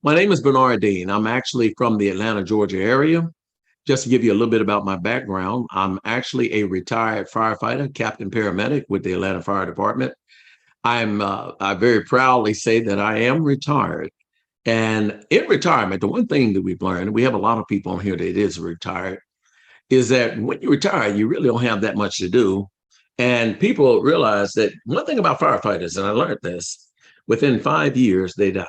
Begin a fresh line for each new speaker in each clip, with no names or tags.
My name is Bernard Dean. I'm actually from the Atlanta, Georgia area. Just to give you a little bit about my background, I'm actually a retired firefighter, captain paramedic with the Atlanta Fire Department. I very proudly say that I am retired. And in retirement, the one thing that we've learned, we have a lot of people on here that is retired, is that when you retire, you really don't have that much to do. And people realize that one thing about firefighters, and I learned this, within 5 years, they die.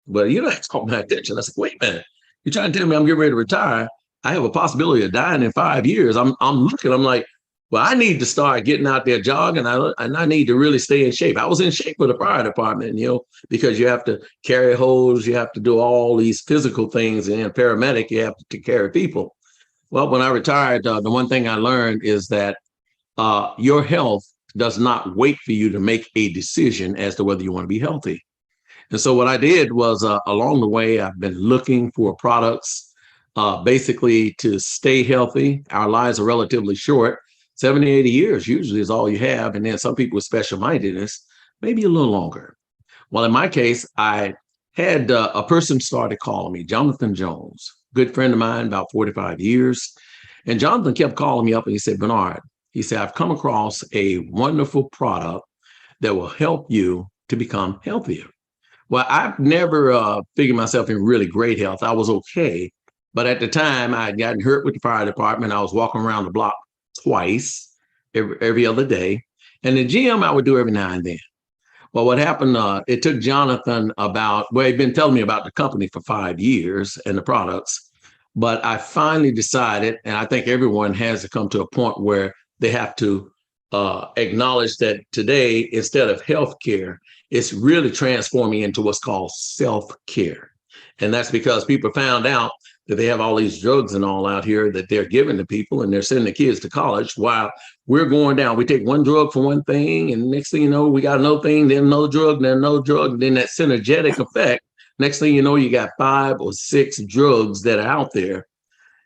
But you know, that's caught my attention. I said, wait a minute, you're trying to tell me I'm getting ready to retire. I have a possibility of dying in 5 years. I'm looking, I'm like, well, I need to start getting out there jogging. And I need to really stay in shape. I was in shape for the fire department, because you have to carry hose, you have to do all these physical things. And in paramedic, you have to carry people. Well, when I retired, the one thing I learned is that your health does not wait for you to make a decision as to whether you want to be healthy. And so what I did was along the way, I've been looking for products basically to stay healthy. Our lives are relatively short. 70, 80 years usually is all you have. And then some people with special mindedness, maybe a little longer. Well, in my case, I had a person started calling me, Jonathan Jones, good friend of mine, about 45 years. And Jonathan kept calling me up and he said, Bernard, he said, I've come across a wonderful product that will help you to become healthier. Well, I've never figured myself in really great health. I was okay. But at the time, I had gotten hurt with the fire department. I was walking around the block twice every other day. And the gym I would do every now and then. Well, what happened, it took Jonathan he'd been telling me about the company for 5 years and the products. But I finally decided, and I think everyone has to come to a point where they have to acknowledge that today, instead of healthcare, it's really transforming into what's called self-care. And that's because people found out that they have all these drugs and all out here that they're giving to people and they're sending the kids to college while we're going down. We take one drug for one thing, and next thing you know, we got another thing, then another drug, then another drug, then that synergetic effect. Next thing you know, you got 5 or 6 drugs that are out there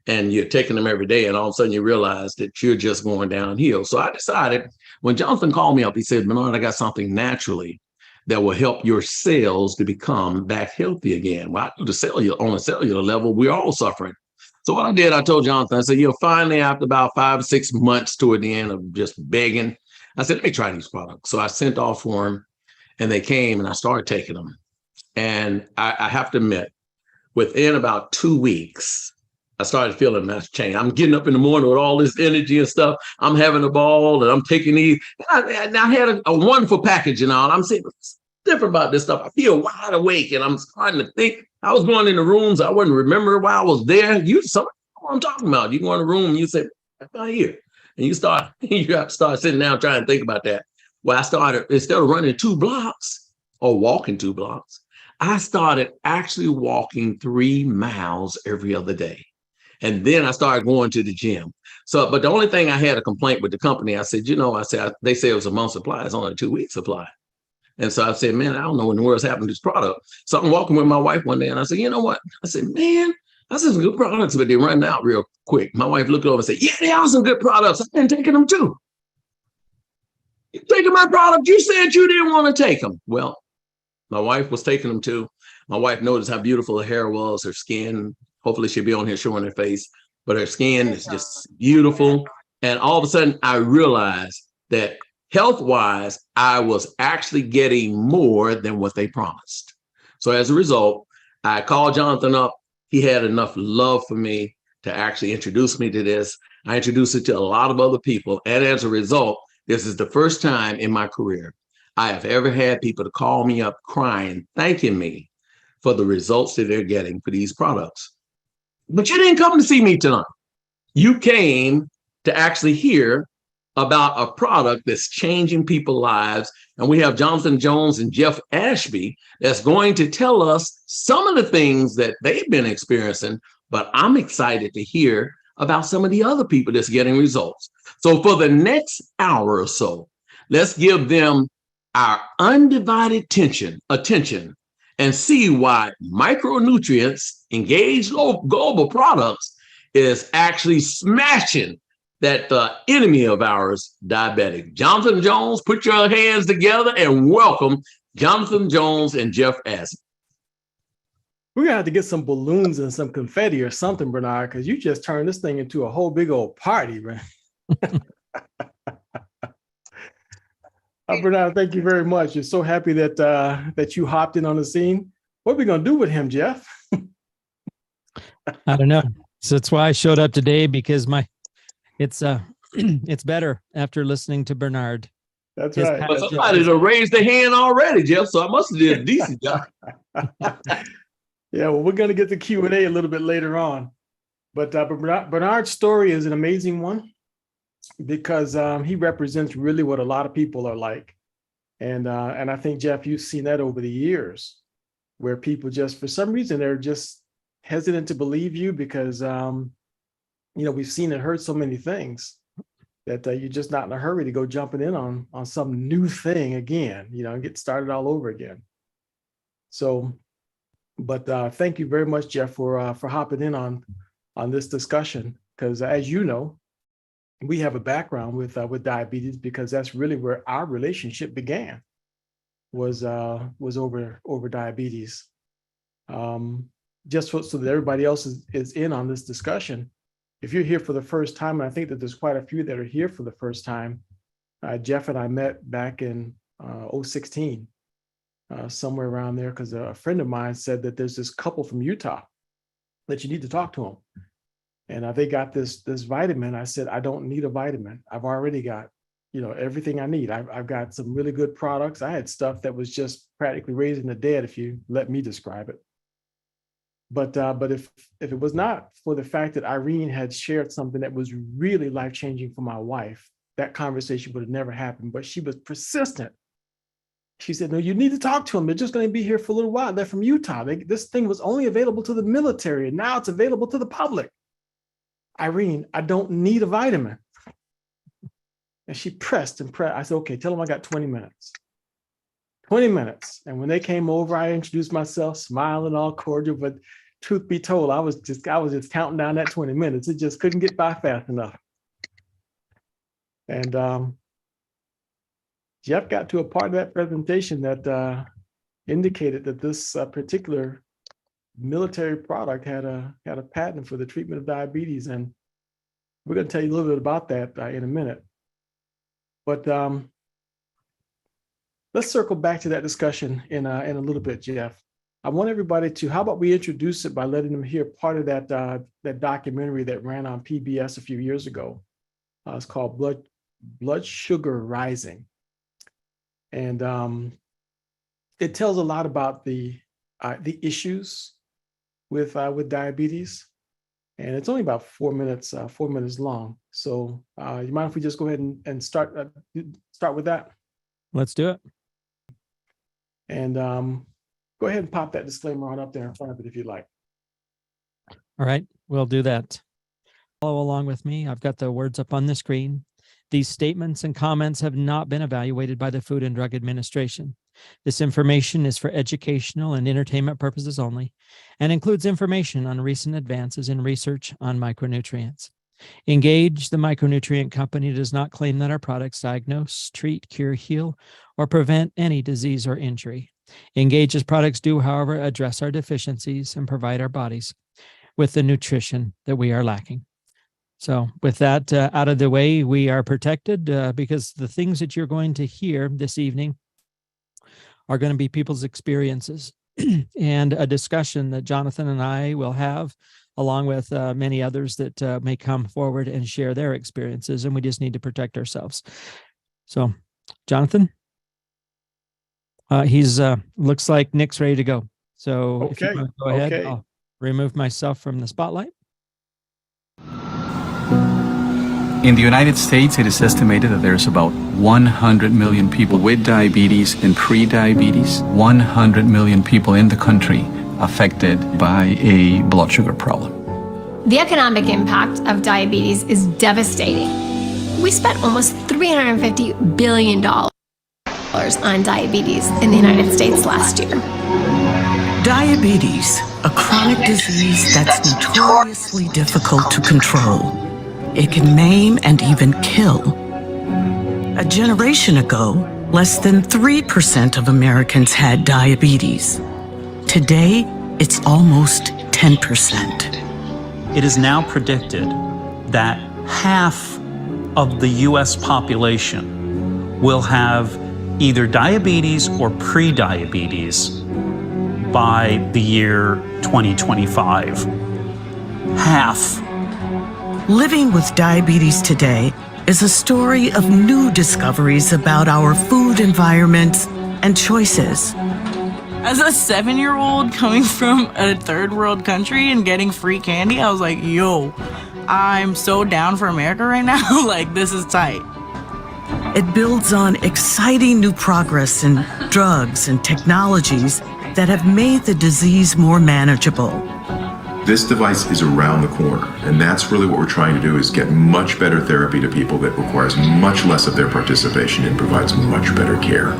and you're taking them every day. And all of a sudden you realize that you're just going downhill. So I decided when Jonathan called me up, he said, Bernard, I got something naturally that will help your cells to become back healthy again. Well, on a cellular level, we're all suffering. So what I did, I told Jonathan, I said, finally, after about 5 or 6 months toward the end of just begging, I said, let me try these products. So I sent off for them and they came and I started taking them. And I have to admit, within about 2 weeks, I started feeling a change. I'm getting up in the morning with all this energy and stuff. I'm having a ball and I'm taking these. And I had a wonderful package and all. I'm saying, what's different about this stuff? I feel wide awake and I'm starting to think. I was going in the rooms. I wouldn't remember why I was there. What I'm talking about. You go in the room and you say, I'm not here. And you have to start sitting down trying to think about that. Well, I started, instead of running 2 blocks or walking 2 blocks, I started actually walking 3 miles every other day. And then I started going to the gym. So, but the only thing I had a complaint with the company, I said, they say it was a month supply. It's only a 2-week supply. And so I said, man, I don't know when the world's happened to this product. So I'm walking with my wife one day and I said, you know what? I said, man, I said some good products, but they run out real quick. My wife looked over and said, yeah, they are some good products. I've been taking them too. You taking my product? You said you didn't want to take them. Well, my wife was taking them too. My wife noticed how beautiful her hair was, her skin. Hopefully she'll be on here showing her face, but her skin is just beautiful. And all of a sudden I realized that health-wise, I was actually getting more than what they promised. So as a result, I called Jonathan up. He had enough love for me to actually introduce me to this. I introduced it to a lot of other people. And as a result, this is the first time in my career I have ever had people to call me up crying, thanking me for the results that they're getting for these products. But you didn't come to see me tonight. You came to actually hear about a product that's changing people's lives. And we have Jonathan Jones and Jeff Ashby that's going to tell us some of the things that they've been experiencing. But I'm excited to hear about some of the other people that's getting results. So for the next hour or so, let's give them our undivided attention and see why micronutrients, engaged global products, is actually smashing that enemy of ours, diabetic. Jonathan Jones, put your hands together and welcome Jonathan Jones and Jeff Ashby.
We're gonna have to get some balloons and some confetti or something, Bernard, because you just turned this thing into a whole big old party, man. Bernard, thank you very much. You're so happy that that you hopped in on the scene. What are we gonna do with him, Jeff?
I don't know. So that's why I showed up today, because it's it's better after listening to Bernard.
That's right.
But somebody to raise their hand already, Jeff. So I must have did a decent job.
Yeah, well, we're going to get the Q&A a little bit later on. But Bernard's story is an amazing one because he represents really what a lot of people are like. And I think, Jeff, you've seen that over the years where people just, for some reason, they're just hesitant to believe you because, we've seen and heard so many things that you're just not in a hurry to go jumping in on some new thing again, and get started all over again. So, but thank you very much, Jeff, for hopping in on this discussion, because as you know, we have a background with diabetes because that's really where our relationship began, was over diabetes. Just so that everybody else is in on this discussion. If you're here for the first time, and I think that there's quite a few that are here for the first time, Jeff and I met back in 2016. Somewhere around there, because a friend of mine said that there's this couple from Utah that you need to talk to them. And they got this vitamin. I said, I don't need a vitamin. I've already got, everything I need. I've got some really good products. I had stuff that was just practically raising the dead, if you let me describe it. But if it was not for the fact that Irene had shared something that was really life-changing for my wife, that conversation would have never happened. But she was persistent. She said, no, you need to talk to them. They're just going to be here for a little while. They're from Utah. This thing was only available to the military, and now it's available to the public. Irene, I don't need a vitamin. And she pressed and pressed. I said, okay, tell them I got 20 minutes. 20 minutes. And when they came over, I introduced myself, smiling, all cordial. But truth be told, I was just counting down that 20 minutes. It just couldn't get by fast enough. And Jeff got to a part of that presentation that indicated that this particular military product had a patent for the treatment of diabetes, and we're going to tell you a little bit about that in a minute. But let's circle back to that discussion in a little bit, Jeff. I want everybody to, how about we introduce it by letting them hear part of that documentary that ran on PBS a few years ago. It's called Blood Sugar Rising. And it tells a lot about the issues with diabetes, and it's only about 4 minutes long. So you mind if we just go ahead and start with that?
Let's do it.
And go ahead and pop that disclaimer on up there in front of it if you'd like.
All right, we'll do that. Follow along with me. I've got the words up on the screen. These statements and comments have not been evaluated by the Food and Drug Administration. This information is for educational and entertainment purposes only and includes information on recent advances in research on micronutrients. Engage, the micronutrient company, does not claim that our products diagnose, treat, cure, heal, or prevent any disease or injury. Engage's products do, however, address our deficiencies and provide our bodies with the nutrition that we are lacking. So with that out of the way, we are protected because the things that you're going to hear this evening are going to be people's experiences and a discussion that Jonathan and I will have, along with many others that may come forward and share their experiences, and we just need to protect ourselves. So, Jonathan, he's looks like Nick's ready to go. So if you want to go ahead, I'll remove myself from the spotlight.
In the United States, it is estimated that there's about 100 million people with diabetes and pre-diabetes, 100 million people in the country affected by a blood sugar problem.
The economic impact of diabetes is devastating. We spent almost $350 billion on diabetes in the United States last year.
Diabetes, a chronic disease that's notoriously difficult to control. It can maim and even kill. A generation ago, less than 3% of Americans had diabetes. Today, it's almost 10%.
It is now predicted that half of the US population will have either diabetes or pre-diabetes by the year 2025. Half.
Living with diabetes today is a story of new discoveries about our food environments and choices.
As a 7-year-old coming from a third world country and getting free candy, I was like, yo, I'm so down for America right now. Like, this is tight.
It builds on exciting new progress in drugs and technologies that have made the disease more manageable.
This device is around the corner, and that's really what we're trying to do, is get much better therapy to people that requires much less of their participation and provides much better care.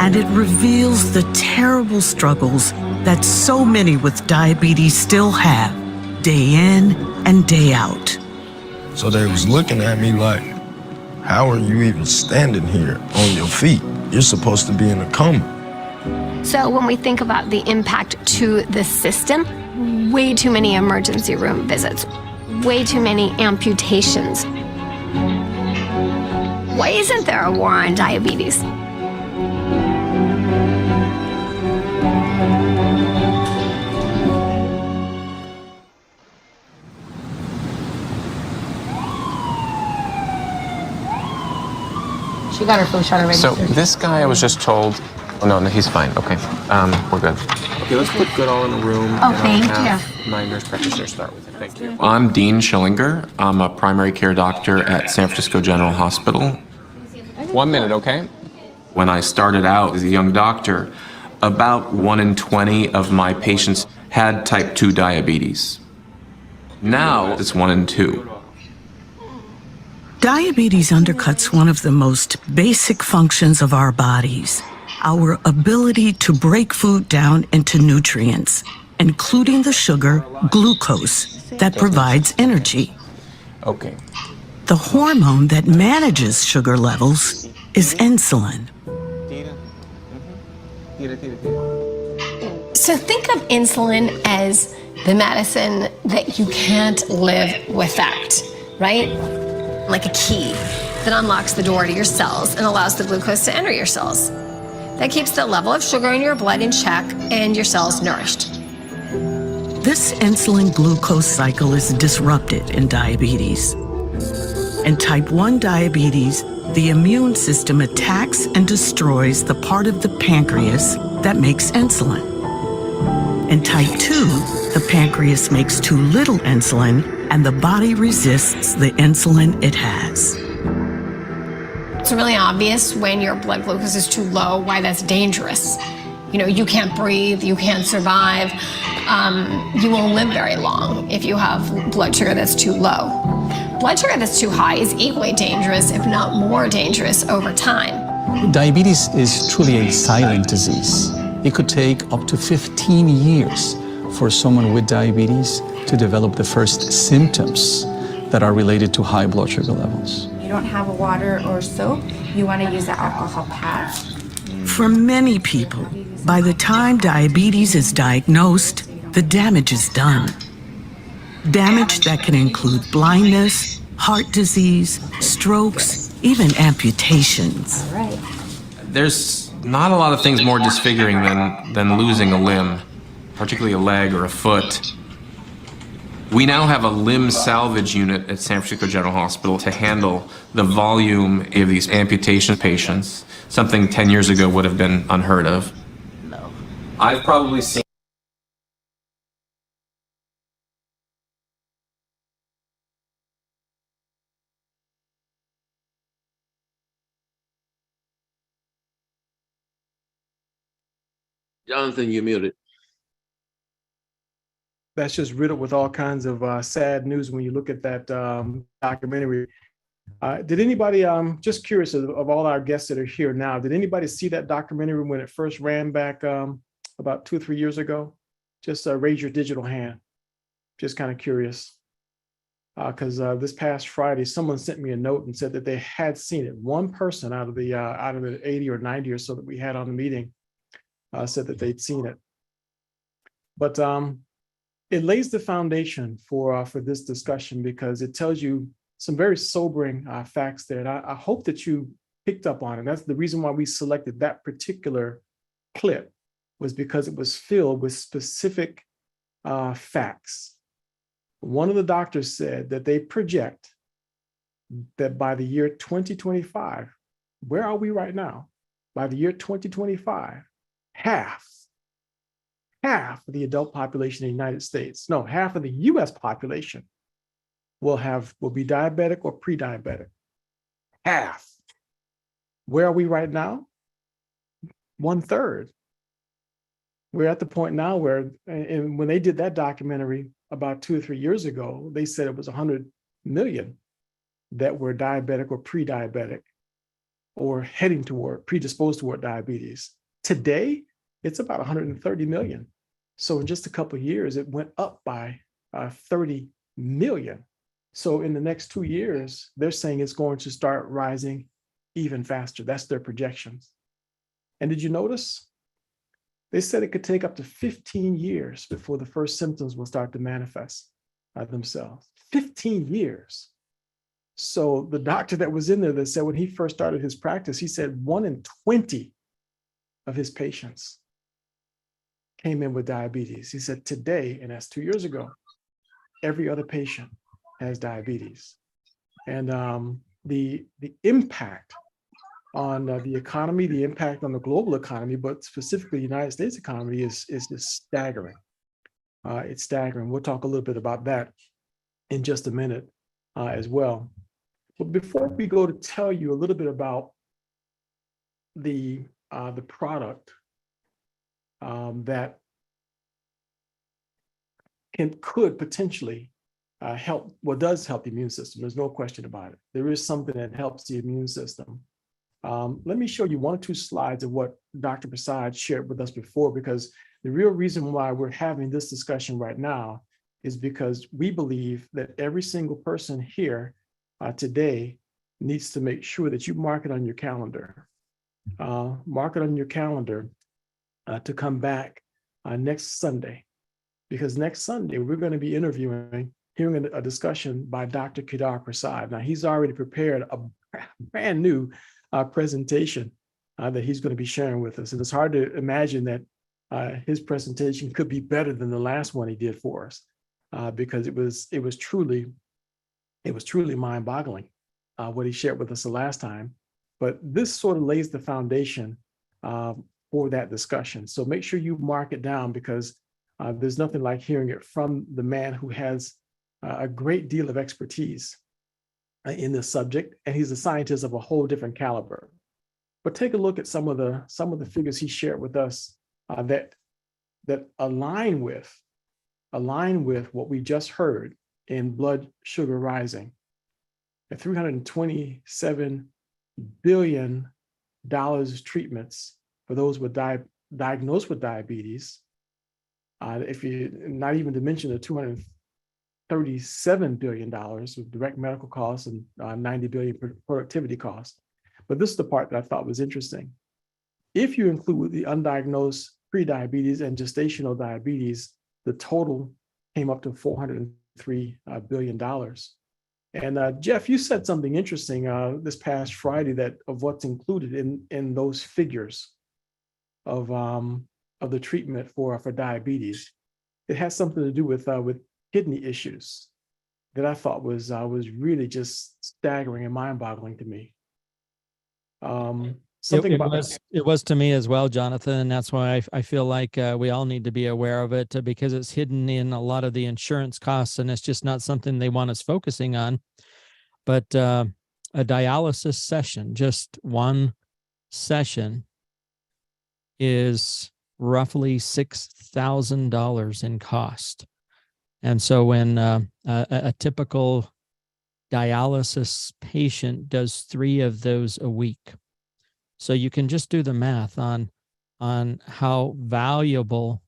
And it reveals the terrible struggles that so many with diabetes still have, day in and day out.
So they was looking at me like, how are you even standing here on your feet? You're supposed to be in a coma.
So when we think about the impact to the system, way too many emergency room visits, way too many amputations. Why isn't there a war on diabetes?
She got her flu shot already.
So this guy, I was just told, oh no, he's fine. Okay, we're good. Okay, let's put Goodall in the room.
Oh,
and
thank
I'll have
you.
my nurse practitioner start with it. Thank you. I'm Dean Schillinger. I'm a primary care doctor at San Francisco General Hospital. 1 minute, okay? When I started out as a young doctor, about 1 in 20 of my patients had type 2 diabetes. Now it's 1 in 2.
Diabetes undercuts one of the most basic functions of our bodies, our ability to break food down into nutrients, including the sugar, glucose, that provides energy.
Okay.
The hormone that manages sugar levels is insulin.
So think of insulin as the medicine that you can't live without, right? Like a key that unlocks the door to your cells and allows the glucose to enter your cells. That keeps the level of sugar in your blood in check and your cells nourished.
This insulin-glucose cycle is disrupted in diabetes. In type 1 diabetes, the immune system attacks and destroys the part of the pancreas that makes insulin. In type 2, the pancreas makes too little insulin and the body resists the insulin it has.
It's really obvious when your blood glucose is too low why that's dangerous. You know, you can't breathe, you can't survive, you won't live very long if you have blood sugar that's too low. Blood sugar that's too high is equally dangerous, if not more dangerous, over time.
Diabetes is truly a silent disease. It could take up to 15 years for someone with diabetes to develop the first symptoms that are related to high blood sugar levels.
You don't have a water or soap, you want to use the alcohol pad.
For many people, by the time diabetes is diagnosed, the damage is done. Damage that can include blindness, heart disease, strokes, even amputations.
All right.
There's not a lot of things more disfiguring than losing a limb, particularly a leg or a foot. We now have a limb salvage unit at San Francisco General Hospital to handle the volume of these amputation patients, something 10 years ago would have been unheard of. No. I've probably seen
Jonathan, you muted.
That's just riddled with all kinds of sad news when you look at that documentary. Did anybody, just curious of all our guests that are here now, did anybody see that documentary when it first ran back about 2 or 3 years ago? Just raise your digital hand. Just kind of curious. Because this past Friday, someone sent me a note and said that they had seen it. One person out of the 80 or 90 or so that we had on the meeting said that they'd seen it. But it lays the foundation for this discussion because it tells you some very sobering facts there. And I hope that you picked up on it. That's the reason why we selected that particular clip, was because it was filled with specific facts. One of the doctors said that they project that by the year 2025, where are we right now? By the year 2025, half of the adult population in the United States, no, half of the US population will be diabetic or pre-diabetic. Half. Where are we right now? 1/3. We're at the point now where, and when they did that documentary about 2 or 3 years ago, they said it was 100 million that were diabetic or pre-diabetic or heading toward, predisposed toward diabetes. Today, it's about 130 million. So in just a couple of years, it went up by 30 million. So in the next 2 years, they're saying it's going to start rising even faster. That's their projections. And did you notice? They said it could take up to 15 years before the first symptoms will start to manifest themselves. 15 years. So the doctor that was in there that said when he first started his practice, he said 1 in 20 of his patients came in with diabetes. He said today, and that's 2 years ago, every other patient has diabetes. And the impact on the economy, the impact on the global economy, but specifically the United States economy is just staggering. It's staggering. We'll talk a little bit about that in just a minute as well. But before we go to tell you a little bit about the product that could potentially help, well, does help the immune system. There's no question about it. There is something that helps the immune system. Let me show you 1 or 2 slides of what Dr. Prasad shared with us before, because the real reason why we're having this discussion right now is because we believe that every single person here today needs to make sure that you mark it on your calendar. Mark it on your calendar to come back next Sunday, because next Sunday we're going to be hearing a discussion by Dr. Kedar Prasad. Now, he's already prepared a brand new presentation that he's going to be sharing with us. And it's hard to imagine that his presentation could be better than the last one he did for us, because it was truly mind-boggling what he shared with us the last time. But this sort of lays the foundation for that discussion. So make sure you mark it down, because there's nothing like hearing it from the man who has a great deal of expertise in this subject, and he's a scientist of a whole different caliber. But take a look at some of the figures he shared with us that align with what we just heard in blood sugar rising. At $327 billion treatments for those with diagnosed with diabetes. If you not even to mention the $237 billion with direct medical costs and $90 billion productivity costs. But this is the part that I thought was interesting. If you include the undiagnosed prediabetes and gestational diabetes, the total came up to $403 billion. And Jeff, you said something interesting this past Friday of what's included in those figures of the treatment for diabetes. It has something to do with kidney issues that I thought was really just staggering and mind-boggling to me.
It was to me as well, Jonathan, and that's why I feel like we all need to be aware of it, because it's hidden in a lot of the insurance costs, and it's just not something they want us focusing on. But a dialysis session, just one session, is roughly $6,000 in cost. And so when a typical dialysis patient does 3 of those a week, so you can just do the math on how valuable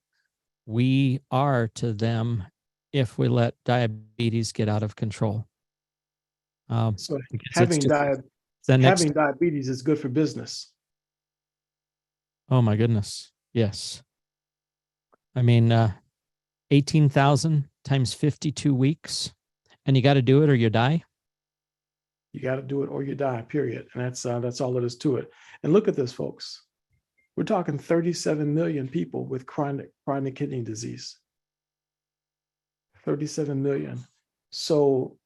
we are to them if we let diabetes get out of control.
So having diabetes is good for business.
Oh my goodness. Yes. I mean, 18,000 times 52 weeks. And you got to do it or you die.
You got to do it or you die, period. And that's all it is to it. And look at this, folks. We're talking 37 million people with chronic kidney disease. 37 million. So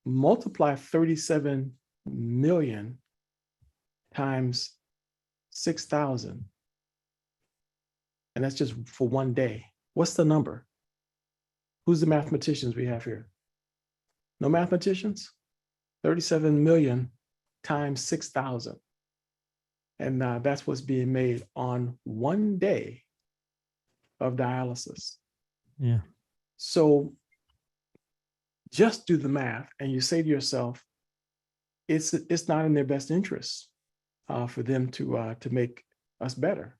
multiply 37 million times 6,000. And that's just for one day. What's the number? Who's the mathematicians we have here? No mathematicians? 37 million times 6,000. And that's what's being made on one day of dialysis.
Yeah.
So just do the math and you say to yourself, it's not in their best interest for them to make us better.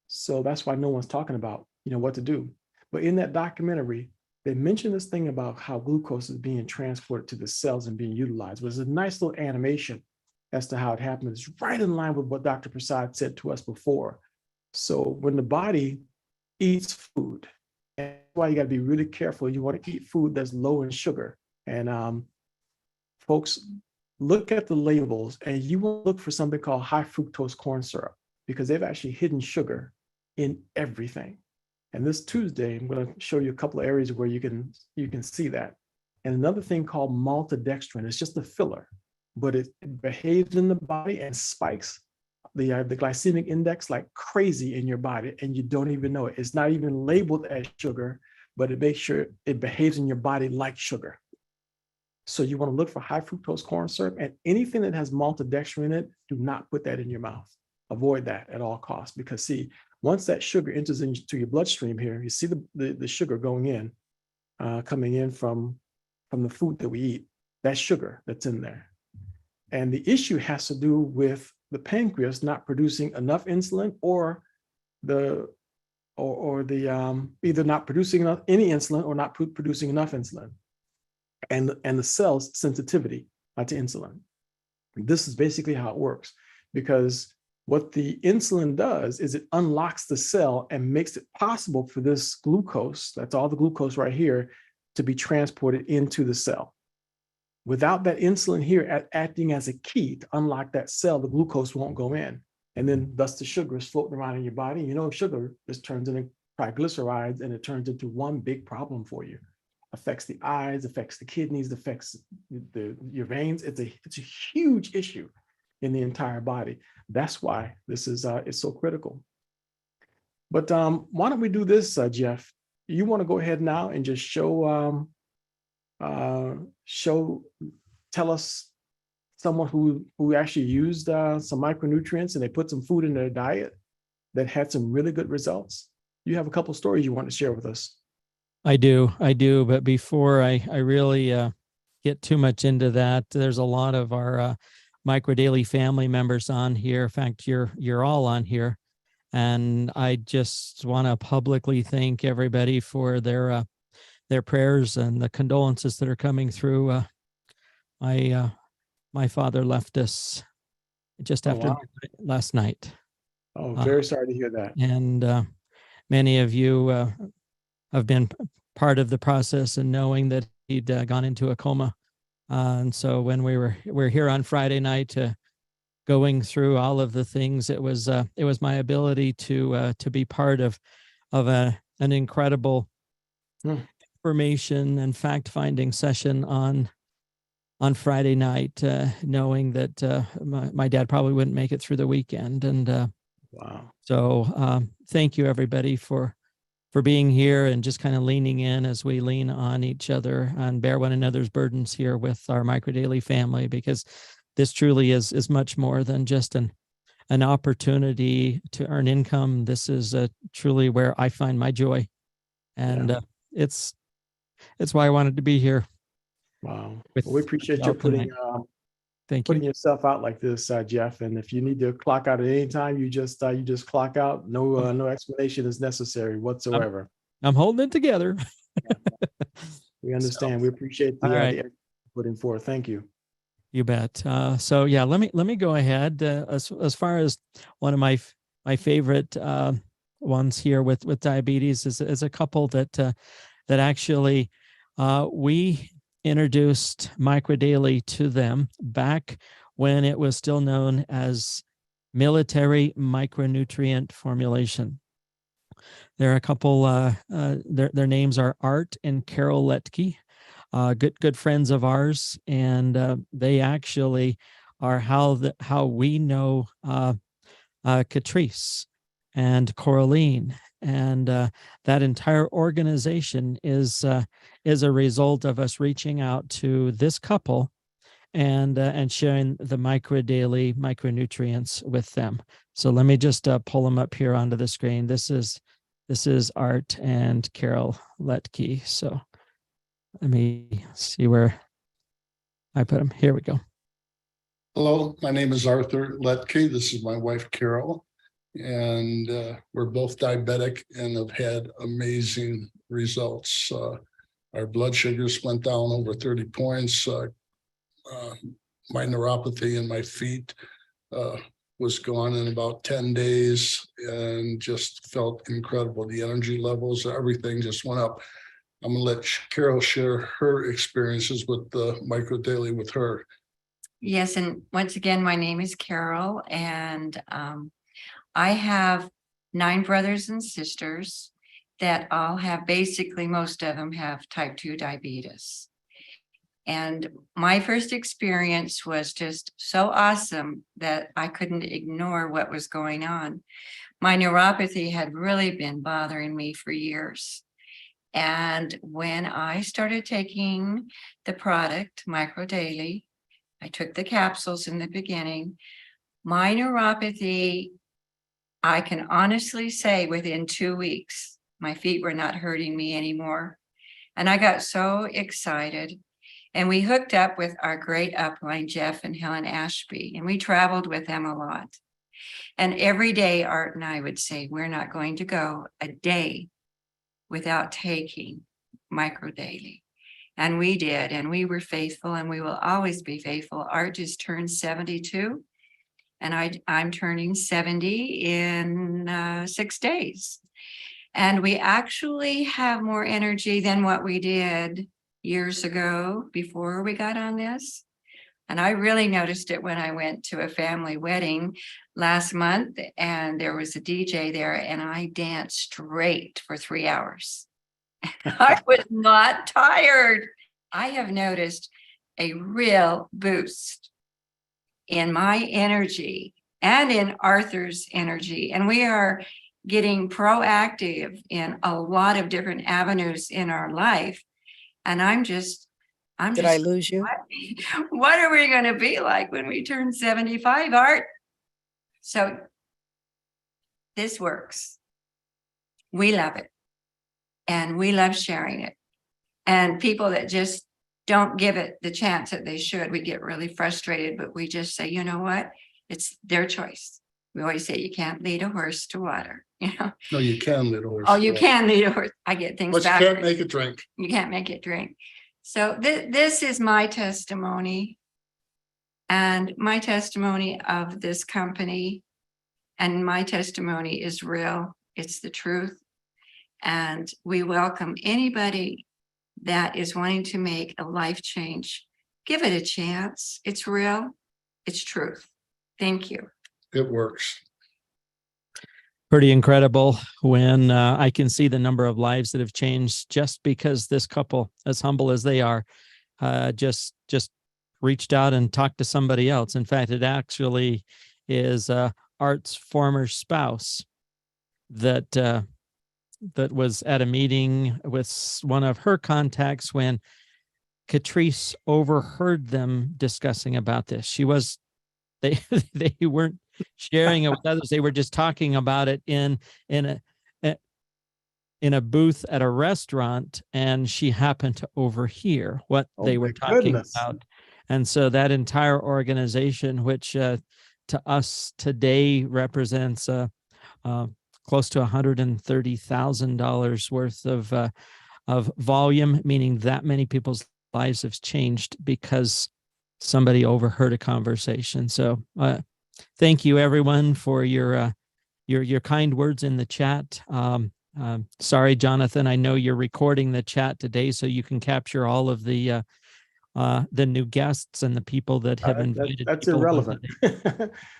So that's why no one's talking about, what to do. But in that documentary, they mentioned this thing about how glucose is being transported to the cells and being utilized. It was a nice little animation as to how it happens. It's right in line with what Dr. Prasad said to us before. So when the body eats food, and that's why you got to be really careful. You want to eat food that's low in sugar. And folks, look at the labels and you will look for something called high fructose corn syrup, because they've actually hidden sugar in everything. And this Tuesday, I'm going to show you a couple of areas where you can see that. And another thing called maltodextrin. It's just a filler, but it behaves in the body and spikes the glycemic index like crazy in your body, and you don't even know it. It's not even labeled as sugar, but it makes sure it behaves in your body like sugar. So you want to look for high fructose corn syrup, and anything that has maltodextrin in it, do not put that in your mouth. Avoid that at all costs, because see, once that sugar enters into your bloodstream here, you see the sugar going in, coming in from the food that we eat, that's sugar that's in there. And the issue has to do with the pancreas not producing enough insulin, or either not producing any insulin or not producing enough insulin, and the cell's sensitivity to insulin. This is basically how it works, because what the insulin does is it unlocks the cell and makes it possible for this glucose, that's all the glucose right here, to be transported into the cell. Without that insulin here acting as a key to unlock that cell, the glucose won't go in. And then thus the sugar is floating around in your body. Sugar just turns into triglycerides, and it turns into one big problem for you. Affects the eyes, affects the kidneys, affects your veins. It's a huge issue in the entire body. That's why this is it's so critical. But why don't we do this, Jeff? You want to go ahead now and just tell us someone who actually used some micronutrients and they put some food in their diet that had some really good results. You have a couple of stories you want to share with us.
I do. But before I really get too much into that, there's a lot of our Microdaily family members on here. In fact, you're all on here. And I just want to publicly thank everybody for their prayers and the condolences that are coming through. My father left us just after last night.
Oh, very sorry to hear that.
And many of you have been part of the process and knowing that he'd gone into a coma. And so when we're here on Friday night, going through all of the things, it was my ability to be part of an incredible information and fact-finding session on Friday night, knowing that my dad probably wouldn't make it through the weekend. And
wow.
So thank you, everybody, for being here and just kind of leaning in as we lean on each other and bear one another's burdens here with our Microdaily family, because this truly is much more than just an opportunity to earn income. This is truly where I find my joy. And it's why I wanted to be here.
Wow. Well, we appreciate you putting yourself out like this, Jeff. And if you need to clock out at any time, you just clock out. No explanation is necessary whatsoever.
I'm holding it together.
We understand. We appreciate the effort putting forth. Thank you.
You bet. So yeah, let me go ahead. As far as one of my favorite ones here with diabetes is a couple that that actually we introduced microdaily to them back when it was still known as military micronutrient formulation. There are a couple, their names are Art and Carol Letke, good friends of ours, and they actually are how we know Catrice and Coraline, and that entire organization is a result of us reaching out to this couple and sharing the microdaily micronutrients with them. So let me just pull them up here onto the screen. This is Art and Carol Letke. So let me see where I put them. Here we go.
Hello, my name is Arthur Letke. This is my wife, Carol, and we're both diabetic and have had amazing results. Our blood sugars went down over 30 points. My neuropathy in my feet was gone in about 10 days and just felt incredible. The energy levels, everything just went up. I'm gonna let Carol share her experiences with the Micro Daily with her.
Yes, and once again, my name is Carol, and I have 9 brothers and sisters that all have, basically most of them have type 2 diabetes. And my first experience was just so awesome that I couldn't ignore what was going on. My neuropathy had really been bothering me for years. And when I started taking the product, Micro Daily, I took the capsules in the beginning. My neuropathy, I can honestly say within 2 weeks, my feet were not hurting me anymore. And I got so excited. And we hooked up with our great upline, Jeff and Helen Ashby, and we traveled with them a lot. And every day, Art and I would say, we're not going to go a day without taking Micro Daily. And we did, and we were faithful, and we will always be faithful. Art just turned 72, and I'm turning 70 in 6 days. And we actually have more energy than what we did years ago before we got on this. And I really noticed it when I went to a family wedding last month, and there was a DJ there, and I danced straight for 3 hours. I was not tired. I have noticed a real boost in my energy and in Arthur's energy. And we are getting proactive in a lot of different avenues in our life. And
Did I lose you?
What are we going to be like when we turn 75, Art? So this works. We love it. And we love sharing it. And people that just don't give it the chance that they should, we get really frustrated, but we just say, you know what? It's their choice. We always say you can't lead a horse to water, you know?
No, you can lead a horse.
Oh, you can lead a horse. I get things
But you
backwards.
can't make it drink.
You can't make it drink. So this is my testimony, and my testimony of this company, and my testimony is real. It's the truth. And we welcome anybody that is wanting to make a life change. Give it a chance. It's real. It's truth. Thank you.
It works.
Pretty incredible when I can see the number of lives that have changed just because this couple, as humble as they are, just reached out and talked to somebody else. In fact, it actually is Art's former spouse that was at a meeting with one of her contacts when Catrice overheard them discussing about this. They weren't sharing it with others. They were just talking about it in a booth at a restaurant, and she happened to overhear what they were talking about. And so that entire organization, which to us today represents close to $130,000 worth of volume, meaning that many people's lives have changed because somebody overheard a conversation. So thank you everyone for your your kind words in the chat. Sorry, Jonathan, I know you're recording the chat today, so you can capture all of the new guests and the people that have invited.
That's
people
irrelevant.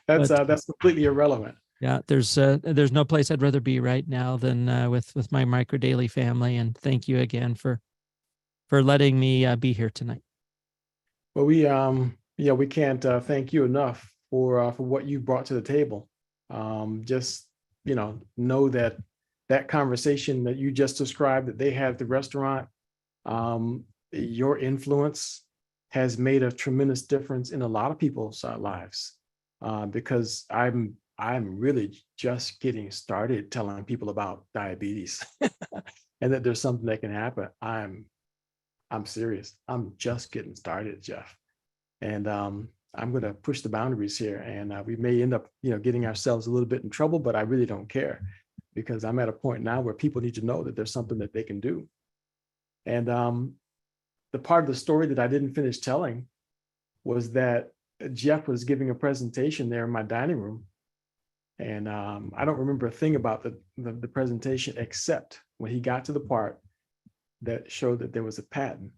That's completely irrelevant.
Yeah, there's no place I'd rather be right now than with my Micro Daily family. And thank you again for letting me be here tonight.
Well, we can't thank you enough for what you brought to the table. Just know that conversation that you just described that they had at the restaurant, your influence has made a tremendous difference in a lot of people's lives. Because I'm really just getting started telling people about diabetes and that there's something that can happen. I'm serious. I'm just getting started, Jeff. And I'm going to push the boundaries here, and we may end up, getting ourselves a little bit in trouble, but I really don't care, because I'm at a point now where people need to know that there's something that they can do. And the part of the story that I didn't finish telling was that Jeff was giving a presentation there in my dining room. And I don't remember a thing about the presentation, except when he got to the part that showed that there was a patent.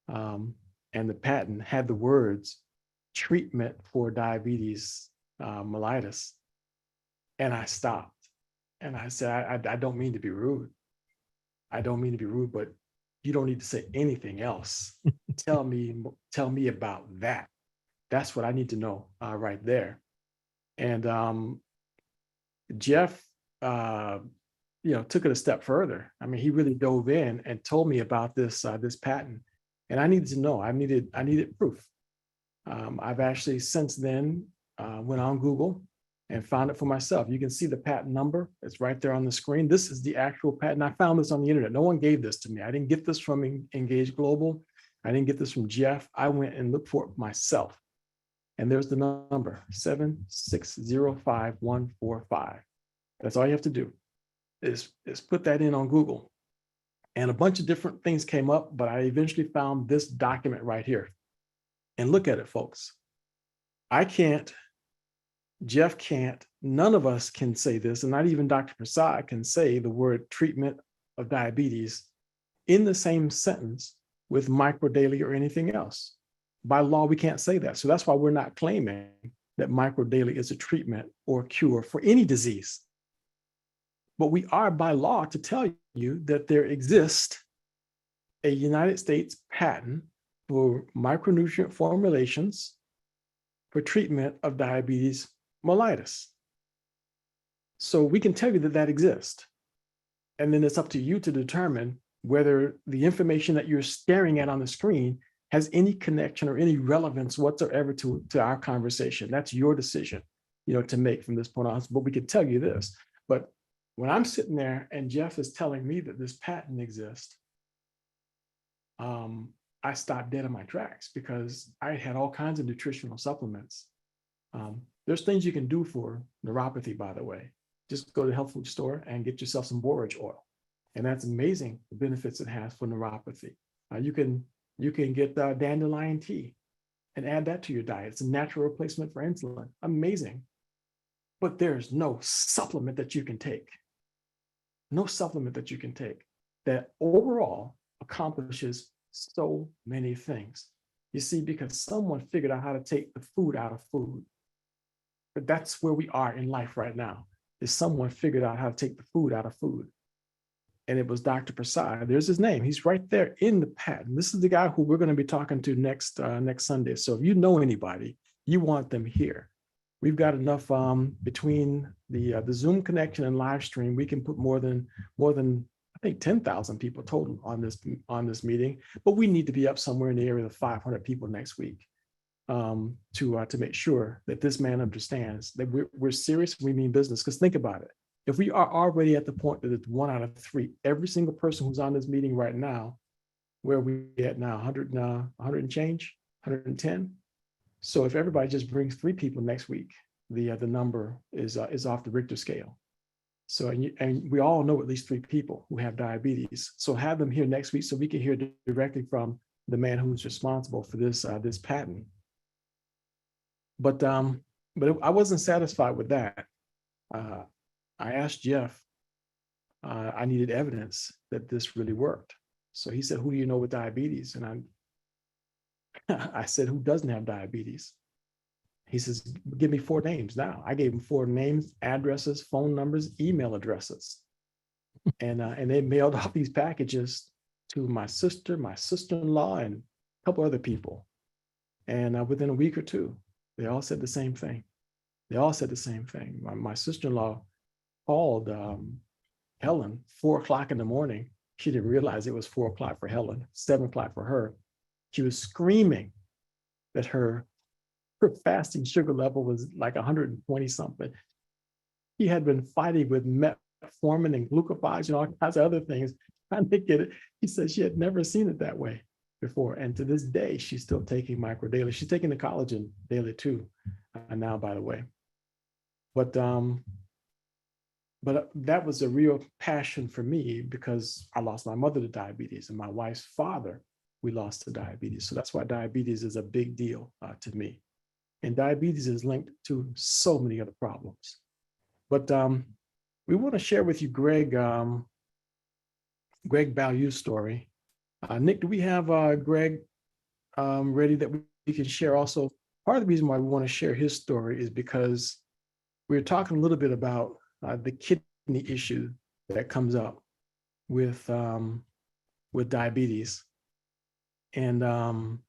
And the patent had the words treatment for diabetes mellitus. And I stopped and I said, I don't mean to be rude. I don't mean to be rude, but you don't need to say anything else. Tell me about that. That's what I need to know right there. And Jeff, took it a step further. I mean, he really dove in and told me about this patent, and I needed to know. I needed proof. I've actually since then went on Google and found it for myself. You can see the patent number. It's right there on the screen. This is the actual patent. I found this on the internet. No one gave this to me. I didn't get this from Engage Global. I didn't get this from Jeff. I went and looked for it myself. And there's the number, 7605145. That's all you have to do is put that in on Google. And a bunch of different things came up, but I eventually found this document right here. And look at it, folks. I can't, Jeff can't, none of us can say this, and not even Dr. Prasad can say the word treatment of diabetes in the same sentence with Micro Daily or anything else. By law, we can't say that. So that's why we're not claiming that Micro Daily is a treatment or cure for any disease. But we are by law to tell you that there exists a United States patent for micronutrient formulations for treatment of diabetes mellitus. So we can tell you that exists. And then it's up to you to determine whether the information that you're staring at on the screen has any connection or any relevance whatsoever to our conversation. That's your decision, to make from this point on. But we can tell you this. But when I'm sitting there and Jeff is telling me that this patent exists, I stopped dead in my tracks, because I had all kinds of nutritional supplements. There's things you can do for neuropathy, by the way. Just go to the health food store and get yourself some borage oil. And that's amazing, the benefits it has for neuropathy. You can get dandelion tea and add that to your diet. It's a natural replacement for insulin. Amazing. But there's no supplement that you can take. No supplement that you can take that overall accomplishes so many things. You see, because someone figured out how to take the food out of food. But that's where we are in life right now, is someone figured out how to take the food out of food. And it was Dr. Prasad. There's his name. He's right there in the patent. This is the guy who we're going to be talking to next Sunday. So if you know anybody, you want them here. We've got enough between the Zoom connection and live stream. We can put more than I think 10,000 people total on this meeting. But we need to be up somewhere in the area of 500 people next week to make sure that this man understands that we're serious. We mean business. Because think about it. If we are already at the point that it's 1 out of 3, every single person who's on this meeting right now, where are we at now? 100 and change, 110. So if everybody just brings 3 people next week, the number is off the Richter scale. So and we all know at least 3 people who have diabetes. So have them here next week so we can hear directly from the man who's responsible for this patent. But I wasn't satisfied with that. I asked Jeff, I needed evidence that this really worked. So he said, who do you know with diabetes? And I said, who doesn't have diabetes? He says, give me 4 names now. I gave him 4 names, addresses, phone numbers, email addresses. And they mailed off these packages to my sister, my sister-in-law, and a couple other people. And within a week or two, they all said the same thing. They all said the same thing. My sister-in-law called Helen 4 o'clock in the morning. She didn't realize it was 4 o'clock for Helen, 7 o'clock for her. She was screaming that her fasting sugar level was like 120 something. He had been fighting with metformin and glucophage and all kinds of other things trying to get it. He said she had never seen it that way before. And to this day, she's still taking micro daily. She's taking the collagen daily too, now, by the way. But that was a real passion for me because I lost my mother to diabetes and my wife's father, we lost to diabetes. So that's why diabetes is a big deal to me. And diabetes is linked to so many other problems. But we want to share with you Greg Value's story. Nick, do we have Greg ready that we can share also? Part of the reason why we want to share his story is because we're talking a little bit about the kidney issue that comes up with diabetes. And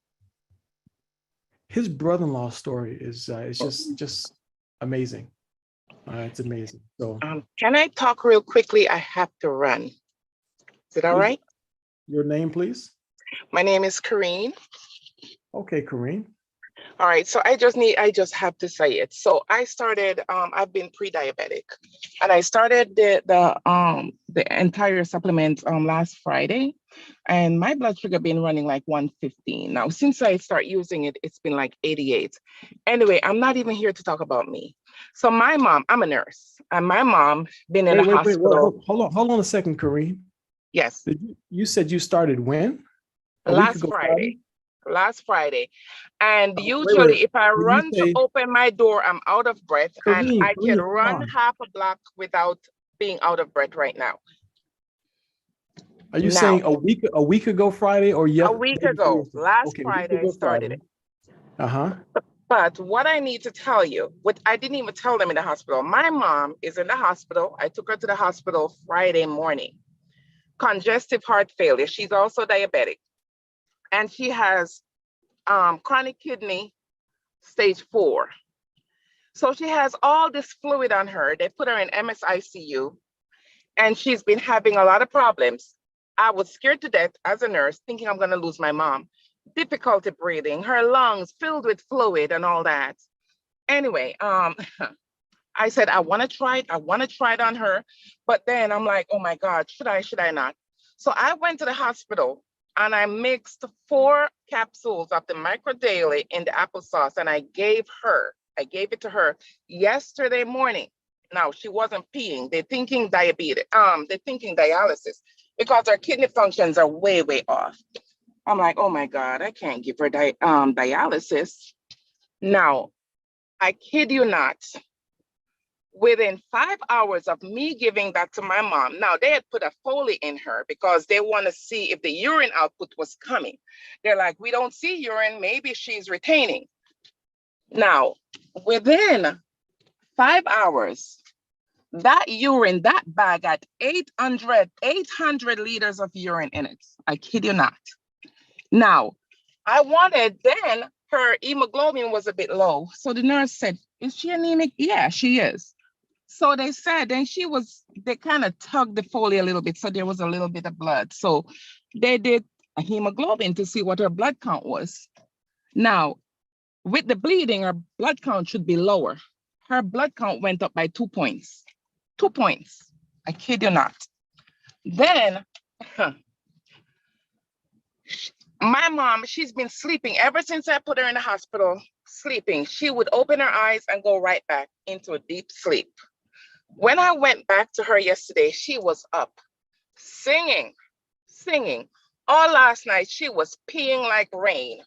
his brother-in-law's story is just amazing. It's amazing. So
can I talk real quickly? I have to run. Is it all right?
Your name, please.
My name is Kareen.
Okay, Kareen.
All right, so I just have to say it. So I started, I've been pre-diabetic, and I started the entire supplement last Friday, and my blood sugar been running like 115. Now, since I start using it, it's been like 88. Anyway, I'm not even here to talk about me. So my mom, I'm a nurse, and my mom been in the hospital.
Hold on a second, Kareen.
Yes.
You said you started when?
Last Friday. Last Friday. And usually if I run to open my door, I'm out of breath, and I can run half a block without being out of breath right now.
Are you saying a week ago Friday or
a week ago? Last Friday I started it. But what I need to tell you, what I didn't even tell them in the hospital, my mom is in the hospital. I took her to the hospital Friday morning. Congestive heart failure. She's also diabetic. And she has chronic kidney stage 4. So she has all this fluid on her. They put her in MSICU, and she's been having a lot of problems. I was scared to death as a nurse, thinking I'm gonna lose my mom. Difficulty breathing, her lungs filled with fluid and all that. Anyway, I said, I wanna try it on her. But then I'm like, oh my God, should I not? So I went to the hospital and I mixed 4 capsules of the Micro Daily in the applesauce, and I gave it to her yesterday morning. Now, she wasn't peeing. They're thinking diabetes, they're thinking dialysis because her kidney functions are way, way off. I'm like, oh my God, I can't give her dialysis. Now, I kid you not, within 5 hours of me giving that to my mom, now they had put a Foley in her because they want to see if the urine output was coming. They're like, we don't see urine, maybe she's retaining. Now, within 5 hours, that urine, that bag had 800 liters of urine in it. I kid you not. Now, then her hemoglobin was a bit low. So the nurse said, is she anemic? Yeah, she is. So they said, and they kind of tugged the Foley a little bit. So there was a little bit of blood. So they did a hemoglobin to see what her blood count was. Now, with the bleeding, her blood count should be lower. Her blood count went up by 2 points. 2 points. I kid you not. Then, my mom, she's been sleeping ever since I put her in the hospital, sleeping. She would open her eyes and go right back into a deep sleep. When I went back to her yesterday, she was up singing. All last night, she was peeing like rain.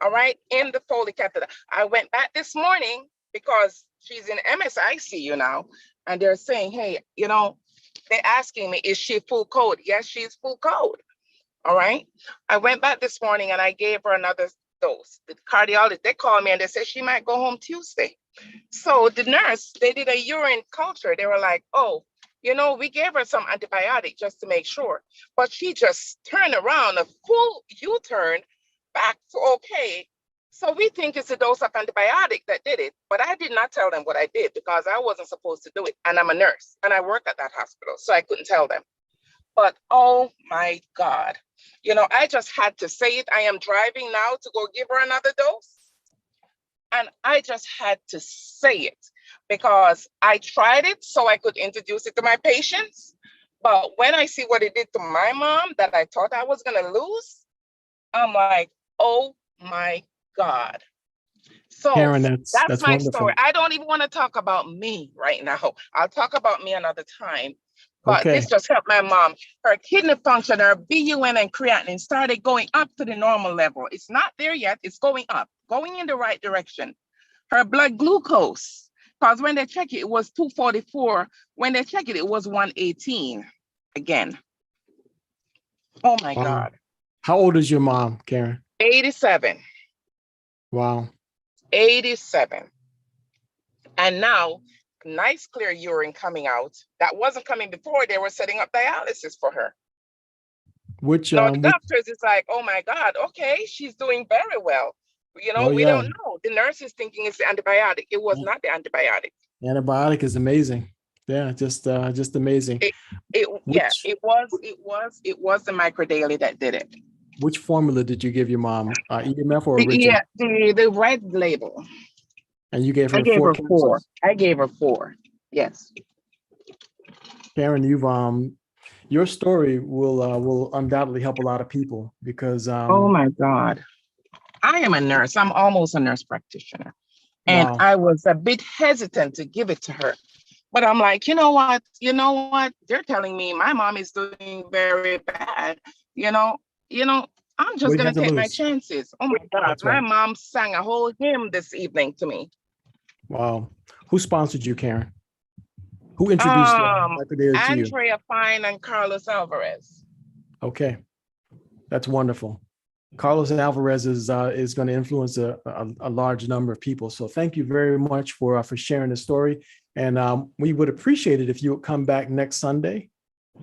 All right, in the Foley catheter. I went back this morning because she's in MSICU now, and they're saying, hey, they're asking me, is she full code? Yes, she's full code. All right. I went back this morning and I gave her another dose. The cardiologist, they called me and they said she might go home Tuesday. So the nurse, they did a urine culture. They were like, oh, we gave her some antibiotic just to make sure. But she just turned around, a full U-turn back to okay. So we think it's a dose of antibiotic that did it. But I did not tell them what I did because I wasn't supposed to do it. And I'm a nurse and I work at that hospital. So I couldn't tell them. But oh my God, I just had to say it. I am driving now to go give her another dose. And I just had to say it because I tried it so I could introduce it to my patients. But when I see what it did to my mom that I thought I was going to lose, I'm like, oh my God. So
Karen, that's
my
wonderful.
story. I don't even want to talk about me right now. I'll talk about me another time. But this just helped my mom. Her kidney function, her BUN and creatinine started going up to the normal level. It's not there yet. It's going up, going in the right direction. Her blood glucose, because when they check it, it was 244. When they check it, it was 118 again. Oh my God.
How old is your mom, Karen?
87.
Wow.
87. And now, nice clear urine coming out. That wasn't coming before. They were setting up dialysis for her. The doctors is like, oh my God, okay, she's doing very well. We don't know. The nurse is thinking it's the antibiotic. It was not the antibiotic.
Antibiotic is amazing. Yeah, just amazing.
It was the microdaily that did it.
Which formula did you give your mom? EMF or original?
The red label.
And you gave her
four. I gave her 4. Yes.
Karen, your story will undoubtedly help a lot of people because
oh my God. I am a nurse. I'm almost a nurse practitioner. And I was a bit hesitant to give it to her. But I'm like, you know what? They're telling me my mom is doing very bad. I'm just going to take my chances. Oh my God. My mom sang a whole hymn this evening to me.
Wow. Who sponsored you, Karen? Who introduced you to you?
Andrea Fine and Carlos Alvarez.
Okay. That's wonderful. Carlos Alvarez is going to influence a large number of people. So thank you very much for sharing the story. And we would appreciate it if you would come back next Sunday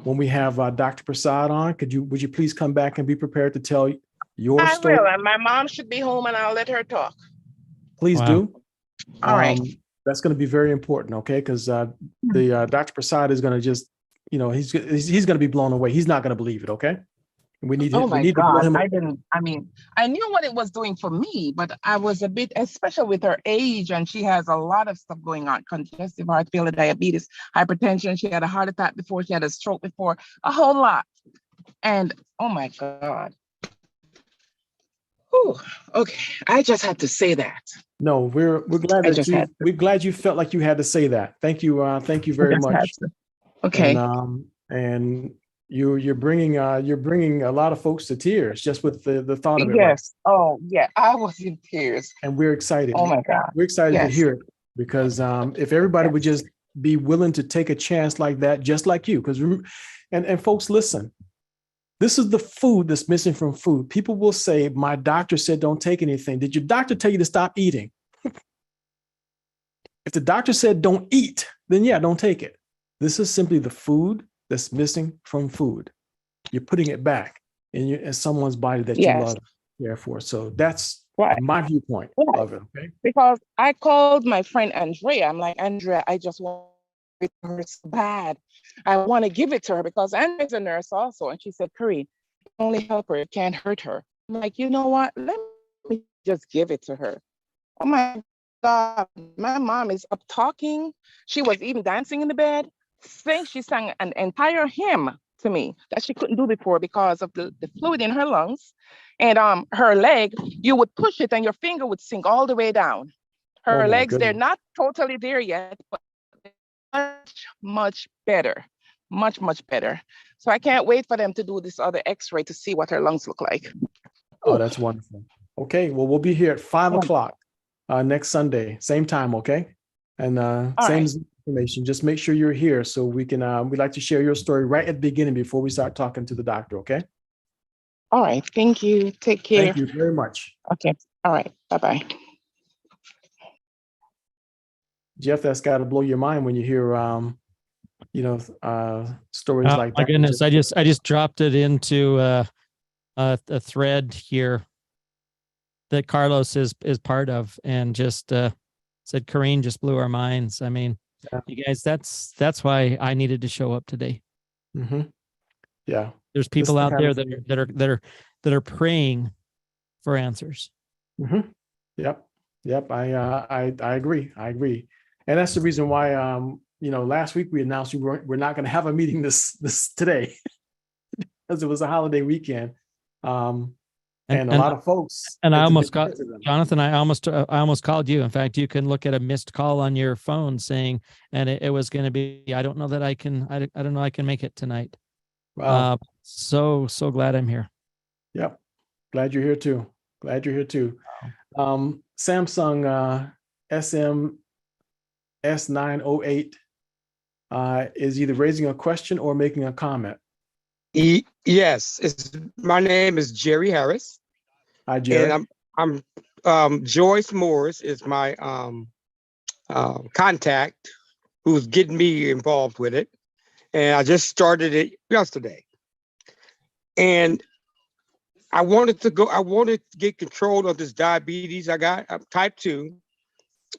when we have Dr. Prasad on. Would you please come back and be prepared to tell your story?
I will. And my mom should be home and I'll let her talk.
Please do.
All right.
That's going to be very important. Okay. Because the Dr. Prasad is going to just, he's going to be blown away. He's not going to believe it. Okay. We need to blow him.
I knew what it was doing for me, but I was a bit, especially with her age, and she has a lot of stuff going on: congestive heart failure, diabetes, hypertension. She had a heart attack before, she had a stroke before, a whole lot. And oh my God. Whew. Okay, I just had to say that.
No, we're glad that we're glad you felt like you had to say that. Thank you very much.
Okay.
And you're bringing a lot of folks to tears just with the thought of it.
Yes. Right? Oh yeah, I was in tears.
And we're excited.
Oh my God.
We're excited to hear it because if everybody would just be willing to take a chance like that, just like you, because and folks, listen. This is the food that's missing from food. People will say, my doctor said don't take anything. Did your doctor tell you to stop eating? If the doctor said don't eat, then yeah, don't take it. This is simply the food that's missing from food. You're putting it back in someone's body that you love, care for. So that's my viewpoint of it. Okay.
Because I called my friend Andrea. I'm like, Andrea, I just want it to her so bad. I want to give it to her because Andrea's a nurse also. And she said, Kareen, only help her, it can't hurt her. I'm like, you know what? Let me just give it to her. Oh my God, my mom is up talking. She was even dancing in the bed. She sang an entire hymn to me that she couldn't do before because of the fluid in her lungs. And her leg, you would push it and your finger would sink all the way down. Her legs, they're not totally there yet, but much better. Much better. So I can't wait for them to do this other x-ray to see what her lungs look like.
Oh, that's wonderful. Okay, well, we'll be here at 5 o'clock. next Sunday, same time, okay? And same
right.
information. Just make sure you're here so we can. We'd like to share your story right at the beginning before we start talking to the doctor. Okay.
All right. Thank you. Take care.
Thank you very much.
Okay. All right. Bye-bye.
Jeff, that's got to blow your mind when you hear, stories like
My
that.
goodness, I just dropped it into a thread here that Carlos is part of, and just said Kareen just blew our minds. I mean, you guys, that's why I needed to show up today.
Mm-hmm. Yeah,
there's people out there that are praying for answers.
Mm-hmm. Yep. I agree. And that's the reason why last week we announced we're not going to have a meeting this today because it was a holiday weekend. And a lot of folks.
And I almost got Jonathan. I almost called you. In fact, you can look at a missed call on your phone saying, and it was going to be, I don't know that I can. I don't know I can make it tonight.
Wow.
So glad I'm here.
Yep. Glad you're here too. Samsung SM S908 is either raising a question or making a comment.
Yes, my name is Jerry Harris.
Hi, Jerry.
And I'm Joyce Morris is my contact who's getting me involved with it. And I just started it yesterday. And I wanted to get control of this diabetes I got. I'm type 2.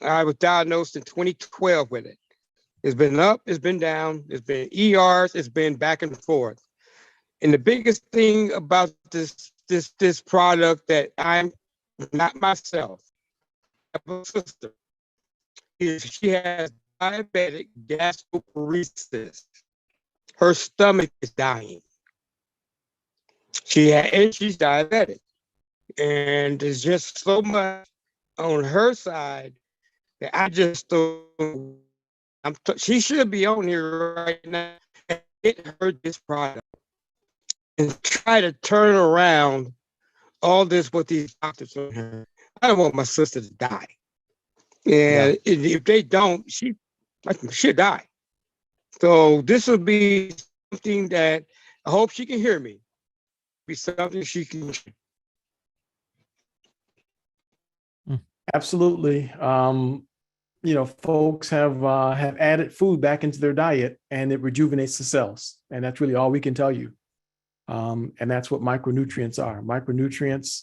I was diagnosed in 2012 with it. It's been up, it's been down, it's been ERs, it's been back and forth. And the biggest thing about this product that I'm not myself, I have a sister, is she has diabetic gastroparesis. Her stomach is dying. And she's diabetic. And there's just so much on her side that I just don't. She should be on here right now and get her this product and try to turn around all this with these doctors on her. I don't want my sister to die. And if they don't, she'll die. So this will be something that I hope she can hear me. Be something she can.
Absolutely. Folks have added food back into their diet and it rejuvenates the cells. And that's really all we can tell you. And that's what micronutrients are. Micronutrients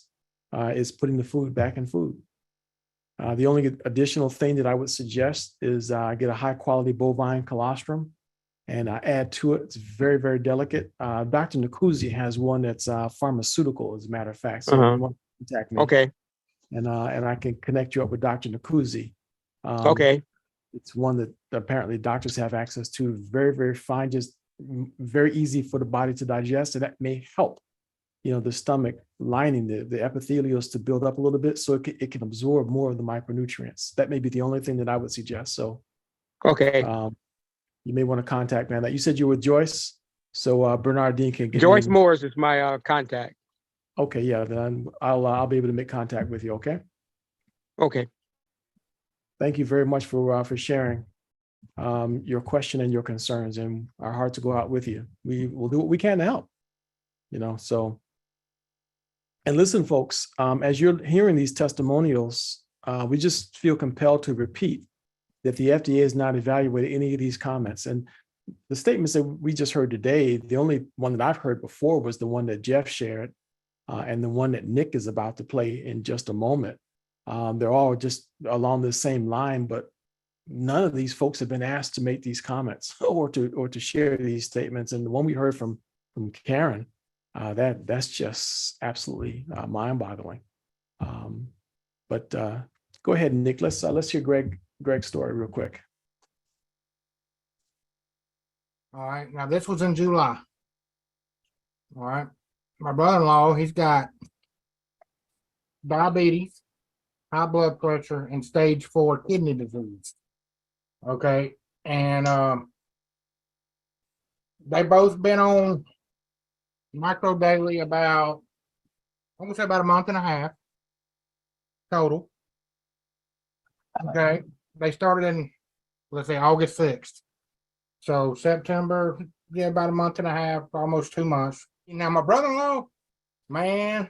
is putting the food back in food. The only additional thing that I would suggest is get a high quality bovine colostrum and add to it. It's very, very delicate. Dr. Nkuzi has one that's pharmaceutical, as a matter of fact. So if you want to contact me.
Okay.
And I can connect you up with Dr. Nkuzi.
Okay.
It's one that apparently doctors have access to. Very, very fine, just very easy for the body to digest. And that may help, the stomach lining, the epithelials to build up a little bit so it can absorb more of the micronutrients. That may be the only thing that I would suggest. So,
okay.
You may want to contact me on that. You said you were Joyce. So Bernardine can get
Joyce Morris is my contact.
Okay, yeah, then I'll be able to make contact with you. Okay.
Okay.
Thank you very much for sharing your question and your concerns, and our hearts will go out with you. We will do what we can to help. So. And listen, folks, as you're hearing these testimonials, we just feel compelled to repeat that the FDA has not evaluated any of these comments. And the statements that we just heard today, the only one that I've heard before was the one that Jeff shared. And the one that Nick is about to play in just a moment. They're all just along the same line, but none of these folks have been asked to make these comments or to share these statements. And the one we heard from Karen, that's just absolutely mind-boggling. But go ahead, Nick. Let's hear Greg's story real quick.
All right. Now this was in July. All right. My brother-in-law, he's got diabetes, high blood pressure, and stage 4 kidney disease. Okay. And they both been on micro daily about, I'm gonna say about a month and a half total. Okay, they started in, let's say, August 6th. So September, yeah, about a month and a half, almost 2 months. Now my brother-in-law, man,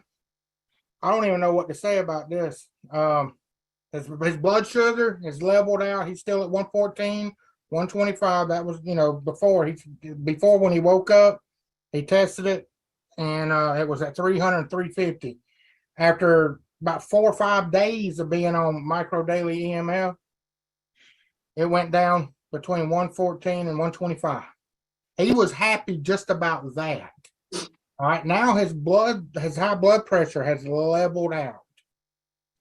I don't even know what to say about this. His blood sugar is leveled out. He's still at 114, 125. That was, before when he woke up, he tested it, and it was at 300, 350. After about 4 or 5 days of being on micro daily EMF, it went down between 114 and 125. He was happy just about that. All right, now his high blood pressure has leveled out.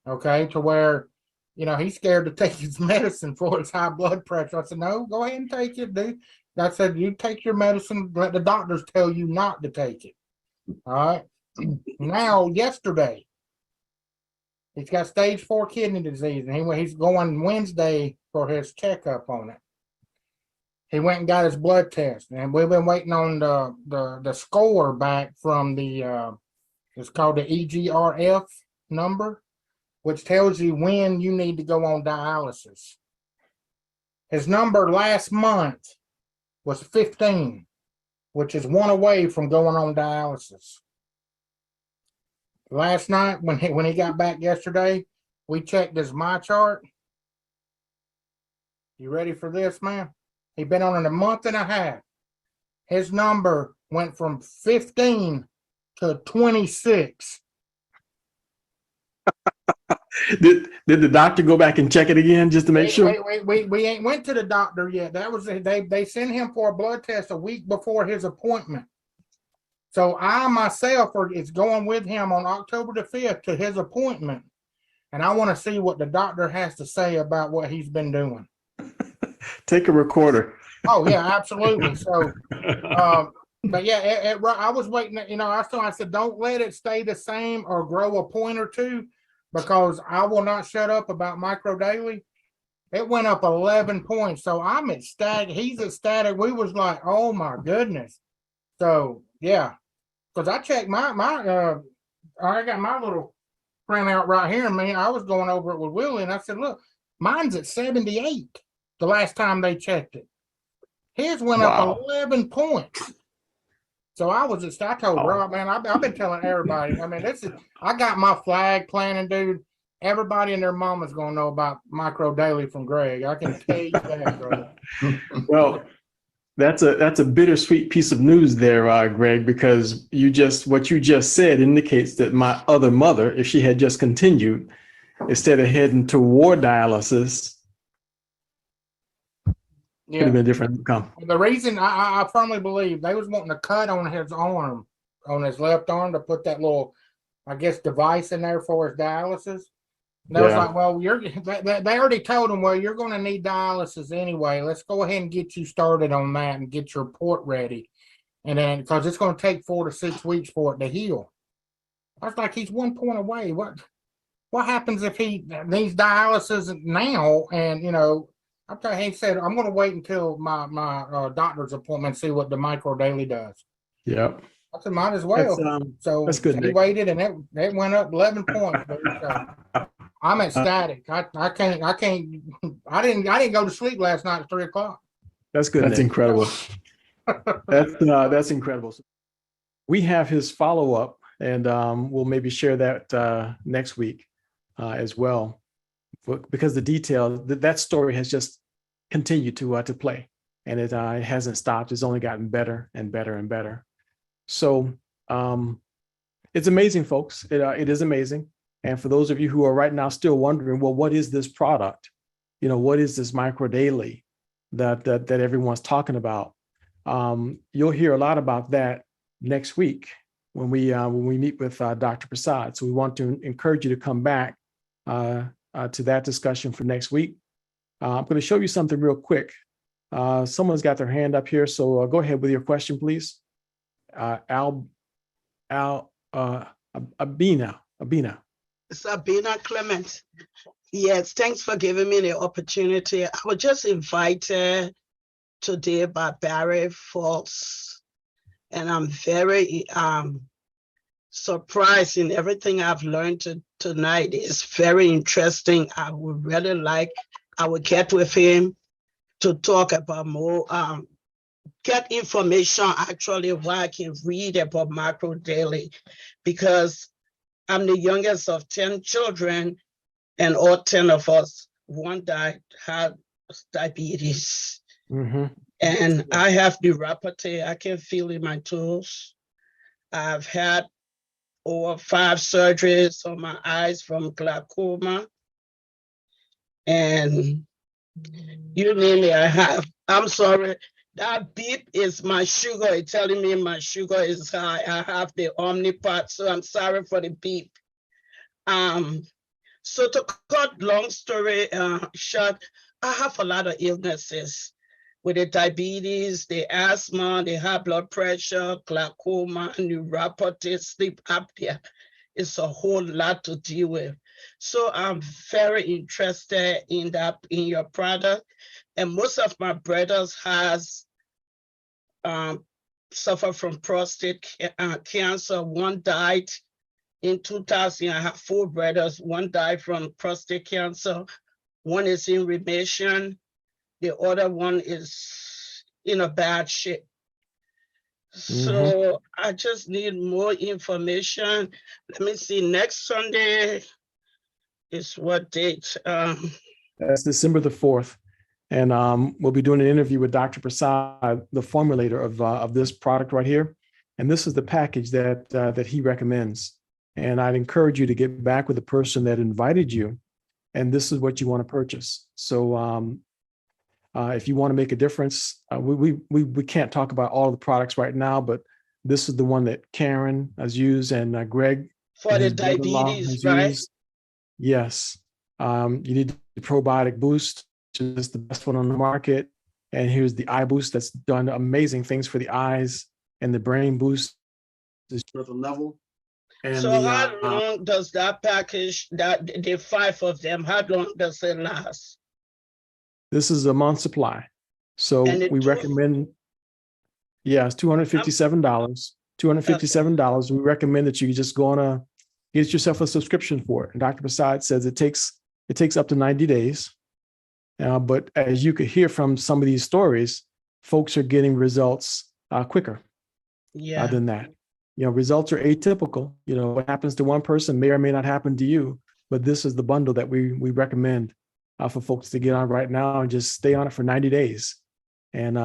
Okay, to where, he's scared to take his medicine for his high blood pressure. I said, no, go ahead and take it, dude. I said, you take your medicine, let the doctors tell you not to take it. All right. Now, yesterday, he's got stage 4 kidney disease, and he's going Wednesday for his checkup on it. He went and got his blood test, and we've been waiting on the score back from it's called the EGRF number, which tells you when you need to go on dialysis. His number last month was 15, which is 1 away from going on dialysis. Last night, when he got back yesterday, we checked his my chart. You ready for this, man? He's been on it a month and a half. His number went from 15 to 26.
Did the doctor go back and check it again just to make sure?
We ain't went to the doctor yet. That was they sent him for a blood test a week before his appointment. So I myself is going with him on October the 5th to his appointment, and I want to see what the doctor has to say about what he's been doing.
Take a recorder.
Oh yeah, absolutely. So, but yeah, I was waiting. I said, don't let it stay the same or grow a point or two, because I will not shut up about micro daily. It went up 11 points, so I'm ecstatic. He's ecstatic. We was like, oh my goodness. So yeah, because I checked I got my little printout right here, man. I was going over it with Willie, and I said, look, mine's at 78 the last time they checked it. His went up 11 points. So I told Rob, man, I've been telling everybody. I mean, I got my flag planning, dude. Everybody and their mama's gonna know about micro daily from Greg. I can tell you that, brother.
Well, that's a bittersweet piece of news there, Greg, because what you just said indicates that my other mother, if she had just continued, instead of heading toward dialysis, could have been a different outcome.
The reason I firmly believe they was wanting to cut on his arm, on his left arm, to put that little, I guess, device in there for his dialysis. And they was like, well, they already told him, well, you're going to need dialysis anyway. Let's go ahead and get you started on that and get your report ready. And then, because it's going to take 4 to 6 weeks for it to heal. I was like, he's 1 point away. What happens if he needs dialysis now? And, he said, I'm going to wait until my doctor's appointment, see what the micro daily does.
Yeah.
I said, might as well. So
that's good,
he
Nick.
waited, and it went up 11 points. So I'm ecstatic. I didn't go to sleep last night at 3 o'clock.
That's good. That's incredible. That's incredible. We have his follow-up, and we'll maybe share that next week as well, because the detail, that story has just continued to play, and it hasn't stopped. It's only gotten better and better and better. So it's amazing, folks. It is amazing. And for those of you who are right now still wondering, well, what is this product? What is this micro daily that everyone's talking about? You'll hear a lot about that next week when we meet with Dr. Prasad. So we want to encourage you to come back to that discussion for next week. I'm going to show you something real quick. Someone's got their hand up here, so go ahead with your question, please. Abina.
Sabina Clement. Yes, thanks for giving me the opportunity. I was just invited today by Barry Fox, and I'm very surprised in everything I've learned tonight. It's very interesting. I would get with him to talk about more, get information actually where I can read about macro daily, because I'm the youngest of 10 children, and all 10 of us, one had diabetes. And I have neuropathy. I can feel in my toes. I've had over 5 surgeries on my eyes from glaucoma. And you name it, I'm sorry. That beep is my sugar. It's telling me my sugar is high. I have the Omnipod, so I'm sorry for the beep. So to cut long story short, I have a lot of illnesses with the diabetes, the asthma, the high blood pressure, glaucoma, neuropathy, sleep apnea. It's a whole lot to deal with. So I'm very interested in your product. And most of my brothers has suffered from prostate cancer. One died in 2000. I have 4 brothers. One died from prostate cancer. One is in remission. The other one is in a bad shape. So I just need more information. Let me see, next Sunday is what date?
That's December the 4th. And we'll be doing an interview with Dr. Prasad, the formulator of this product right here. And this is the package that he recommends. And I'd encourage you to get back with the person that invited you. And this is what you want to purchase. So if you want to make a difference, we can't talk about all the products right now, but this is the one that Karen has used and Greg
for the diabetes, right?
Used. Yes. You need the probiotic boost, which is the best one on the market. And here's the eye boost that's done amazing things for the eyes, and the brain boost is for the level. And
so how long does that package, the 5 of them, how long does it last?
This is a month supply. So we recommend, it's $257. $257. We recommend that you just go on get yourself a subscription for it. And Dr. Prasad says it takes up to 90 days. But as you could hear from some of these stories, folks are getting results quicker than that. Results are atypical. What happens to one person may or may not happen to you, but this is the bundle that we recommend for folks to get on right now and just stay on it for 90 days and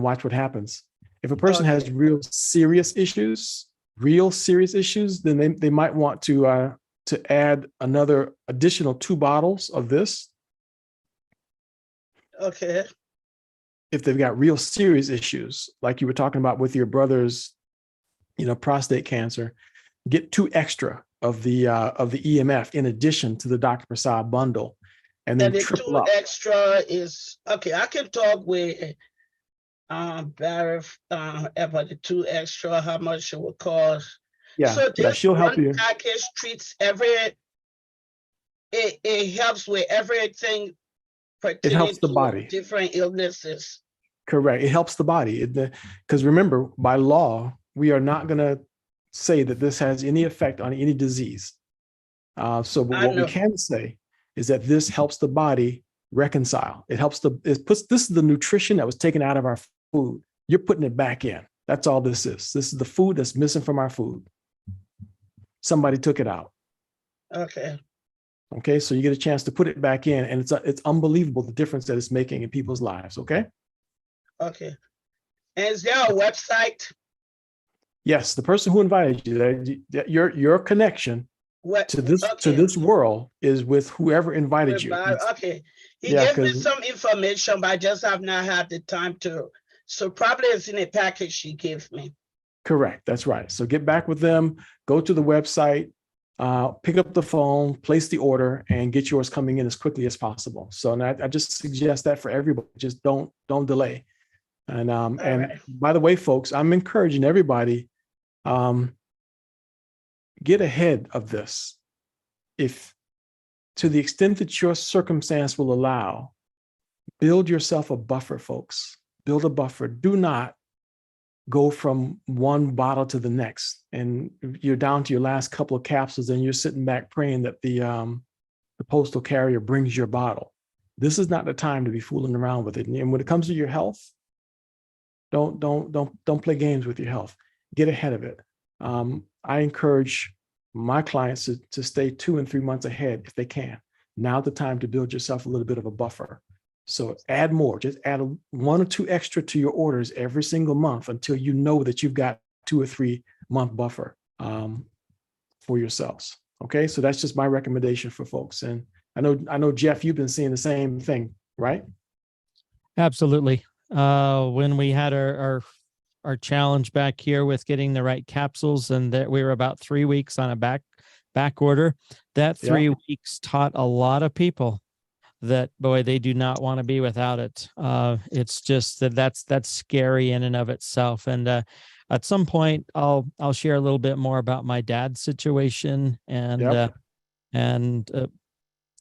watch what happens. If a person has real serious issues, then they might want to add another additional 2 bottles of this.
Okay.
If they've got real serious issues, like you were talking about with your brother's, prostate cancer, get 2 extra of the EMF in addition to the Dr. Prasad bundle, and then
the
triple
2
up.
extra is okay. I can talk with Barry about the 2 extra, how much it will cost.
Yeah,
so this
she'll help you.
Package treats it helps with everything.
It helps the body.
Different illnesses.
Correct. It helps the body. Because remember, by law, we are not going to say that this has any effect on any disease. So what we can say is that this helps the body reconcile. This is the nutrition that was taken out of our food. You're putting it back in. That's all this is. This is the food that's missing from our food. Somebody took it out. Okay, so you get a chance to put it back in, and it's unbelievable the difference that it's making in people's lives. Okay.
And is there a website?
Yes, the person who invited you, your connection to this world is with whoever invited you.
Okay, he gave me some information, but I just have not had the time to. So probably it's in a package he gave me.
Correct. That's right. So get back with them. Go to the website. Pick up the phone, place the order, and get yours coming in as quickly as possible. So I just suggest that for everybody. Just don't delay. And by the way, folks, I'm encouraging everybody, get ahead of this. If to the extent that your circumstance will allow, build yourself a buffer, folks. Build a buffer. Do not go from one bottle to the next, and you're down to your last couple of capsules, and you're sitting back praying that the postal carrier brings your bottle. This is not the time to be fooling around with it. And when it comes to your health, don't play games with your health. Get ahead of it. I encourage my clients to stay 2 and 3 months ahead if they can. Now's the time to build yourself a little bit of a buffer. So add more, just add 1 or 2 extra to your orders every single month until you know that you've got 2 or 3 month buffer for yourselves. Okay, so that's just my recommendation for folks. And I know Jeff, you've been seeing the same thing, right?
Absolutely. When we had our challenge back here with getting the right capsules, and that we were about 3 weeks on a back order, that 3 weeks taught a lot of people that, boy, they do not want to be without it. It's just that's scary in and of itself. And at some point, I'll share a little bit more about my dad's situation and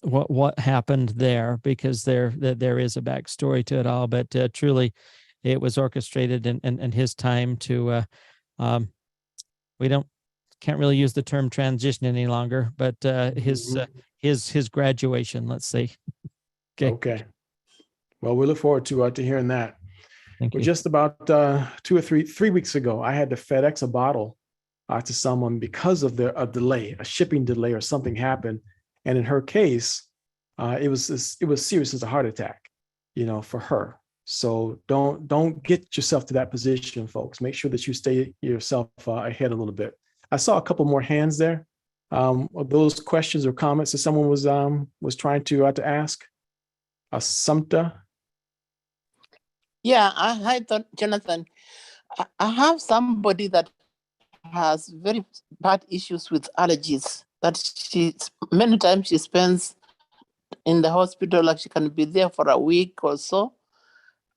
what happened there, because there is a backstory to it all. But truly, it was orchestrated in his time to. We can't really use the term transition any longer, but his graduation, let's say.
Okay. Well, we look forward to hearing that.
Thank you.
Just about 2 or 3 weeks ago, I had to FedEx a bottle to someone because of a delay, a shipping delay, or something happened. And in her case, it was serious as a heart attack, for her. So don't get yourself to that position, folks. Make sure that you stay yourself ahead a little bit. I saw a couple more hands there. Those questions or comments that someone was trying to ask. Assumpta.
Yeah, hi, Jonathan. I have somebody that has very bad issues with allergies, that many times she spends in the hospital, like she can be there for a week or so.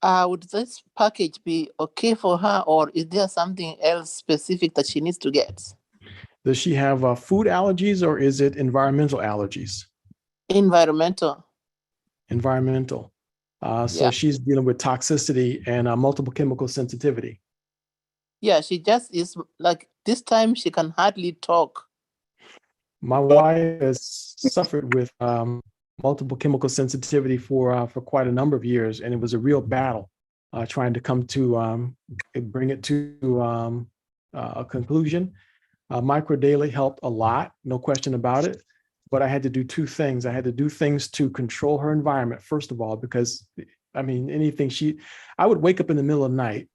Would this package be okay for her, or is there something else specific that she needs to get?
Does she have food allergies, or is it environmental allergies?
Environmental.
So she's dealing with toxicity and multiple chemical sensitivity.
Yeah, she just is like, this time she can hardly talk.
My wife has suffered with multiple chemical sensitivity for quite a number of years, and it was a real battle trying to come to bring it to a conclusion. Microdaily helped a lot, no question about it. But I had to do 2 things. I had to do things to control her environment, first of all, because I would wake up in the middle of the night,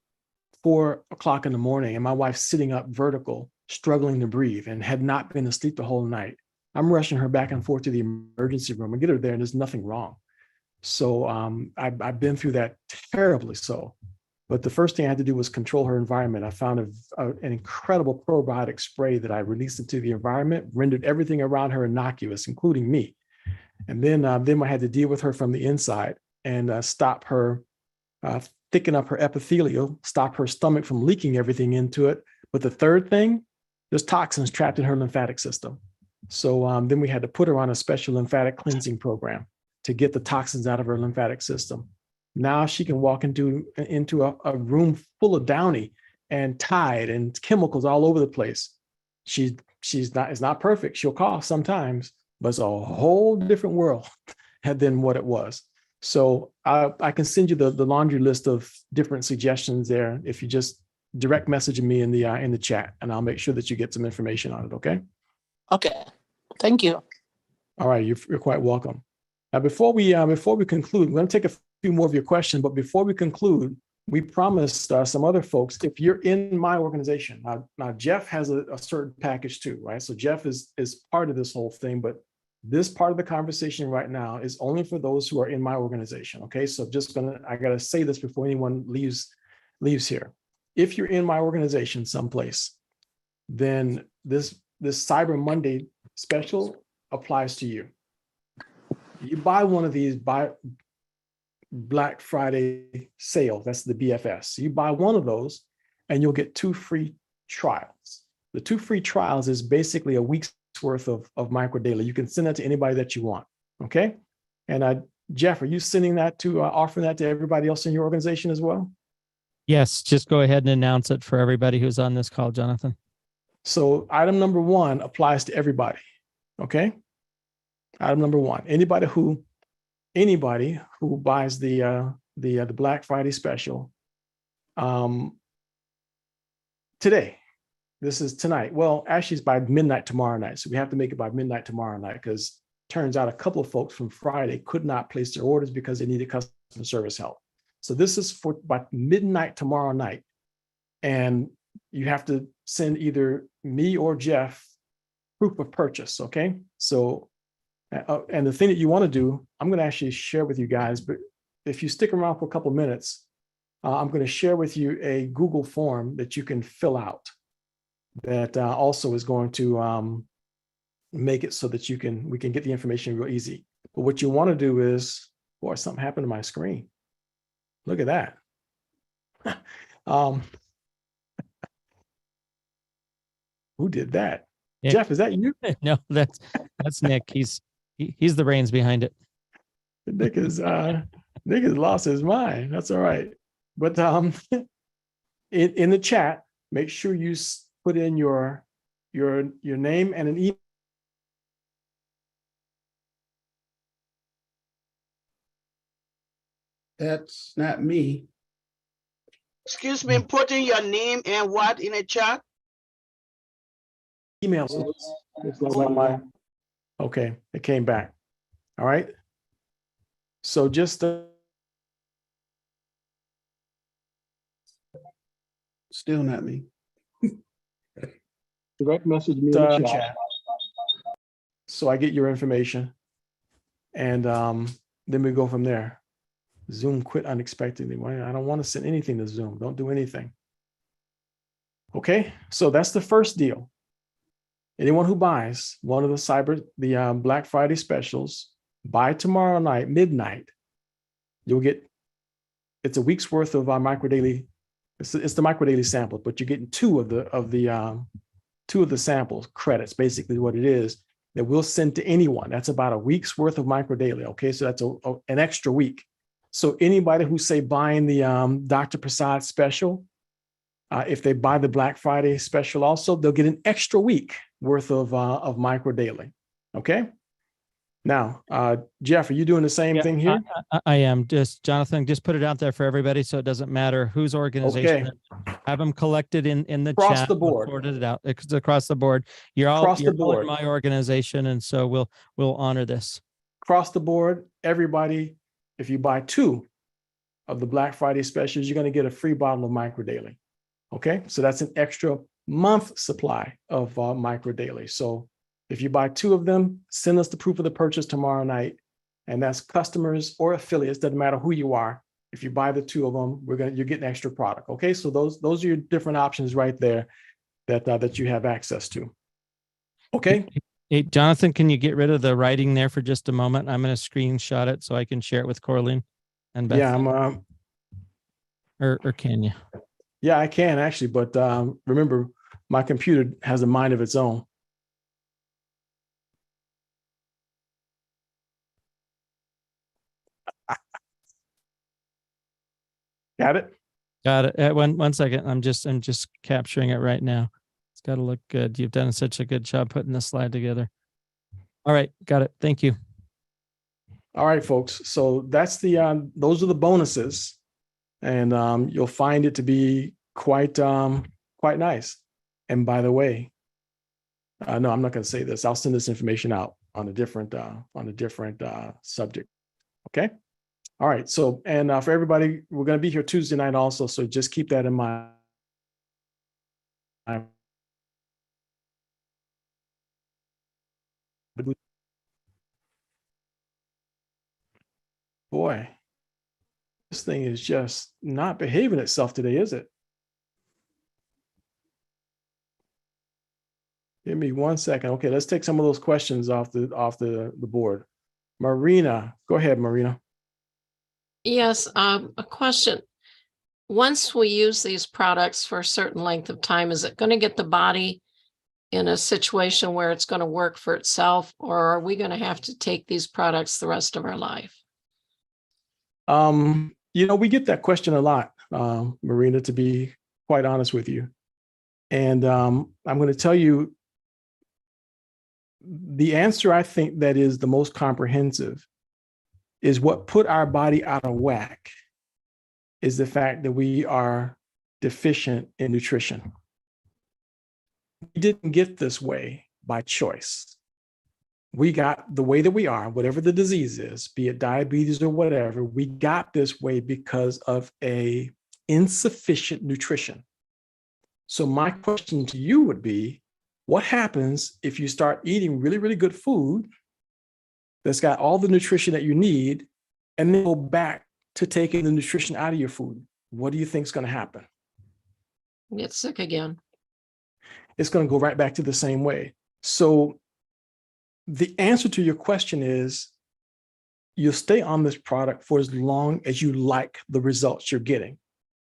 4 o'clock in the morning, and my wife's sitting up vertical, struggling to breathe, and had not been asleep the whole night. I'm rushing her back and forth to the emergency room and get her there, and there's nothing wrong. So I've been through that terribly so. But the first thing I had to do was control her environment. I found an incredible probiotic spray that I released into the environment, rendered everything around her innocuous, including me. And then I had to deal with her from the inside and stop her, thicken up her epithelial, stop her stomach from leaking everything into it. But the third thing, there's toxins trapped in her lymphatic system. So then we had to put her on a special lymphatic cleansing program to get the toxins out of her lymphatic system. Now she can walk into a room full of Downy and Tide and chemicals all over the place. It's not perfect. She'll cough sometimes, but it's a whole different world than what it was. So I can send you the laundry list of different suggestions there if you just direct message me in the chat, and I'll make sure that you get some information on it. Okay.
Okay. Thank you.
All right. You're quite welcome. Now, before we conclude, we're going to take a few more of your questions, but before we conclude, we promised some other folks, if you're in my organization, now Jeff has a certain package too, right? So Jeff is part of this whole thing, but this part of the conversation right now is only for those who are in my organization. Okay. So I got to say this before anyone leaves here. If you're in my organization someplace, then this Cyber Monday special applies to you. You buy one of these Black Friday sale, that's the BFS. You buy one of those and you'll get 2 free trials. The 2 free trials is basically a week's worth of Microdaily. You can send that to anybody that you want. Okay. And Jeff, are you sending that offering that to everybody else in your organization as well?
Yes, just go ahead and announce it for everybody who's on this call, Jonathan.
So item number 1 applies to everybody. Okay. Item number 1, anybody who buys the Black Friday special today, this is tonight. Well, actually it's by midnight tomorrow night. So we have to make it by midnight tomorrow night, because turns out a couple of folks from Friday could not place their orders because they needed customer service help. So this is for by midnight tomorrow night. And you have to send either me or Jeff proof of purchase. Okay. So, and the thing that you want to do, I'm going to actually share with you guys, but if you stick around for a couple of minutes, I'm going to share with you a Google form that you can fill out that also is going to make it so that we can get the information real easy. But what you want to do is, boy, something happened to my screen. Look at that. Who did that?
Nick.
Jeff, is that you?
No, that's Nick. He's the brains behind it.
Nick has lost his mind. That's all right. But in the chat, make sure you put in your name and an email.
That's not me. Excuse me, putting your name and what in a chat?
Email. So let's go by my. Okay, it came back. All right. So just
Still not me.
direct message me in the chat, so I get your information, and then we go from there. Zoom quit unexpectedly. Well, I don't want to send anything to Zoom. Don't do anything. Okay, so that's the first deal. Anyone who buys one of the Black Friday specials by tomorrow night, midnight, you'll get, it's a week's worth of micro daily. It's the micro daily sample, but you're getting two of the samples credits, basically what it is, that we'll send to anyone. That's about a week's worth of micro daily. Okay, so that's an extra week. So anybody who say buying the Dr. Prasad special, if they buy the Black Friday special also, they'll get an extra week worth of micro daily. Okay. Now, Jeff, are you doing the same thing here?
I am. Just Jonathan, just put it out there for everybody, so it doesn't matter whose organization.
Okay.
Have them collected in the
Across
chat.
the board.
Sorted it out. It's across the board. You're all
Across the
in
board.
my organization, and so we'll honor this.
Across the board, everybody, if you buy 2 of the Black Friday specials, you're going to get a free bottle of micro daily. Okay, so that's an extra month supply of micro daily. So if you buy 2 of them, send us the proof of the purchase tomorrow night, and that's customers or affiliates, doesn't matter who you are. If you buy the 2 of them, you're getting extra product. Okay, so those are your different options right there that you have access to. Okay.
Hey, Jonathan, can you get rid of the writing there for just a moment? I'm going to screenshot it so I can share it with Corleen and Beth.
Yeah, I'm.
Or can you?
Yeah, I can actually, but remember, my computer has a mind of its own. Got it?
Got it. One second. I'm just capturing it right now. It's got to look good. You've done such a good job putting this slide together. All right, got it. Thank you.
All right, folks. So that's those are the bonuses, and you'll find it to be quite nice. And by the way, no, I'm not going to say this. I'll send this information out on a different subject. Okay. All right. So, and for everybody, we're going to be here Tuesday night also. So just keep that in mind. Boy, this thing is just not behaving itself today, is it? Give me 1 second. Okay, let's take some of those questions off the board. Marina, go ahead, Marina.
Yes, a question. Once we use these products for a certain length of time, is it going to get the body in a situation where it's going to work for itself, or are we going to have to take these products the rest of our life?
We get that question a lot. Marina, to be quite honest with you. And I'm going to tell you the answer I think that is the most comprehensive is what put our body out of whack is the fact that we are deficient in nutrition. We didn't get this way by choice. We got the way that we are, whatever the disease is, be it diabetes or whatever, we got this way because of a insufficient nutrition. So my question to you would be, what happens if you start eating really, really good food that's got all the nutrition that you need, and then go back to taking the nutrition out of your food? What do you think is going to happen?
Get sick again.
It's going to go right back to the same way. So the answer to your question is you'll stay on this product for as long as you like the results you're getting,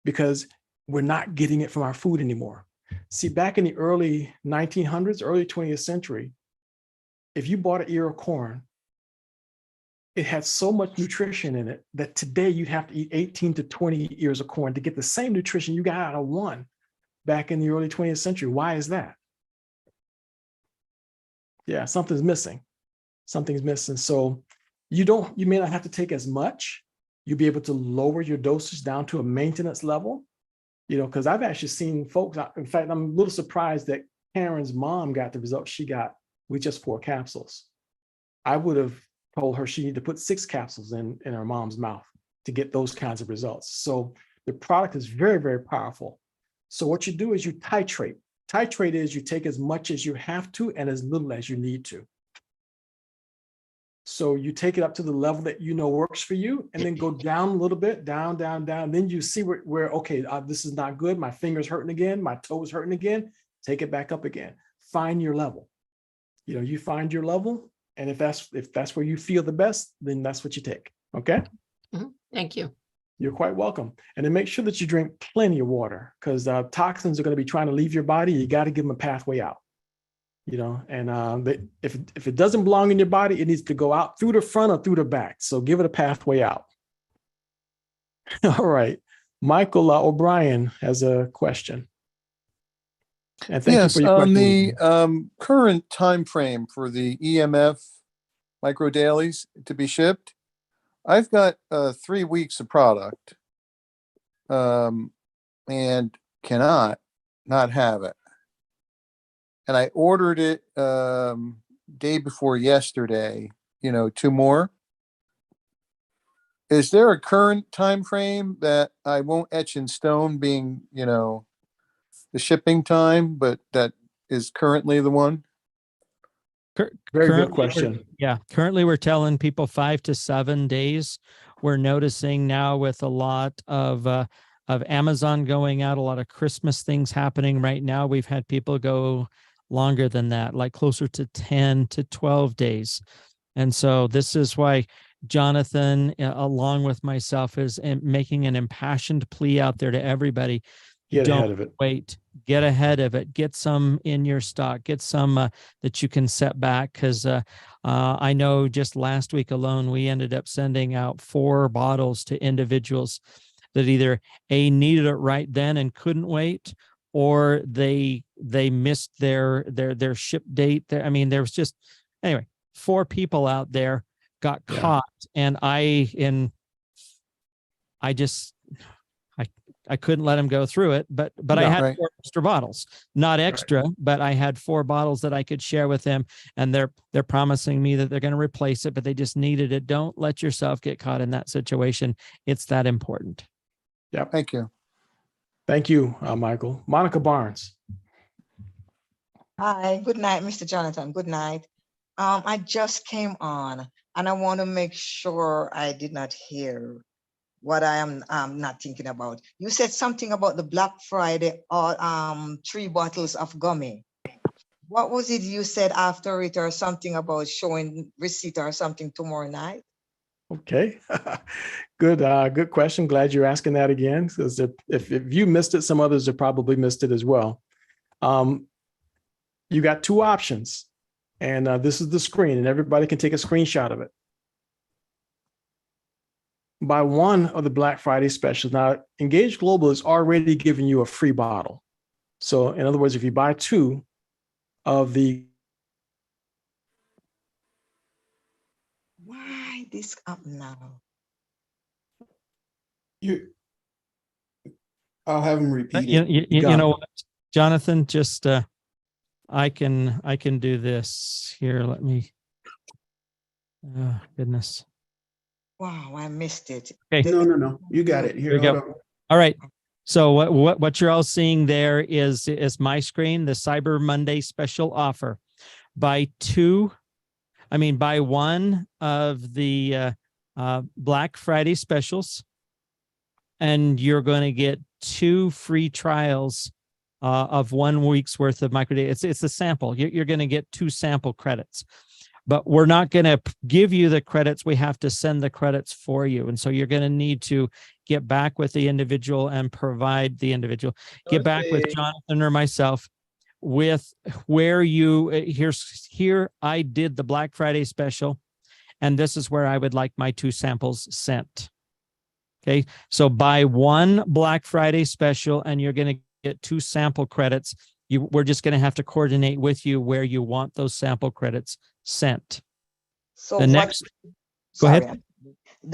because we're not getting it from our food anymore. See, back in the early 1900s, early 20th century, if you bought an ear of corn, it had so much nutrition in it that today you'd have to eat 18 to 20 ears of corn to get the same nutrition you got out of one back in the early 20th century. Why is that? Yeah, something's missing. Something's missing. So you may not have to take as much. You'll be able to lower your dosage down to a maintenance level, because I've actually seen folks, in fact, I'm a little surprised that Karen's mom got the results she got with just 4 capsules. I would have told her she needed to put 6 capsules in her mom's mouth to get those kinds of results. So the product is very, very powerful. So what you do is you titrate. Titrate is you take as much as you have to and as little as you need to. So you take it up to the level that you know works for you, and then go down a little bit, down, down, down. Then you see where okay, this is not good. My finger's hurting again. My toes hurting again. Take it back up again. Find your level. You find your level, and if that's where you feel the best, then that's what you take. Okay.
Mm-hmm. Thank you.
You're quite welcome. And then make sure that you drink plenty of water, because toxins are going to be trying to leave your body. You got to give them a pathway out. And if it doesn't belong in your body, it needs to go out through the front or through the back. So give it a pathway out. All right. Michael O'Brien has a question. And thank you for your question.
On the current time frame for the EMF micro dailies to be shipped, I've got 3 weeks of product and cannot not have it. And I ordered it day before yesterday, 2 more. Is there a current time frame that I won't etch in stone being, the shipping time, but that is currently the one?
Very good question.
Currently we're telling people 5 to 7 days. We're noticing now with a lot of Amazon going out, a lot of Christmas things happening right now. We've had people go longer than that, like closer to 10 to 12 days. And so this is why Jonathan, along with myself, is making an impassioned plea out there to everybody.
Get
Don't
ahead of it.
wait. Get ahead of it. Get some in your stock. Get some that you can set back, because I know just last week alone, we ended up sending out 4 bottles to individuals that either needed it right then and couldn't wait, or they missed their ship date. I mean, there was just, anyway, 4 people out there got caught, and I couldn't let them go through it, but I had 4 extra bottles, not extra, but I had 4 bottles that I could share with them, and they're promising me that they're going to replace it, but they just needed it. Don't let yourself get caught in that situation. It's that important.
Yeah.
Thank you.
Thank you, Michael. Monica Barnes.
Hi, good night, Mr. Jonathan. Good night. I just came on and I want to make sure I did not hear what I am not thinking about. You said something about the Black Friday or 3 bottles of gummy. What was it you said after it, or something about showing receipt or something tomorrow night?
Okay, good question. Glad you're asking that again, because if you missed it, some others have probably missed it as well. You got 2 options, and this is the screen, and everybody can take a screenshot of it. buy one of the Black Friday specials. Now, Engage Global is already giving you a free bottle. So in other words, if you buy two of the
Why this up now?
I'll have them repeat
You,
it.
you know what, Jonathan, just I can do this here. Let me. Oh, goodness.
Wow, I missed it.
Okay.
No. You got it.
Here we go. All right. So what you're all seeing there is my screen, the Cyber Monday special offer. Buy one of the Black Friday specials, and you're going to get 2 free trials of 1 week's worth of microdata. It's a sample. You're going to get 2 sample credits. But we're not going to give you the credits. We have to send the credits for you. And so you're going to need to get back with the individual and provide the individual. Get back with Jonathan or myself with where you, here I did the Black Friday special, and this is where I would like my 2 samples sent. Okay, so buy one Black Friday special and you're going to get 2 sample credits. We're just going to have to coordinate with you where you want those sample credits sent.
So
the next, go ahead.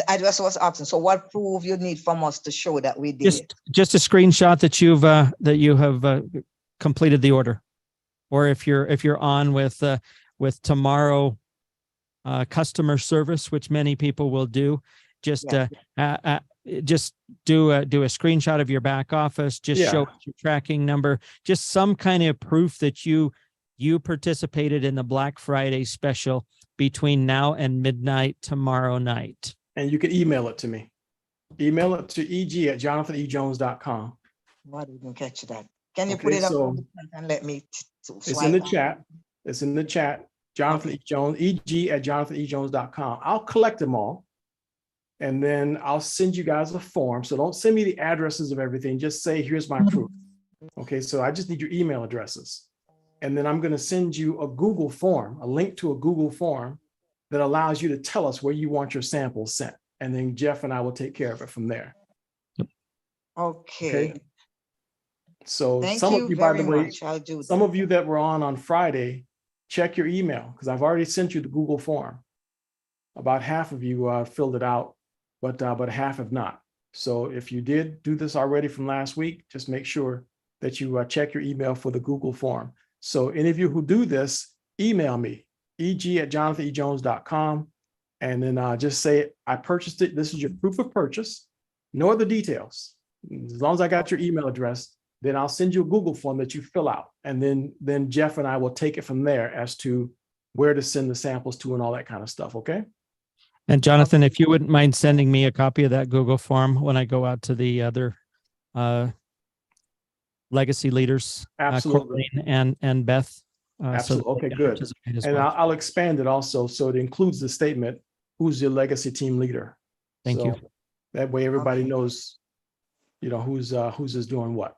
I just was asking. So what proof you need from us to show that we did it?
Just a screenshot that you have completed the order, or if you're on with tomorrow customer service, which many people will do, just do a screenshot of your back office. Just show your tracking number. Just some kind of proof that you participated in the Black Friday special between now and midnight tomorrow night.
And you can email it to me. Email it to eg@jonathanejones.com.
I didn't catch that. Can you put it up and let me
it's in the chat. It's in the chat. Jonathan E. Jones, eg@jonathanejones.com. I'll collect them all. And then I'll send you guys a form. So don't send me the addresses of everything. Just say, here's my proof. Okay, so I just need your email addresses. And then I'm going to send you a Google form, a link to a Google form that allows you to tell us where you want your samples sent. And then Jeff and I will take care of it from there.
Okay.
So
Thank
some
you
of you, by the
very
way,
much. I'll do
some
that.
of you that were on Friday, check your email because I've already sent you the Google form. About half of you filled it out, but half have not. So if you did do this already from last week, just make sure that you check your email for the Google form. So any of you who do this, email me, eg@jonathanejones.com, and then just say, I purchased it. This is your proof of purchase. No other details. As long as I got your email address, then I'll send you a Google form that you fill out. And then Jeff and I will take it from there as to where to send the samples to and all that kind of stuff, okay?
And Jonathan, if you wouldn't mind sending me a copy of that Google form when I go out to the other legacy leaders,
Absolutely.
Kareen and Beth.
Absolutely.
So
okay, good. And
well.
I'll expand it also so it includes the statement, who's your legacy team leader?
Thank you.
That way everybody knows, who's is doing what.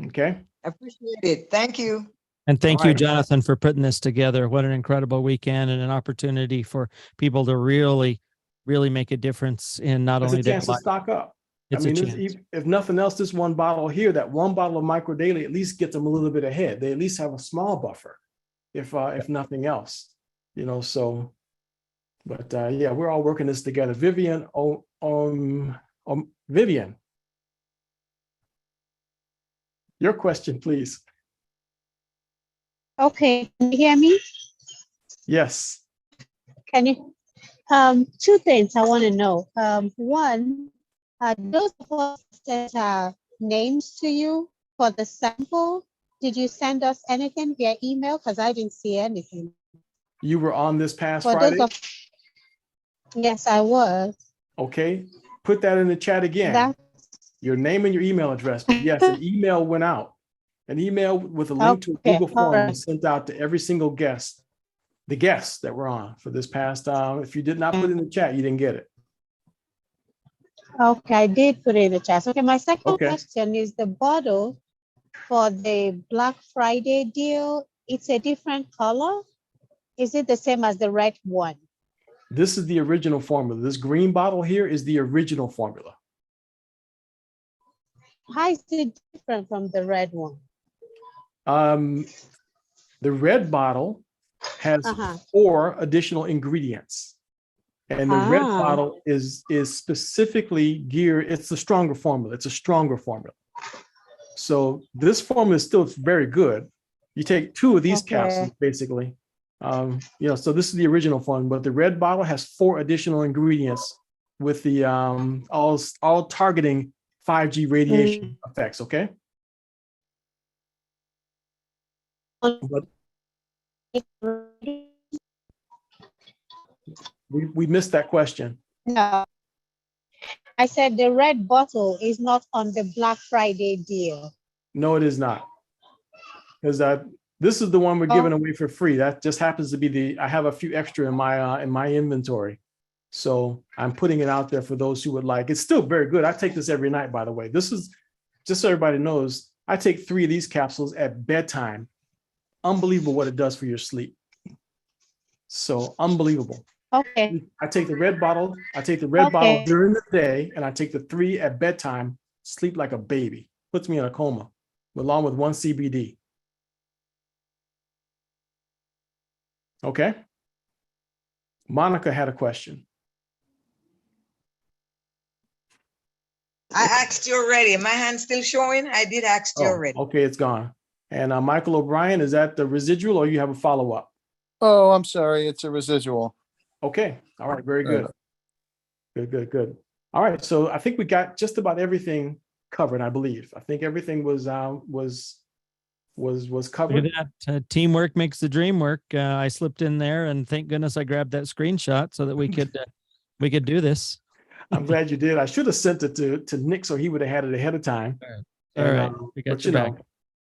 Okay.
I appreciate it. Thank you.
And thank you, Jonathan, for putting this together. What an incredible weekend and an opportunity for people to really, really make a difference in not only
a chance to stock up.
It's a chance.
If nothing else, this one bottle here, that one bottle of Micro Daily at least gets them a little bit ahead. They at least have a small buffer, if nothing else, so. But yeah, we're all working this together. Vivian, Vivian, your question, please.
Okay, can you hear me?
Yes.
Can you? 2 things I want to know. One, those of us that names to you for the sample, did you send us anything via email? Because I didn't see anything.
You were on this past
For
Friday?
Yes, I was.
Okay, put that in the chat again. Your name and your email address. But yes, an email went out. An email with a link to a Google form was sent out to every single guest, the guests that were on for this past. If you did not put it in the chat, you didn't get it.
Okay, I did put it in the chat. Okay, my second question is the bottle for the Black Friday deal. It's a different color. Is it the same as the red one?
This is the original formula. This green bottle here is the original formula.
How is it different from the red one?
The red bottle has 4 additional ingredients. And the red bottle is specifically geared, it's a stronger formula. It's a stronger formula. So this formula is still very good. You take 2 of these capsules, basically. So this is the original formula, but the red bottle has 4 additional ingredients with the all targeting 5G radiation effects, okay? But we missed that question.
No. I said the red bottle is not on the Black Friday deal.
No, it is not. Because this is the one we're giving away for free. That just happens to be I have a few extra in my inventory. So I'm putting it out there for those who would like. It's still very good. I take this every night, by the way. This is, just so everybody knows, I take 3 of these capsules at bedtime. Unbelievable what it does for your sleep. So unbelievable.
Okay.
I take the red bottle. I take the red bottle during the day, and I take the 3 at bedtime. Sleep like a baby. Puts me in a coma, along with 1 CBD. Okay. Monica had a question.
I asked you already. My hand's still showing. I did ask you already.
Okay, it's gone. And Michael O'Brien, is that the residual or you have a follow-up?
Oh, I'm sorry. It's a residual.
Okay. All right. Very good. Good. All right. So I think we got just about everything covered, I believe. I think everything was covered.
Look at that. Teamwork makes the dream work. I slipped in there, and thank goodness I grabbed that screenshot so that we could do this.
I'm glad you did. I should have sent it to Nick so he would have had it ahead of time.
All right. We got your back.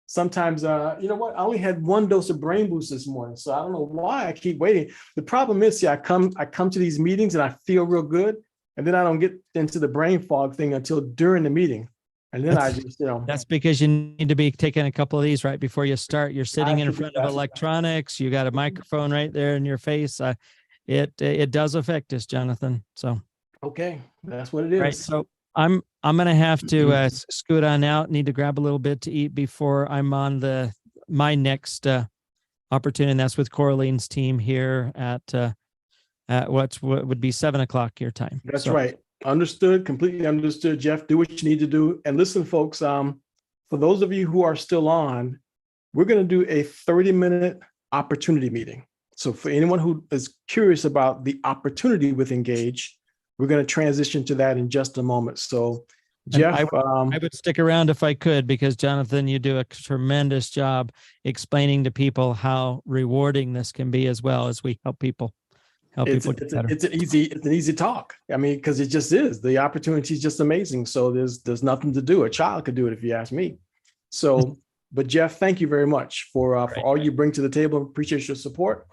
Sometimes, you know what? I only had 1 dose of Brain Boost this morning, so I don't know why I keep waiting. The problem is, I come to these meetings and I feel real good, and then I don't get into the brain fog thing until during the meeting, and then I just,
That's because you need to be taking a couple of these right before you start. You're sitting in front of electronics. You got a microphone right there in your face. It does affect us, Jonathan. So.
Okay, that's what it is.
Right. So I'm gonna have to scoot on out. Need to grab a little bit to eat before I'm on my next opportunity. And that's with Coraline's team here at what would be 7 o'clock your time.
That's right. Understood. Completely understood. Jeff, do what you need to do. And listen, folks. For those of you who are still on, we're gonna do a 30-minute opportunity meeting. So for anyone who is curious about the opportunity with Engage, we're going to transition to that in just a moment. So, Jeff,
I would stick around if I could, because Jonathan, you do a tremendous job explaining to people how rewarding this can be, as well as we help people. It's an
easy talk. I mean, because it just is. The opportunity is just amazing. So there's nothing to do. A child could do it if you ask me. So, but Jeff, thank you very much for all you bring to the table. Appreciate your support,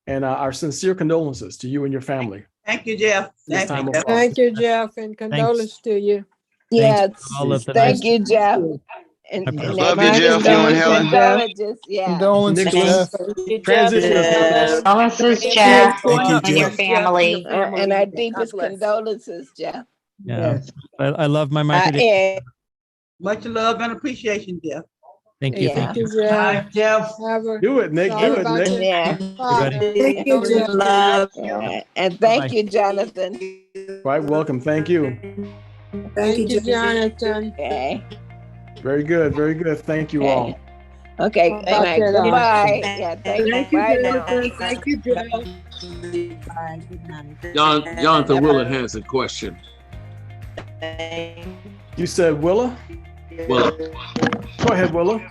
and our sincere condolences to you and your family.
Thank you, Jeff.
Thank you, Jeff, and condolences to you.
Yes, thank you, Jeff. And
love you, Jeff. You and Helen.
Yeah.
Condolences, Jeff.
Condolences,
Jeff,
and your family. And our deepest condolences, Jeff.
Yeah, I love my micro.
Much love and appreciation, Jeff.
Thank you.
Thank you,
Jeff.
Jeff.
Do it, Nick. Do it, Nick.
Yeah.
Thank you, Jeff.
Love. And thank you, Jonathan.
Quite welcome. Thank you.
Thank you, Jonathan.
Okay.
Very good. Very good. Thank you all.
Okay. Bye. Yeah. Thank you. Bye now.
Thank you, Jeff.
Bye. Good night.
Jonathan Willard has a question.
You said Willa?
Willa.
Go ahead, Willa.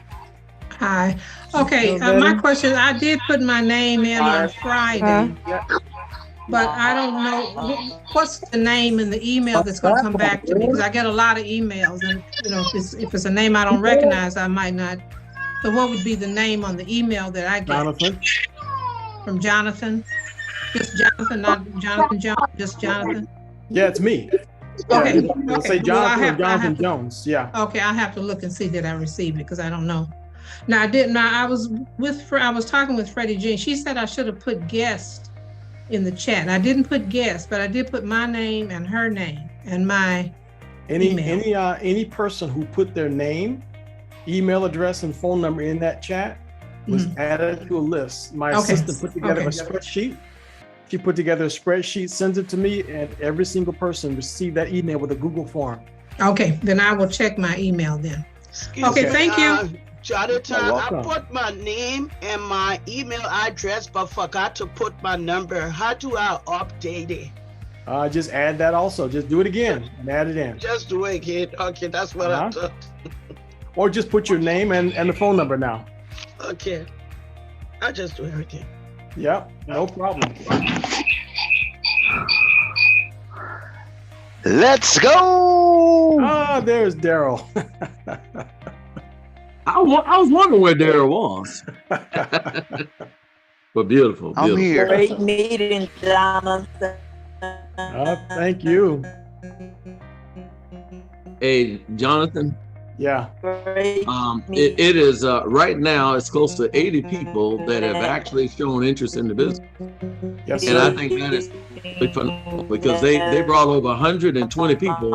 Hi. Okay. My question, I did put my name in on Friday, but I don't know what's the name in the email that's going to come back to me, because I get a lot of emails, and if it's a name I don't recognize, I might not. So what would be the name on the email that I get?
Jonathan.
From Jonathan? Just Jonathan, not Jonathan Jones, just Jonathan?
Yeah, it's me.
Okay.
It'll say Jonathan or Jonathan Jones. Yeah.
Okay, I have to look and see that I received it, because I don't know. Now I was talking with Freddie G. She said I should have put guest in the chat. I didn't put guest, but I did put my name and her name and my email.
Any person who put their name, email address, and phone number in that chat was added to a list. My assistant put together a spreadsheet. She put together a spreadsheet, sends it to me, and every single person received that email with a Google form.
Okay, then I will check my email then. Okay, thank you.
Jonathan, I put my name and my email address, but forgot to put my number. How do I update it?
Just add that also. Just do it again and add it in.
Just do it again. Okay, that's what I thought.
Or just put your name and the phone number now.
Okay, I'll just do everything.
Yep, no problem.
Let's go.
Ah, there's Daryl.
I was wondering where Daryl was. But beautiful.
I'm here.
Great meeting, Jonathan.
Thank you.
Hey, Jonathan.
Yeah.
It is right now. It's close to 80 people that have actually shown interest in the business.
Yes,
and I think that is phenomenal because they brought over 120 people,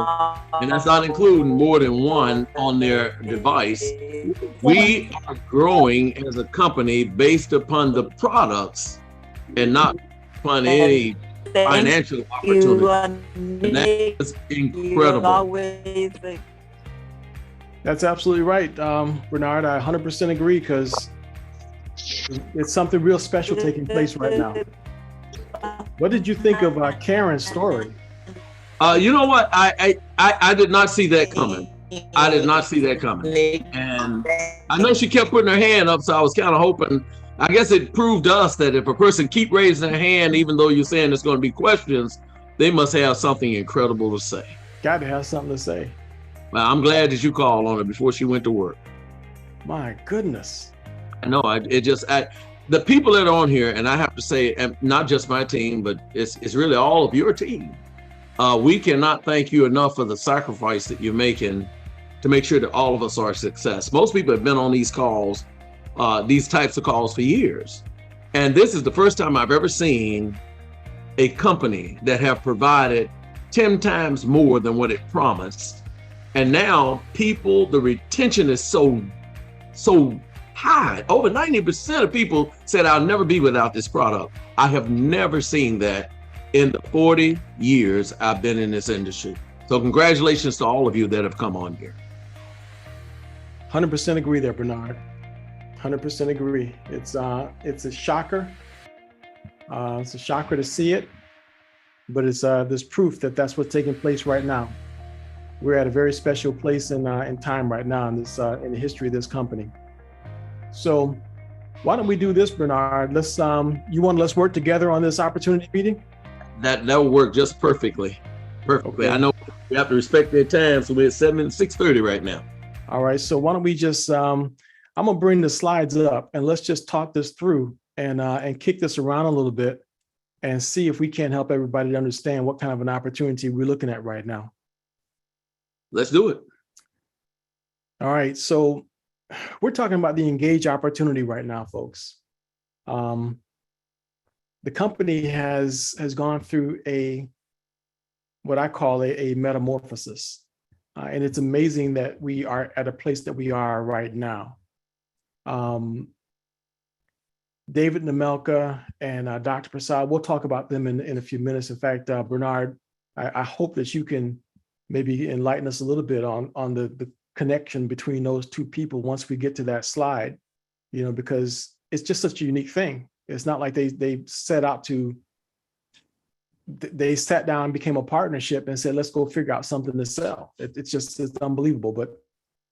and that's not including more than one on their device. We are growing as a company based upon the products and not upon any financial opportunity. And that is incredible.
That's absolutely right, Bernard. I 100% agree because it's something real special taking place right now. What did you think of Karen's story?
You know what? I did not see that coming. I did not see that coming. And I know she kept putting her hand up, so I was kind of hoping. I guess it proved to us that if a person keep raising their hand, even though you're saying there's going to be questions, they must have something incredible to say.
Got to have something to say.
Well, I'm glad that you called on her before she went to work.
My goodness.
I know. The people that are on here, and I have to say, and not just my team, but it's really all of your team. We cannot thank you enough for the sacrifice that you're making to make sure that all of us are a success. Most people have been on these calls, these types of calls for years. And this is the first time I've ever seen a company that have provided 10 times more than what it promised. And now the retention is so high. Over 90% of people said, I'll never be without this product. I have never seen that in the 40 years I've been in this industry. So congratulations to all of you that have come on here.
100% agree there, Bernard. 100% agree. It's a shocker. It's a shocker to see it, but it's there's proof that that's what's taking place right now. We're at a very special place in time right now in this in the history of this company. So why don't we do this, Bernard? Let's work together on this opportunity meeting.
That will work just perfectly. Okay. I know we have to respect their time, so we're at 6:30 right now.
All right. So why don't we just I'm gonna bring the slides up and let's just talk this through and kick this around a little bit and see if we can help everybody to understand what kind of an opportunity we're looking at right now.
Let's do it.
All right. So we're talking about the engage opportunity right now, folks. The company has gone through what I call a metamorphosis. And it's amazing that we are at a place that we are right now. David Nemelka and Dr. Prasad, we'll talk about them in a few minutes. In fact, Bernard, I hope that you can maybe enlighten us a little bit on the connection between those two people once we get to that slide, because it's just such a unique thing. It's not like they set out to, they sat down and became a partnership and said, let's go figure out something to sell. It's unbelievable, but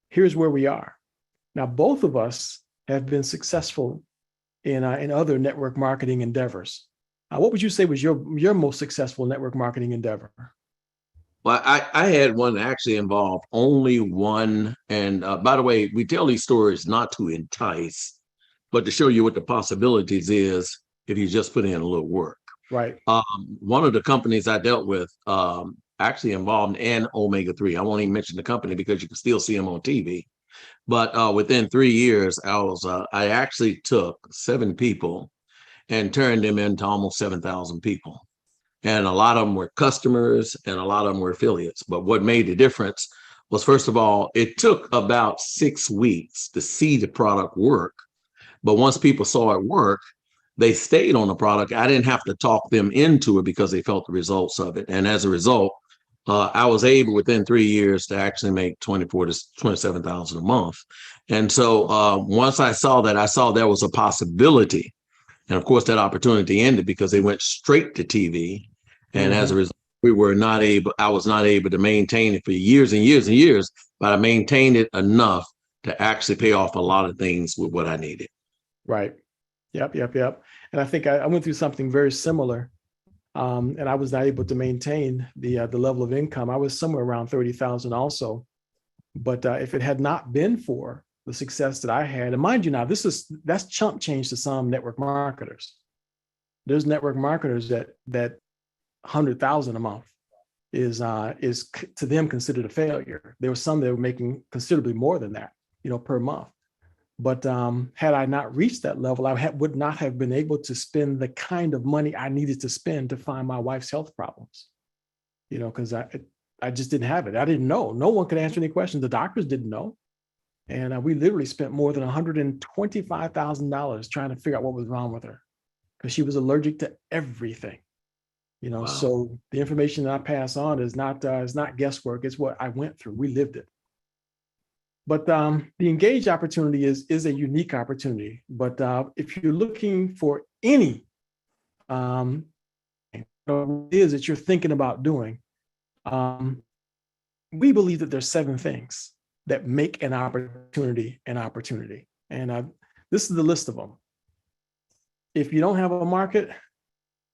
here's where we are. Now, both of us have been successful in other network marketing endeavors. What would you say was your most successful network marketing endeavor?
Well, I had one that actually involved only one. And by the way, we tell these stories not to entice, but to show you what the possibilities is if you just put in a little work.
Right.
One of the companies I dealt with actually involved an omega-3. I won't even mention the company because you can still see them on TV. But within 3 years, I actually took 7 people and turned them into almost 7,000 people. And a lot of them were customers and a lot of them were affiliates. But what made the difference was, first of all, it took about 6 weeks to see the product work. But once people saw it work, they stayed on the product. I didn't have to talk them into it because they felt the results of it. And as a result, I was able within 3 years to actually make 24 to 27,000 a month. And so once I saw there was a possibility. And of course, that opportunity ended because they went straight to TV. And as a result, I was not able to maintain it for years and years and years, but I maintained it enough to actually pay off a lot of things with what I needed.
Right. Yep. And I think I went through something very similar. And I was not able to maintain the level of income. I was somewhere around 30,000 also. But if it had not been for the success that I had, and mind you now, that's chump change to some network marketers. There's network marketers that 100,000 a month is to them considered a failure. There were some that were making considerably more than that, per month. But had I not reached that level, I would not have been able to spend the kind of money I needed to spend to find my wife's health problems, because I just didn't have it. I didn't know. No one could answer any questions. The doctors didn't know. And we literally spent more than $125,000 trying to figure out what was wrong with her because she was allergic to everything.
Wow.
So the information that I pass on is not guesswork. It's what I went through. We lived it. But the engaged opportunity is a unique opportunity. But if you're looking for any it is that you're thinking about doing, we believe that there's 7 things that make an opportunity an opportunity. And this is the list of them. If you don't have a market,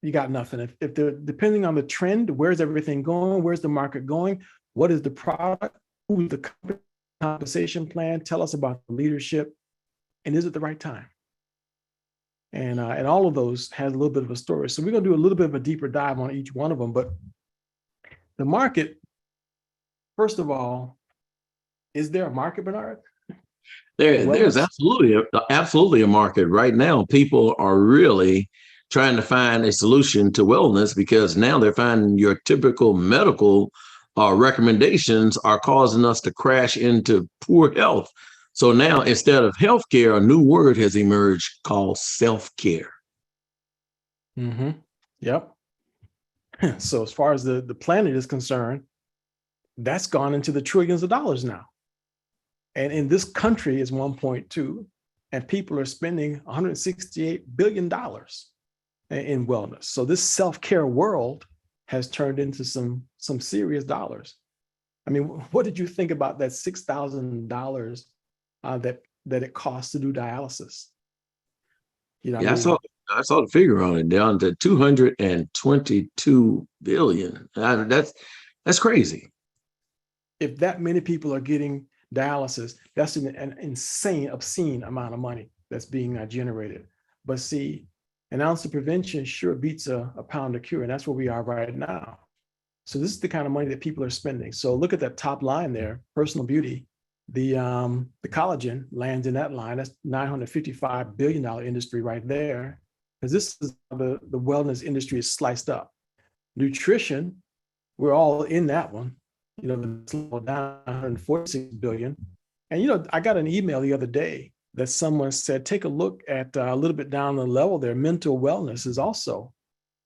you got nothing. If they're depending on the trend, where's everything going? Where's the market going? What is the product? Who's the compensation plan? Tell us about the leadership. And is it the right time? And all of those has a little bit of a story. So we're going to do a little bit of a deeper dive on each one of them. But the market, first of all, is there a market, Bernard?
There's absolutely a market right now. People are really trying to find a solution to wellness because now they're finding your typical medical recommendations are causing us to crash into poor health. So now instead of healthcare, a new word has emerged called self-care.
Mm-hmm. Yep. So as far as the planet is concerned, that's gone into the trillions of dollars now. And in this country is 1.2, and people are spending $168 billion in wellness. So this self-care world has turned into some serious dollars. I mean, what did you think about that $6,000 that it costs to do dialysis?
I saw the figure on it, down to 222 billion. That's crazy.
If that many people are getting dialysis, that's an insane, obscene amount of money that's being generated. But see, an ounce of prevention sure beats a pound of cure, and that's where we are right now. So this is the kind of money that people are spending. So look at that top line there, personal beauty. The collagen lands in that line. That's $955 billion industry right there, because this is the wellness industry is sliced up. Nutrition, we're all in that one. It's down 146 billion. And I got an email the other day that someone said, take a look at a little bit down the level there. Mental wellness is also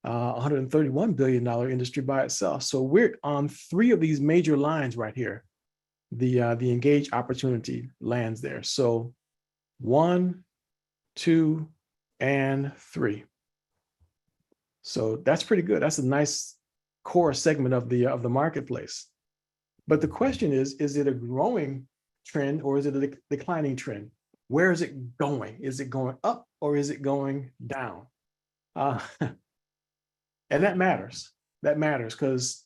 $131 billion industry by itself. So we're on 3 of these major lines right here. The engaged opportunity lands there. So 1, 2, and 3. So that's pretty good. That's a nice core segment of the marketplace. But the question is it a growing trend or is it a declining trend? Where is it going? Is it going up or is it going down? And that matters. That matters because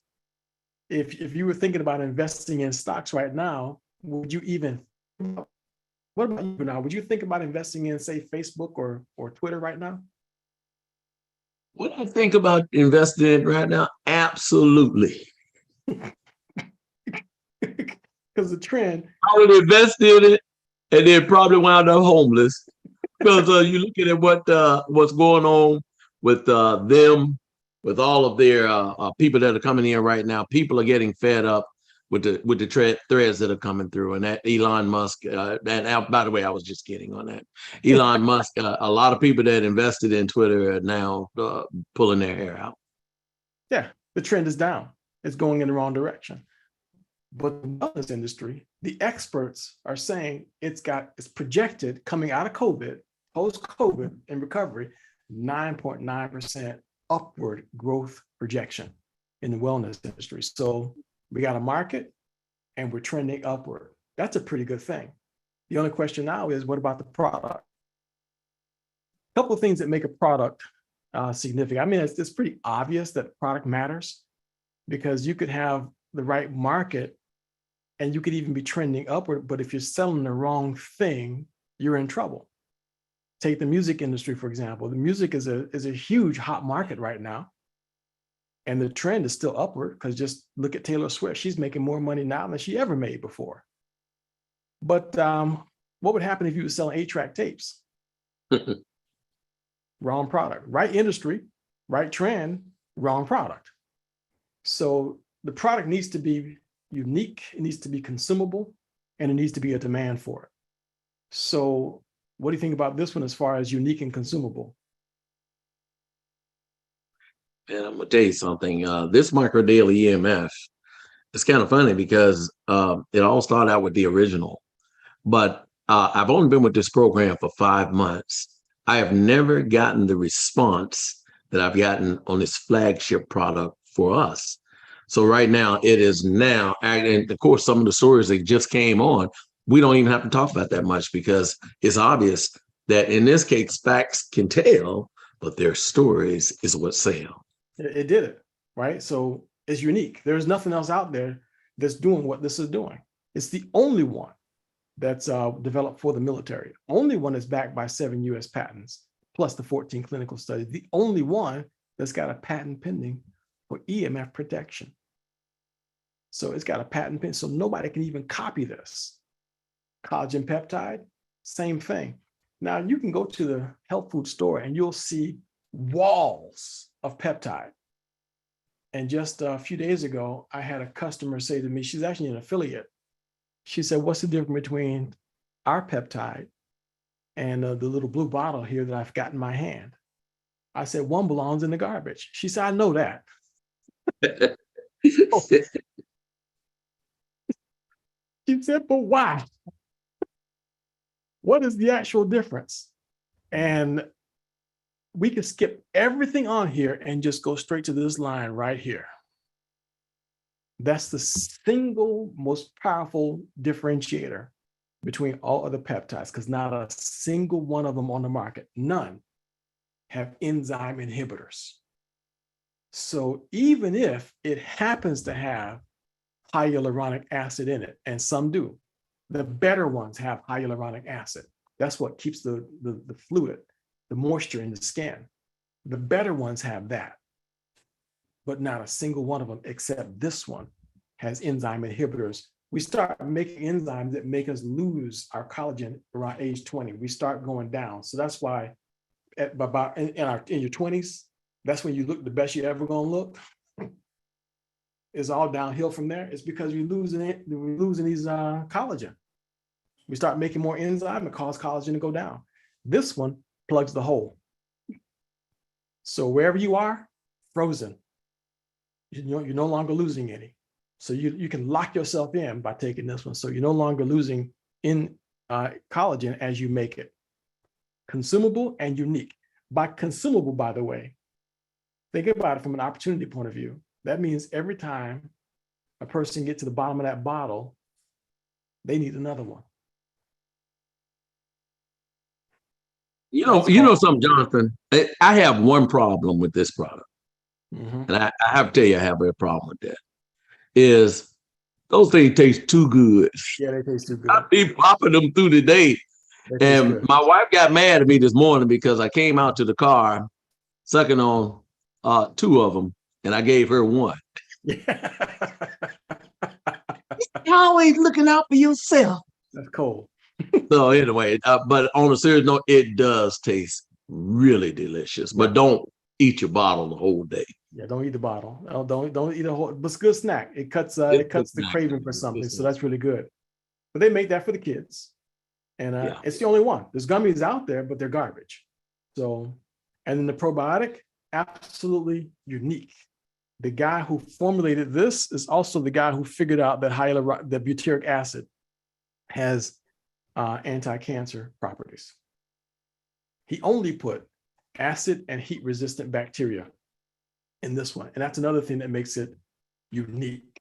if you were thinking about investing in stocks right now, what about you now? Would you think about investing in, say, Facebook or Twitter right now?
Would I think about investing in right now? Absolutely.
Because the trend.
I would invest in it and then probably wound up homeless. Because you look at what's going on with them, with all of their people that are coming in right now. People are getting fed up with the threads that are coming through, and that Elon Musk. And by the way, I was just kidding on that. Elon Musk. A lot of people that invested in Twitter are now pulling their hair out.
Yeah, the trend is down. It's going in the wrong direction. But the wellness industry, the experts are saying it's projected coming out of COVID, post-COVID and recovery, 9.9% upward growth projection in the wellness industry. So we got a market and we're trending upward. That's a pretty good thing. The only question now is, what about the product? A couple of things that make a product significant. I mean, it's pretty obvious that product matters, because you could have the right market and you could even be trending upward, but if you're selling the wrong thing, you're in trouble. Take the music industry, for example. The music is a huge hot market right now. And the trend is still upward, because just look at Taylor Swift. She's making more money now than she ever made before. But what would happen if you were selling 8-track tapes? Wrong product. Right industry, right trend, wrong product. So the product needs to be unique, it needs to be consumable, and it needs to be a demand for it. So what do you think about this one as far as unique and consumable?
And I'm gonna tell you something. This micro daily EMF, it's kind of funny because it all started out with the original, but I've only been with this program for 5 months. I have never gotten the response that I've gotten on this flagship product for us. So right now it is now, and of course, some of the stories that just came on, we don't even have to talk about that much, because it's obvious that in this case, facts can tell, but their stories is what sell.
It did it, right? So it's unique. There's nothing else out there that's doing what this is doing. It's the only one that's developed for the military. Only one that's backed by 7 US patents, plus the 14 clinical studies. The only one that's got a patent pending for EMF protection. So it's got a patent pending, so nobody can even copy this. Collagen peptide, same thing. Now you can go to the health food store and you'll see walls of peptide. And just a few days ago, I had a customer say to me, she's actually an affiliate. She said, what's the difference between our peptide and the little blue bottle here that I've got in my hand? I said, one belongs in the garbage. She said, I know that. She said, but why? What is the actual difference? And we can skip everything on here and just go straight to this line right here. That's the single most powerful differentiator between all other peptides, because not a single one of them on the market, none, have enzyme inhibitors. So even if it happens to have hyaluronic acid in it, and some do, the better ones have hyaluronic acid. That's what keeps the fluid, the moisture in the skin. The better ones have that, but not a single one of them except this one has enzyme inhibitors. We start making enzymes that make us lose our collagen around age 20. We start going down. So that's why in your 20s, that's when you look the best you're ever gonna look. It's all downhill from there. It's because we're losing these collagen. We start making more enzyme, it causes collagen to go down. This one plugs the hole. So wherever you are, frozen. You're no longer losing any. So you can lock yourself in by taking this one. So you're no longer losing in collagen as you make it. Consumable and unique. By consumable, by the way, think about it from an opportunity point of view. That means every time a person gets to the bottom of that bottle, they need another one.
You know something, Jonathan? I have one problem with this product.
Mm-hmm.
And I have to tell you, I have a problem with that. Is those things taste too good.
Yeah, they taste too good.
I be popping them through the day. And my wife got mad at me this morning because I came out to the car sucking on 2 of them, and I gave her 1.
You're always looking out for yourself.
That's cold.
So anyway, but on a serious note, it does taste really delicious. But don't eat your bottle the whole day.
Yeah, don't eat the bottle. Don't eat a whole. But it's a good snack. It cuts the craving for something, so that's really good. But they make that for the kids, and it's the only one. There's gummies out there, but they're garbage. So, and then the probiotic, absolutely unique. The guy who formulated this is also the guy who figured out that that butyric acid has anti-cancer properties. He only put acid and heat resistant bacteria in this one. And that's another thing that makes it unique.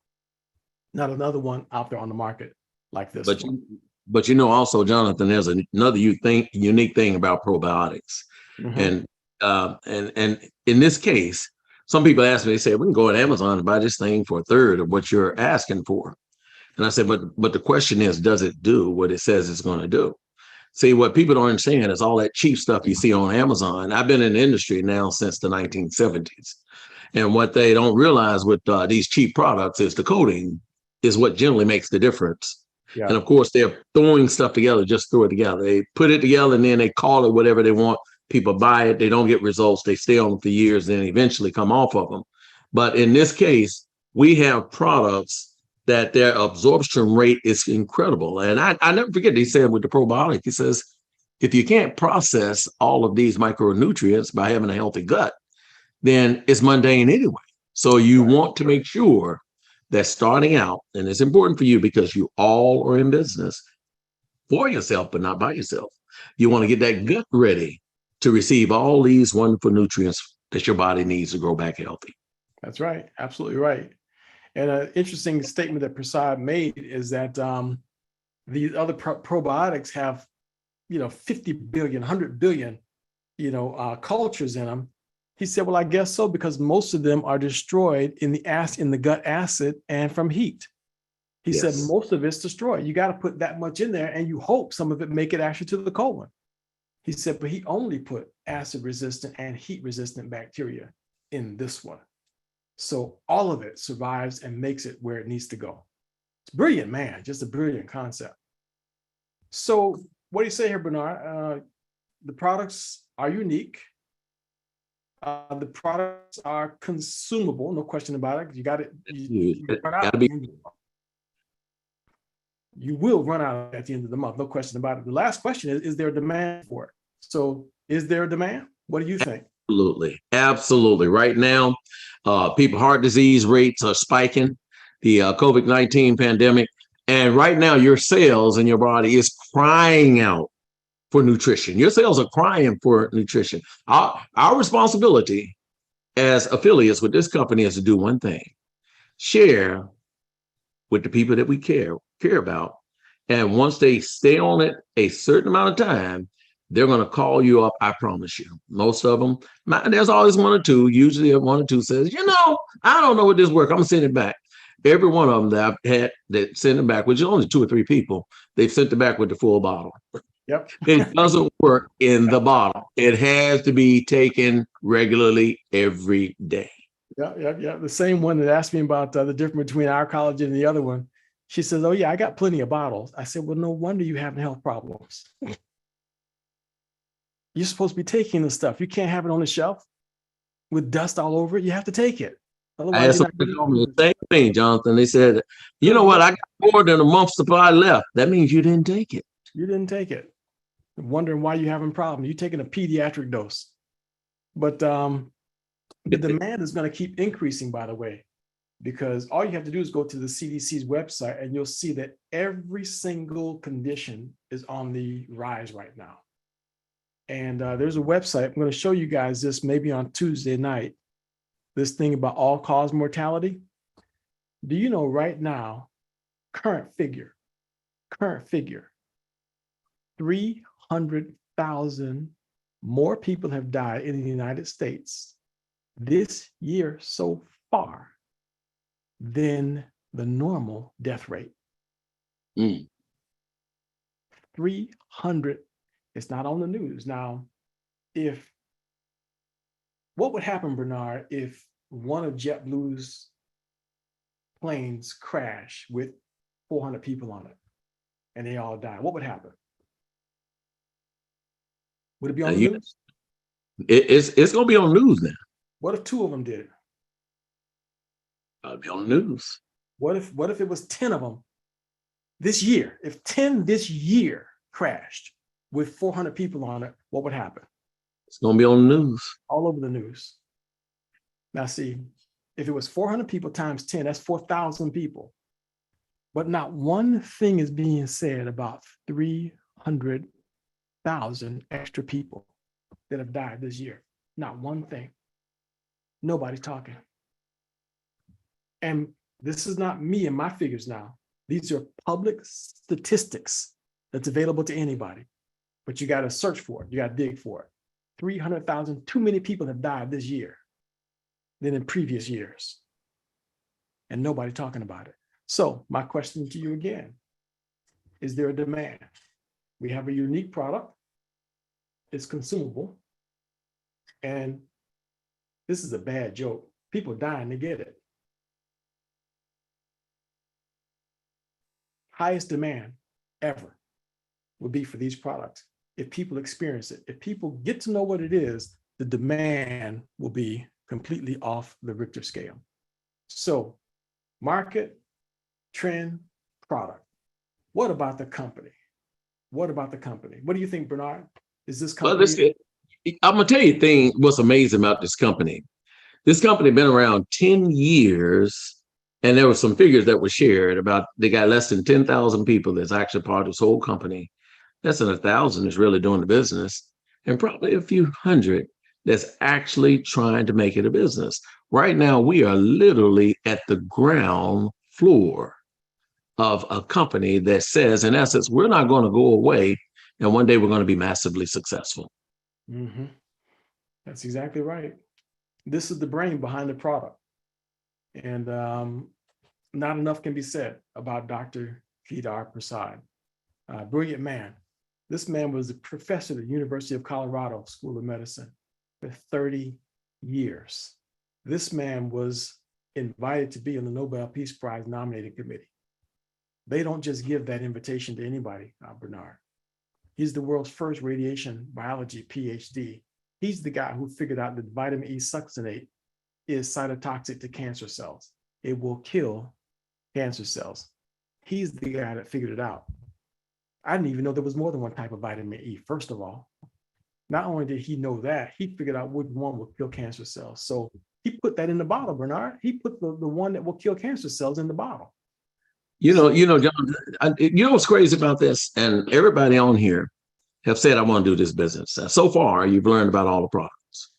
Not another one out there on the market like this one.
But you know, also, Jonathan, there's another unique thing about probiotics. And in this case, some people ask me, they say, we can go on Amazon and buy this thing for a third of what you're asking for. And I said, but the question is, does it do what it says it's going to do? See, what people don't understand is all that cheap stuff you see on Amazon. I've been in the industry now since the 1970s. And what they don't realize with these cheap products is the coating is what generally makes the difference. Yeah. And of course, they're throwing stuff together, just throw it together. They put it together and then they call it whatever they want. People buy it, they don't get results, they stay on for years, then eventually come off of them. But in this case, we have products that their absorption rate is incredible. And I never forget, he said with the probiotic, he says, if you can't process all of these micronutrients by having a healthy gut, then it's mundane anyway. So you want to make sure that starting out, and it's important for you because you all are in business for yourself, but not by yourself. You want to get that gut ready to receive all these wonderful nutrients that your body needs to grow back healthy.
That's right. Absolutely right. And an interesting statement that Prasad made is that these other probiotics have, 50 billion, 100 billion, cultures in them. He said, well, I guess so, because most of them are destroyed in the gut acid and from heat. He said most of it's destroyed. You got to put that much in there and you hope some of it make it actually to the colon. He said, but he only put acid resistant and heat resistant bacteria in this one. So all of it survives and makes it where it needs to go. It's brilliant, man, just a brilliant concept. So what do you say here, Bernard? The products are unique. The products are consumable, no question about it. You got it. You will run out at the end of the month, no question about it. The last question is there a demand for it? So is there a demand? What do you think?
Absolutely. Right now, people's heart disease rates are spiking, the COVID-19 pandemic. And right now, your cells in your body is crying out for nutrition. Your cells are crying for nutrition. Our responsibility as affiliates with this company is to do one thing: share with the people that we care about. And once they stay on it a certain amount of time, they're going to call you up. I promise you. Most of them, there's always one or two. Usually one or two says, I don't know what this works. I'm going to send it back. Every one of them that I've had that send it back, which is only 2 or 3 people, they've sent it back with the full bottle.
Yep.
It doesn't work in the bottle. It has to be taken regularly every day.
Yeah. The same one that asked me about the difference between our college and the other one. She says, oh, yeah, I got plenty of bottles. I said, well, no wonder you having health problems. You're supposed to be taking the stuff. You can't have it on the shelf with dust all over it. You have to take it.
Otherwise, somebody told me the same thing, Jonathan. They said, you know what? I got more than a month's supply left. That means you didn't take it.
You didn't take it. I'm wondering why you're having problems. You're taking a pediatric dose. But the demand is going to keep increasing, by the way, because all you have to do is go to the CDC's website and you'll see that every single condition is on the rise right now. And there's a website. I'm going to show you guys this maybe on Tuesday night, this thing about all-cause mortality. Do you know right now, current figure, 300,000 more people have died in the United States this year so far than the normal death rate. 300. It's not on the news. Now, what would happen, Bernard, if one of JetBlue's planes crashed with 400 people on it and they all died? What would happen? Would it be on
And
the news?
it's going to be on the news now.
What if 2 of them did it?
It'll be on the news.
What if it was 10 of them this year? If 10 this year crashed with 400 people on it, what would happen?
It's going to be on the news.
All over the news. Now see, if it was 400 people times 10, that's 4,000 people. But not one thing is being said about 300,000 extra people that have died this year. Not one thing. Nobody's talking. And this is not me and my figures now. These are public statistics that's available to anybody. But you got to search for it. You got to dig for it. 300,000, too many people have died this year than in previous years. And nobody talking about it. So my question to you again, is there a demand? We have a unique product. It's consumable. And this is a bad joke. People dying to get it. Highest demand ever would be for these products. If people experience it, if people get to know what it is, the demand will be completely off the Richter scale. So market, trend, product. What about the company? What about the company? What do you think, Bernard? Is this company?
Well, I'm going to tell you what's amazing about this company. This company been around 10 years, and there were some figures that were shared about they got less than 10,000 people that's actually part of this whole company. Less than 1,000 is really doing the business, and probably a few hundred that's actually trying to make it a business. Right now, we are literally at the ground floor of a company that says, in essence, we're not going to go away, and one day we're going to be massively successful.
Mm-hmm. That's exactly right. This is the brain behind the product. And not enough can be said about Dr. Kedar Prasad. Brilliant man. This man was a professor at the University of Colorado School of Medicine for 30 years. This man was invited to be on the Nobel Peace Prize nominating committee. They don't just give that invitation to anybody, Bernard. He's the world's first radiation biology PhD. He's the guy who figured out that vitamin E succinate is cytotoxic to cancer cells. It will kill cancer cells. He's the guy that figured it out. I didn't even know there was more than one type of vitamin E, first of all. Not only did he know that, he figured out which one will kill cancer cells. So he put that in the bottle, Bernard. He put the one that will kill cancer cells in the bottle.
John, you know what's crazy about this? And everybody on here have said, I want to do this business. So far, you've learned about all the products.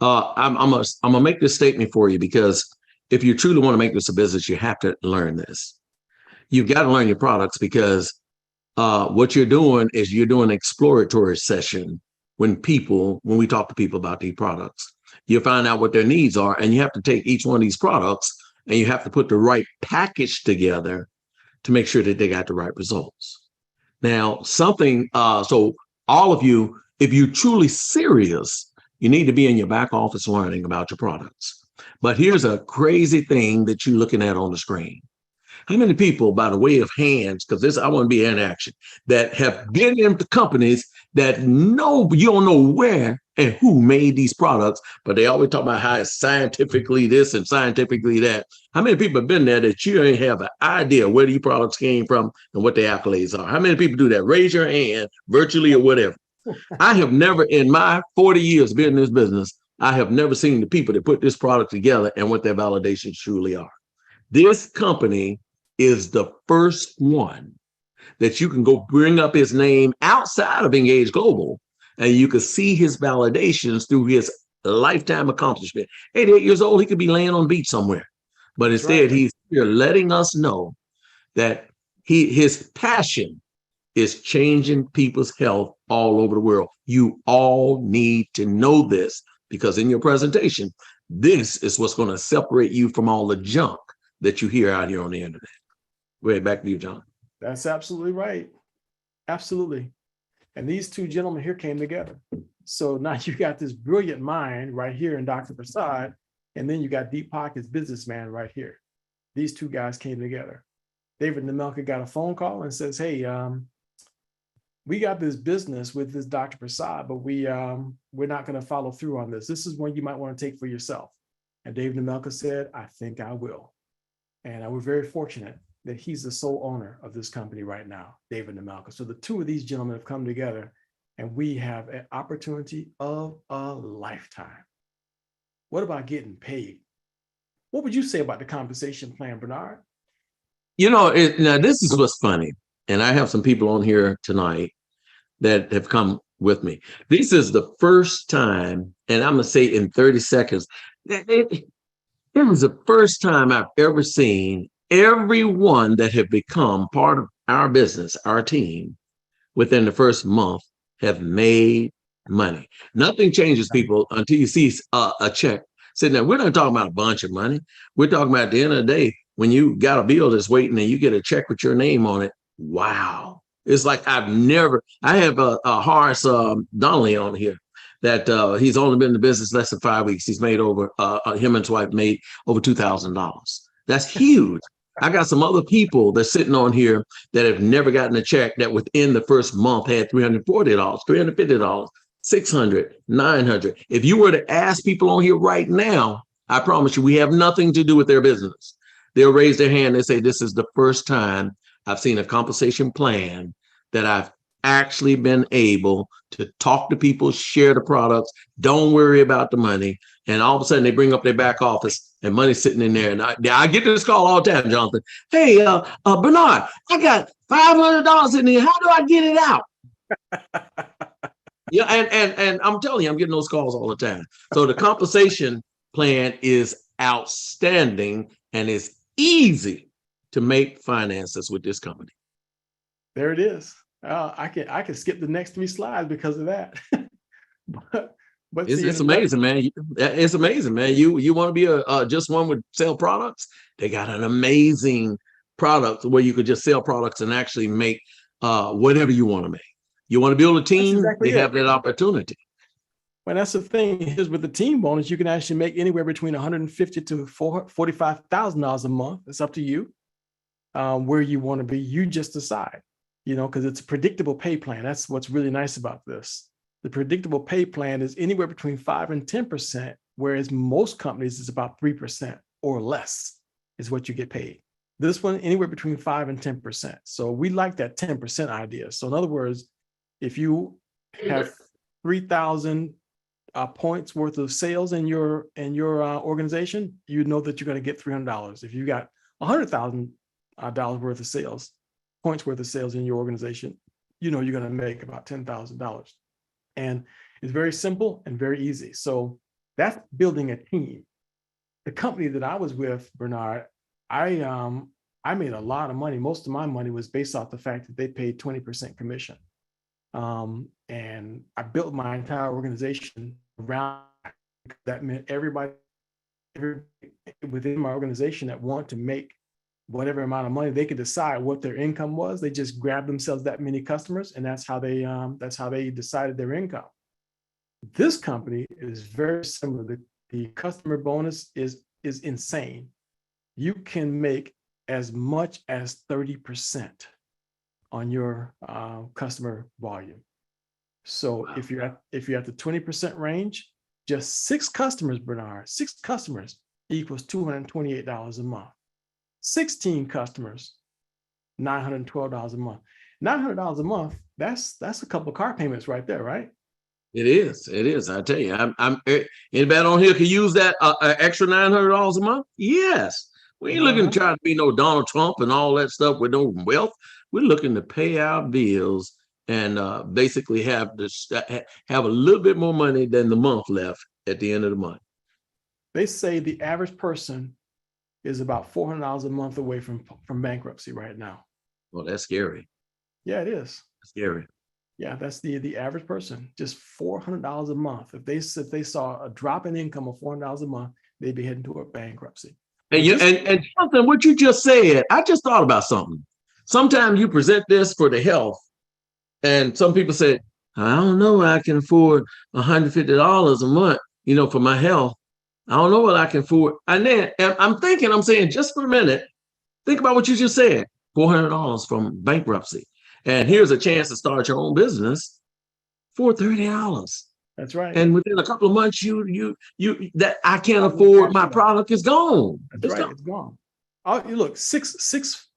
I'm gonna make this statement for you, because if you truly want to make this a business, you have to learn this. You've got to learn your products, because what you're doing is you're doing an exploratory session when we talk to people about these products. You find out what their needs are, and you have to take each one of these products and you have to put the right package together to make sure that they got the right results. Now, so all of you, if you're truly serious, you need to be in your back office learning about your products. But here's a crazy thing that you're looking at on the screen. How many people, by the way of hands, because I want to be in action, that have been into companies that you don't know where and who made these products, but they always talk about how it's scientifically this and scientifically that. How many people have been there that you don't have an idea where these products came from and what the accolades are? How many people do that? Raise your hand, virtually or whatever. I have never, in my 40 years being in this business, I have never seen the people that put this product together and what their validations truly are. This company is the first one that you can go bring up his name outside of Engage Global, and you can see his validations through his lifetime accomplishment. 88 years old, he could be laying on the beach somewhere. But instead, he's here letting us know that his passion is changing people's health all over the world. You all need to know this, because in your presentation, this is what's going to separate you from all the junk that you hear out here on the internet. Way back to you, John.
That's absolutely right. Absolutely. And these two gentlemen here came together. So now you got this brilliant mind right here in Dr. Prasad, and then you got deep pockets businessman right here. These two guys came together. David Nemelka got a phone call and says, hey, we got this business with this Dr. Prasad, but we're not going to follow through on this. This is one you might want to take for yourself. And Dave Nemelka said, I think I will. And we're very fortunate that he's the sole owner of this company right now, David Nemelka. So the two of these gentlemen have come together and we have an opportunity of a lifetime. What about getting paid? What would you say about the compensation plan, Bernard?
You know, now this is what's funny. And I have some people on here tonight that have come with me. This is the first time, and I'm going to say in 30 seconds, it was the first time I've ever seen everyone that have become part of our business, our team, within the first month have made money. Nothing changes people until you see a check sitting there. We're not talking about a bunch of money. We're talking about at the end of the day, when you got a bill that's waiting and you get a check with your name on it. Wow. It's like I have a Horace Donnelly on here that he's only been in the business less than 5 weeks. He's made over, him and his wife made over $2,000. That's huge. I got some other people that's sitting on here that have never gotten a check that within the first month had $340, $350, $600, $900. If you were to ask people on here right now, I promise you, we have nothing to do with their business. They'll raise their hand and say, this is the first time I've seen a compensation plan that I've actually been able to talk to people, share the products, don't worry about the money. And all of a sudden they bring up their back office and money's sitting in there. And I get this call all the time, Jonathan. Hey, Bernard, I got $500 in there. How do I get it out? Yeah, and I'm telling you, I'm getting those calls all the time. So the compensation plan is outstanding and it's easy to make finances with this company.
There it is. I can skip the next 3 slides because of that. but
It's amazing, man. It's amazing, man. You want to be a just one with sell products? They got an amazing product where you could just sell products and actually make whatever you want to make. You want to build a team? They have that opportunity.
Well, that's the thing is with the team bonus, you can actually make anywhere between $150,000 to $45,000 a month. It's up to you where you want to be. You just decide, because it's a predictable pay plan. That's what's really nice about this. The predictable pay plan is anywhere between 5 and 10%, whereas most companies is about 3% or less is what you get paid. This one, anywhere between 5 and 10%. So we like that 10% idea. So in other words, if you have 3,000 points worth of sales in your organization, you know that you're going to get $300. If you got $100,000 worth of sales, points worth of sales in your organization, you're going to make about $10,000. And it's very simple and very easy. So that's building a team. The company that I was with, Bernard, I made a lot of money. Most of my money was based off the fact that they paid 20% commission. And I built my entire organization around that. Meant everybody within my organization that want to make whatever amount of money, they could decide what their income was. They just grab themselves that many customers, and that's how they decided their income. This company is very similar. The customer bonus is insane. You can make as much as 30% on your customer volume. So wow. if you're at the 20% range, just 6 customers, Bernard, 6 customers equals $228 a month. 16 customers, $912 a month. $900 a month, that's a couple of car payments right there, right?
It is. I tell you, anybody on here can use that extra $900 a month? Yes. We ain't looking to try to be no Donald Trump and all that stuff with no wealth. We're looking to pay our bills and basically have a little bit more money than the month left at the end of the month.
They say the average person is about $400 a month away from bankruptcy right now.
Well, that's scary.
Yeah, it is.
Scary.
Yeah, that's the average person, just $400 a month. If they saw a drop in income of $400 a month, they'd be heading toward bankruptcy.
And Jonathan, what you just said, I just thought about something. Sometimes you present this for the health, and some people say, I don't know, I can afford $150 a month, for my health. I don't know what I can afford. And then I'm saying, just for a minute, think about what you just said, $400 from bankruptcy. And here's a chance to start your own business for $30.
That's right.
And within a couple of months, that I can't afford my product is gone.
That's right. It's gone. You look, six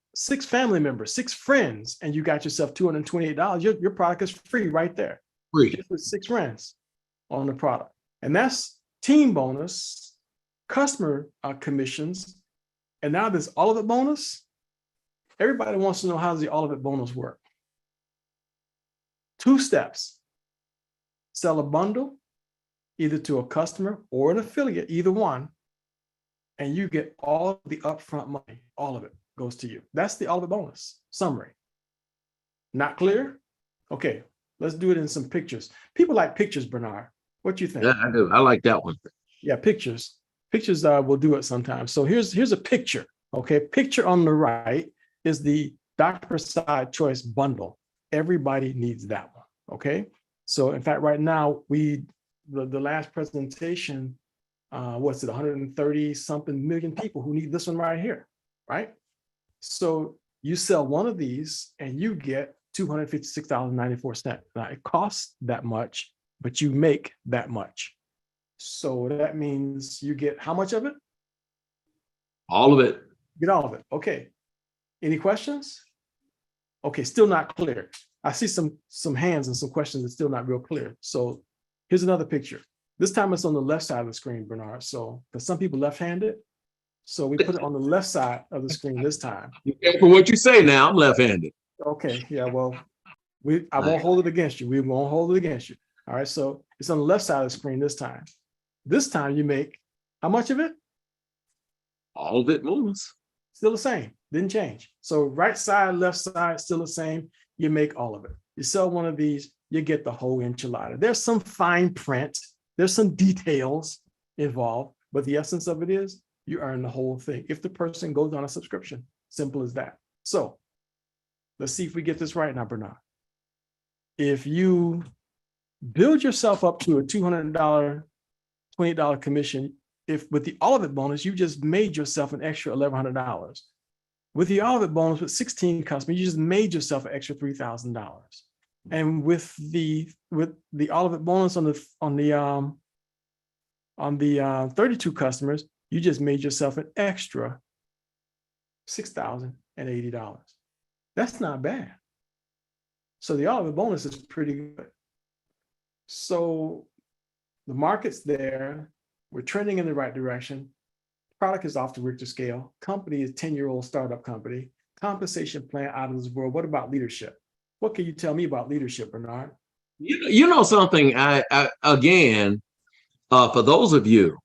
family members, 6 friends, and you got yourself $228. Your product is free right there.
Free.
Just with 6 friends on the product. And that's team bonus, customer commissions, and now this all of it bonus. Everybody wants to know, how does the all of it bonus work? 2 steps. Sell a bundle either to a customer or an affiliate, either one, and you get all of the upfront money. All of it goes to you. That's the all of it bonus summary. Not clear? Okay, let's do it in some pictures. People like pictures, Bernard. What do you think?
Yeah, I do. I like that one.
Yeah, pictures. Pictures will do it sometimes. So here's a picture. Okay, picture on the right is the Dr. Prasad Choice bundle. Everybody needs that one. Okay. So in fact, right now, the last presentation, what's it, 130 something million people who need this one right here, right? So you sell one of these and you get $256.94. Now it costs that much, but you make that much. So that means you get how much of it?
All of it.
Get all of it. Okay. Any questions? Okay, still not clear. I see some hands and some questions that's still not real clear. So here's another picture. This time it's on the left side of the screen, Bernard. So, because some people left-handed, so we put it on the left side of the screen this time.
For what you say now, I'm left-handed.
Okay, yeah, well, I won't hold it against you. We won't hold it against you. All right, so it's on the left side of the screen this time. This time you make how much of it?
All of it moves.
Still the same, didn't change. So right side, left side, still the same. You make all of it. You sell one of these, you get the whole enchilada. There's some fine print, there's some details involved, but the essence of it is you earn the whole thing if the person goes on a subscription. Simple as that. So let's see if we get this right now, Bernard. If you build yourself up to a $200, $20 commission, if with the all of it bonus, you just made yourself an extra $1,100. With the all of it bonus with 16 customers, you just made yourself an extra $3,000. And with the all of it bonus on the 32 customers, you just made yourself an extra $6,080. That's not bad. So the all of it bonus is pretty good. So the market's there. We're trending in the right direction. Product is off the Richter scale. Company is 10-year-old startup company. Compensation plan out of this world. What about leadership? What can you tell me about leadership, Bernard?
You know something, again, for those of you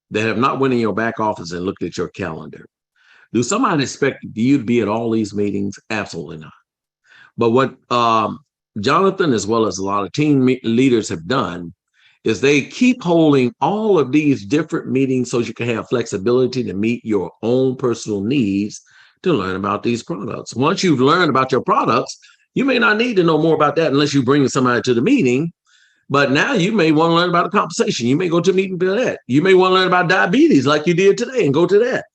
that have not went in your back office and looked at your calendar, do somebody expect you to be at all these meetings? Absolutely not. But what Jonathan, as well as a lot of team leaders have done, is they keep holding all of these different meetings so you can have flexibility to meet your own personal needs to learn about these products. Once you've learned about your products, you may not need to know more about that unless you bring somebody to the meeting. But now you may want to learn about the compensation. You may go to a meeting for that. You may want to learn about diabetes like you did today and go to that.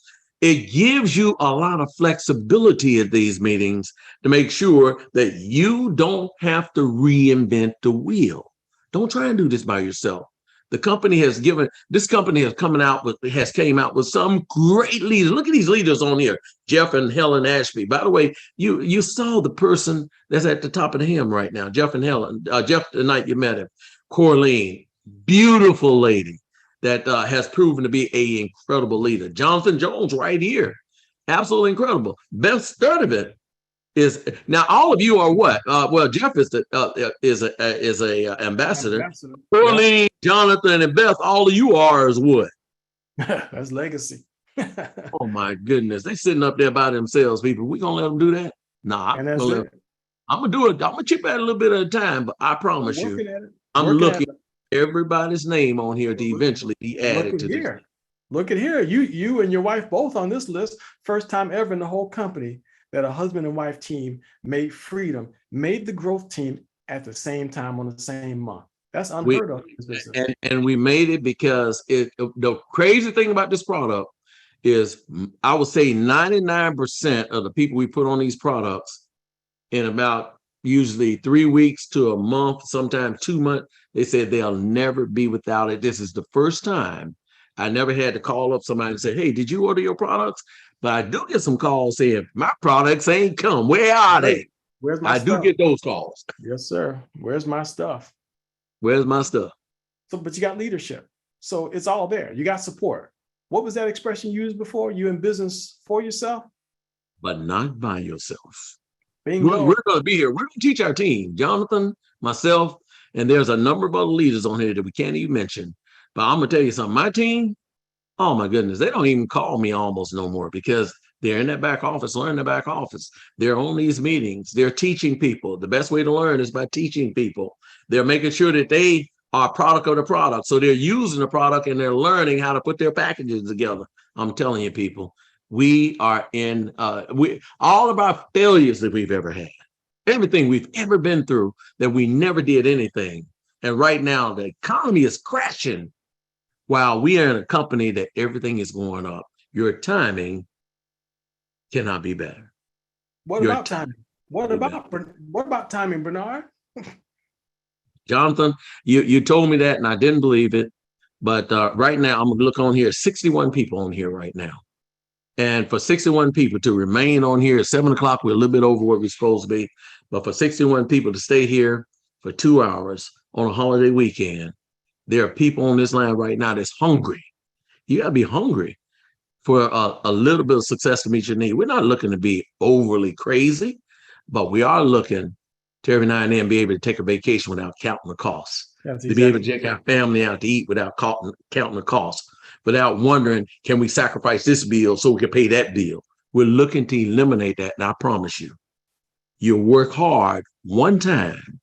It gives you a lot of flexibility at these meetings to make sure that you don't have to reinvent the wheel. Don't try and do this by yourself. The company has came out with some great leaders. Look at these leaders on here, Jeff and Helen Ashby. By the way, you saw the person that's at the top of the hem right now, Jeff and Helen. Jeff, the night you met him, Kareen, beautiful lady that has proven to be an incredible leader. Jonathan Jones right here, absolutely incredible. Beth Sturdivant is now. All of you are what? Well, Jeff is a ambassador. Karleen, yeah. Jonathan, and Beth. All of you are is what?
That's legacy.
Oh my goodness, they sitting up there by themselves. People, we gonna let them do that? Nah, I'm gonna do it. I'm gonna chip at it a little bit at a time, but I promise you, I'm looking at everybody's name on here to eventually be added to this.
Look at here. You and your wife both on this list. First time ever in the whole company that a husband and wife team made freedom, made the growth team at the same time on the same month. That's unheard of in this business.
And we made it because the crazy thing about this product is I would say 99% of the people we put on these products in about usually 3 weeks to a month, sometimes 2 months. They said they'll never be without it. This is the first time I never had to call up somebody and say, hey, did you order your products? But I do get some calls saying my products ain't come. Where are they?
Where's my
I
stuff?
do get those calls.
Yes, sir. Where's my stuff?
Where's my stuff?
So, but you got leadership. So it's all there. You got support. What was that expression you used before? You in business for yourself?
But not by yourself.
Bingo.
We're going to be here. We're going to teach our team, Jonathan, myself, and there's a number of other leaders on here that we can't even mention. But I'm going to tell you something. My team, oh my goodness, they don't even call me almost no more because they're in that back office, learning the back office. They're on these meetings. They're teaching people. The best way to learn is by teaching people. They're making sure that they are a product of the product. So they're using the product and they're learning how to put their packages together. I'm telling you, people, we are in all of our failures that we've ever had, everything we've ever been through, that we never did anything. And right now the economy is crashing while we are in a company that everything is going up. Your timing cannot be better.
What about timing? What about timing, Bernard?
Jonathan, you told me that and I didn't believe it. But right now, I'm going to look on here, 61 people on here right now. And for 61 people to remain on here at 7 o'clock, we're a little bit over what we're supposed to be. But for 61 people to stay here for 2 hours on a holiday weekend, there are people on this line right now that's hungry. You got to be hungry for a little bit of success to meet your need. We're not looking to be overly crazy, but we are looking to every now and then be able to take a vacation without counting the costs. To be able to take our family out to eat without counting the costs, without wondering, can we sacrifice this bill so we can pay that bill? We're looking to eliminate that. And I promise you, you'll work hard one time,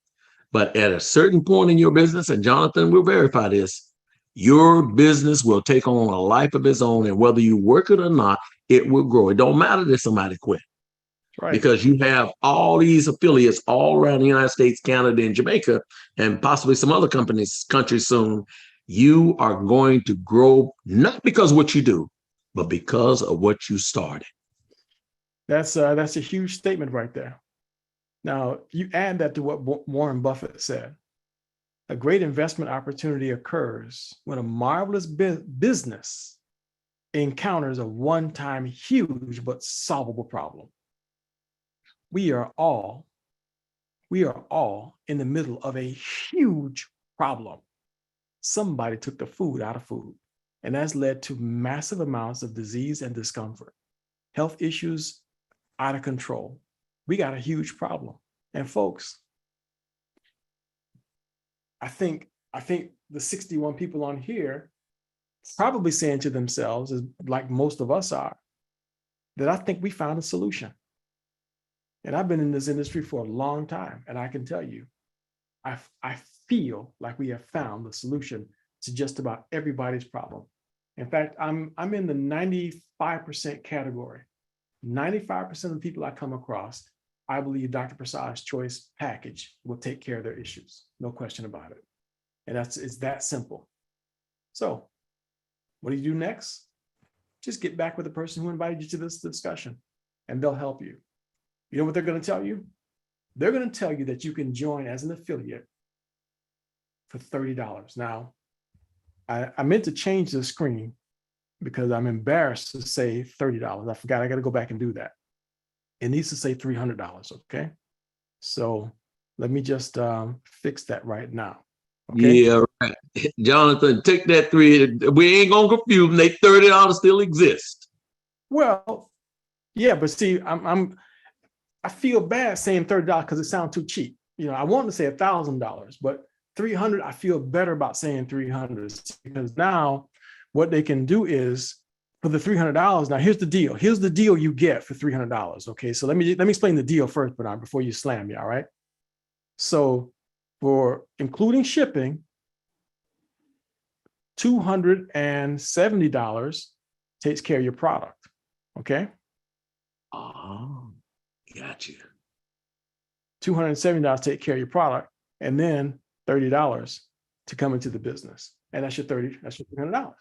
but at a certain point in your business, and Jonathan will verify this, your business will take on a life of its own. And whether you work it or not, it will grow. It don't matter that somebody quit. Right. Because you have all these affiliates all around the United States, Canada, and Jamaica, and possibly some other countries soon. You are going to grow, not because of what you do, but because of what you started.
That's a huge statement right there. Now, you add that to what Warren Buffett said. A great investment opportunity occurs when a marvelous business encounters a one-time huge but solvable problem. We are all in the middle of a huge problem. Somebody took the food out of food, and that's led to massive amounts of disease and discomfort, health issues out of control. We got a huge problem. And folks, I think the 61 people on here probably saying to themselves, is like most of us are, that I think we found a solution. And I've been in this industry for a long time, and I can tell you, I feel like we have found the solution to just about everybody's problem. In fact, I'm in the 95% category. 95% of the people I come across, I believe Dr. Prasad's Choice package will take care of their issues. No question about it. And it's that simple. So what do you do next? Just get back with the person who invited you to this discussion, and they'll help you. You know what they're going to tell you? They're going to tell you that you can join as an affiliate for $30. Now, I meant to change the screen because I'm embarrassed to say $30. I forgot. I got to go back and do that. It needs to say $300. Okay. So let me just fix that right now. Okay.
Yeah, right. Jonathan, take that $3. We ain't going to confuse them. They $30 still exist.
Well, yeah, but see, I feel bad saying $30 because it sounds too cheap. You know, I want to say $1,000, but $300, I feel better about saying $300 because now what they can do is for the $300. Now here's the deal. Here's the deal you get for $300. Okay, so let me explain the deal first, Bernard, before you slam me. All right. So for including shipping, $270 takes care of your product. Okay.
Oh, gotcha.
$270 take care of your product, and then $30 to come into the business. And that's your $300.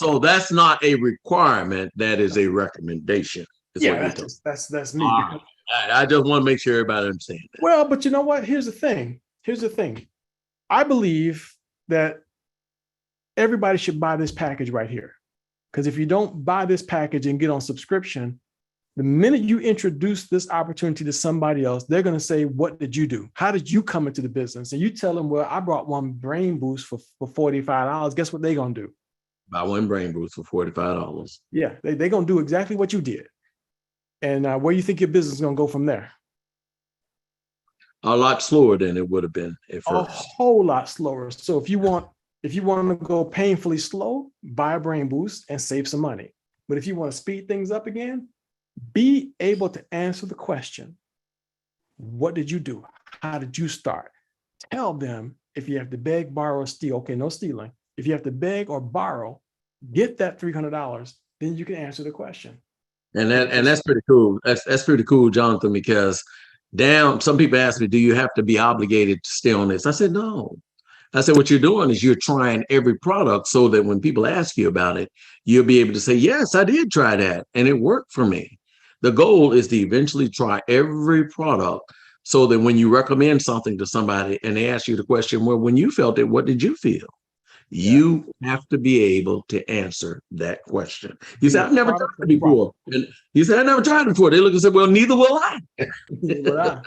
So that's not a requirement. That is a recommendation.
Yeah, that's me.
I just want to make sure everybody understands that.
Well, but you know what? Here's the thing. I believe that everybody should buy this package right here. Because if you don't buy this package and get on subscription, the minute you introduce this opportunity to somebody else, they're going to say, what did you do? How did you come into the business? And you tell them, well, I brought one brain boost for $45. Guess what they're going to do?
Buy one brain boost for $45.
Yeah, they're going to do exactly what you did. And where you think your business is going to go from there?
A lot slower than it would have been at
A
first.
whole lot slower. So if you want to go painfully slow, buy a brain boost and save some money. But if you want to speed things up again, be able to answer the question, what did you do? How did you start? Tell them if you have to beg, borrow, or steal. Okay, no stealing. If you have to beg or borrow, get that $300, then you can answer the question.
And that's pretty cool. That's pretty cool, Jonathan, because some people ask me, do you have to be obligated to stay on this? I said, no. I said, what you're doing is you're trying every product so that when people ask you about it, you'll be able to say, yes, I did try that and it worked for me. The goal is to eventually try every product so that when you recommend something to somebody and they ask you the question, well, when you felt it, what did you feel? You have to be able to answer that question. You said, I've never tried it before. And you said, I never tried it before. They look and say, well, neither will I.
Neither will I.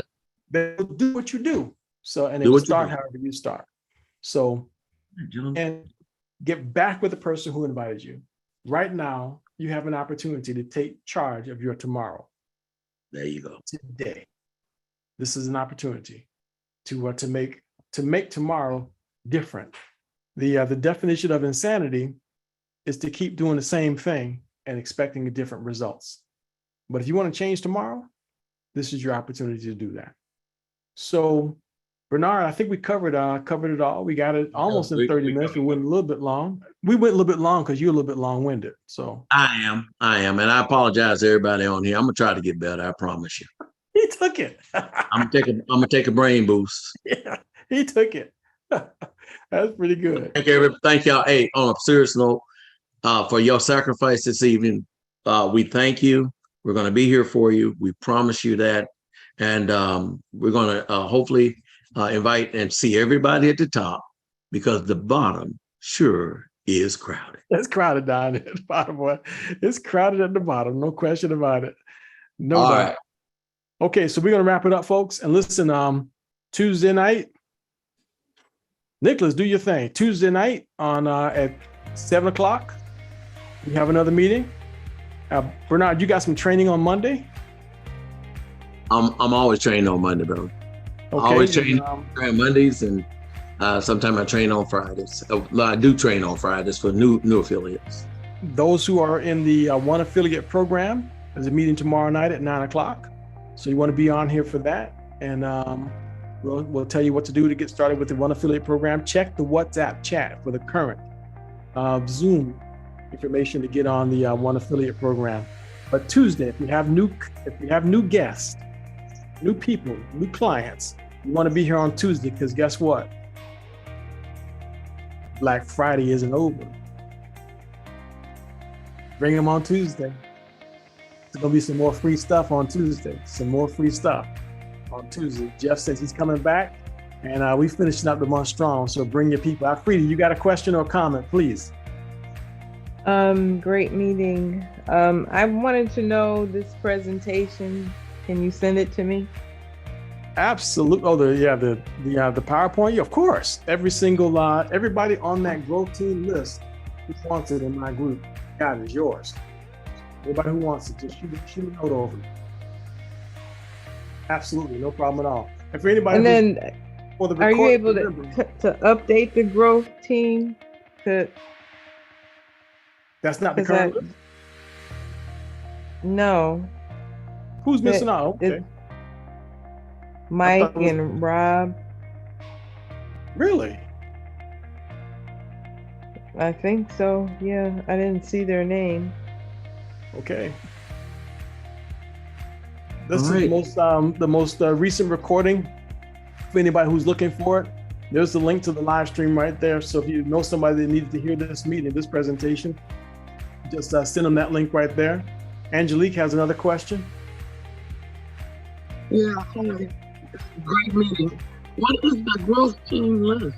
They'll do what you do. So, and they will start however you start. So, and get back with the person who invited you. Right now, you have an opportunity to take charge of your tomorrow.
There you go.
Today. This is an opportunity to make tomorrow different. The definition of insanity is to keep doing the same thing and expecting different results. But if you want to change tomorrow, this is your opportunity to do that. So, Bernard, I think we covered it all. We got it almost in 30 minutes. We went a little bit long. We went a little bit long because you're a little bit long-winded. So
I am. And I apologize to everybody on here. I'm gonna try to get better, I promise you.
He took it.
I'm gonna take a brain boost.
Yeah, he took it. That's pretty good.
Thank y'all. Hey, on a serious note, for your sacrifice this evening, we thank you. We're gonna be here for you. We promise you that. And we're gonna hopefully invite and see everybody at the top, because the bottom sure is crowded.
It's crowded down at the bottom, boy. It's crowded at the bottom, no question about it. No
All
doubt.
right.
Okay, so we're gonna wrap it up, folks. And listen, Tuesday night, Nicholas, do your thing. Tuesday night on at 7 o'clock, we have another meeting. Bernard, you got some training on Monday?
I'm always training on Monday, bro.
Okay,
Always train on Mondays, and sometimes I train on Fridays. I do train on Fridays for new affiliates.
Those who are in the One Affiliate program, there's a meeting tomorrow night at 9 o'clock. So you want to be on here for that. And we'll tell you what to do to get started with the One Affiliate program. Check the WhatsApp chat for the current Zoom information to get on the One Affiliate program. But Tuesday, if you have new guests, new people, new clients, you want to be here on Tuesday, because guess what? Black Friday isn't over. Bring them on Tuesday. There's going to be some more free stuff on Tuesday. Some more free stuff on Tuesday. Jeff says he's coming back, and we finishing up the month strong. So bring your people. Afridi, you got a question or comment, please?
Great meeting. I wanted to know this presentation. Can you send it to me?
Absolutely. Oh, the PowerPoint. Yeah, of course. Everybody on that growth team list who wants it in my group, God, is yours. Everybody who wants it, just shoot a note over. Absolutely, no problem at all. And for anybody,
and then, are you able to update the growth team?
That's not the current list?
No.
Who's missing out? Okay.
Mike and Rob.
Really?
I think so. Yeah, I didn't see their name.
Okay. This is the most recent recording. For anybody who's looking for it, there's the link to the live stream right there. So if you know somebody that needed to hear this meeting, this presentation, just send them that link right there. Angelique has another question.
Yeah, hi. Great meeting. What is the growth team list?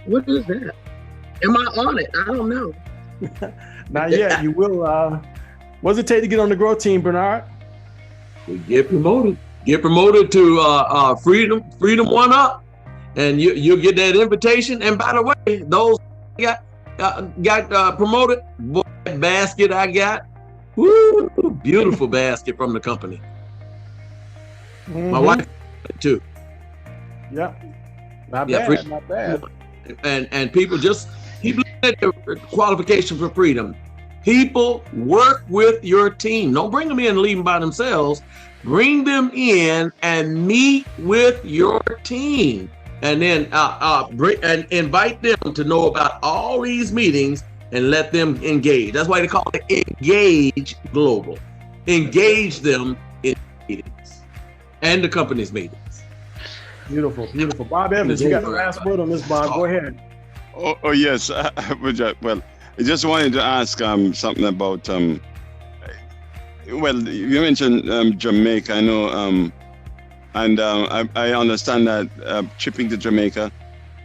What is that? Am I on it? I don't know.
Not yet. You will. What does it take to get on the growth team, Bernard?
We get promoted. Get promoted to Freedom 1-Up, and you'll get that invitation. And by the way, those got promoted. Boy, that basket I got, woo, beautiful basket from the company. My wife too.
Yeah, not
Yeah,
bad, not bad.
And people look at the qualification for freedom. People work with your team. Don't bring them in and leave them by themselves. Bring them in and meet with your team, and then invite them to know about all these meetings and let them engage. That's why they call it Engage Global. Engage them in meetings and the company's meetings.
Beautiful, beautiful. Bob Evans, you got the last word on this, Bob. Go ahead.
Oh yes. Well, I just wanted to ask something about well, you mentioned Jamaica. I know, and I understand that shipping to Jamaica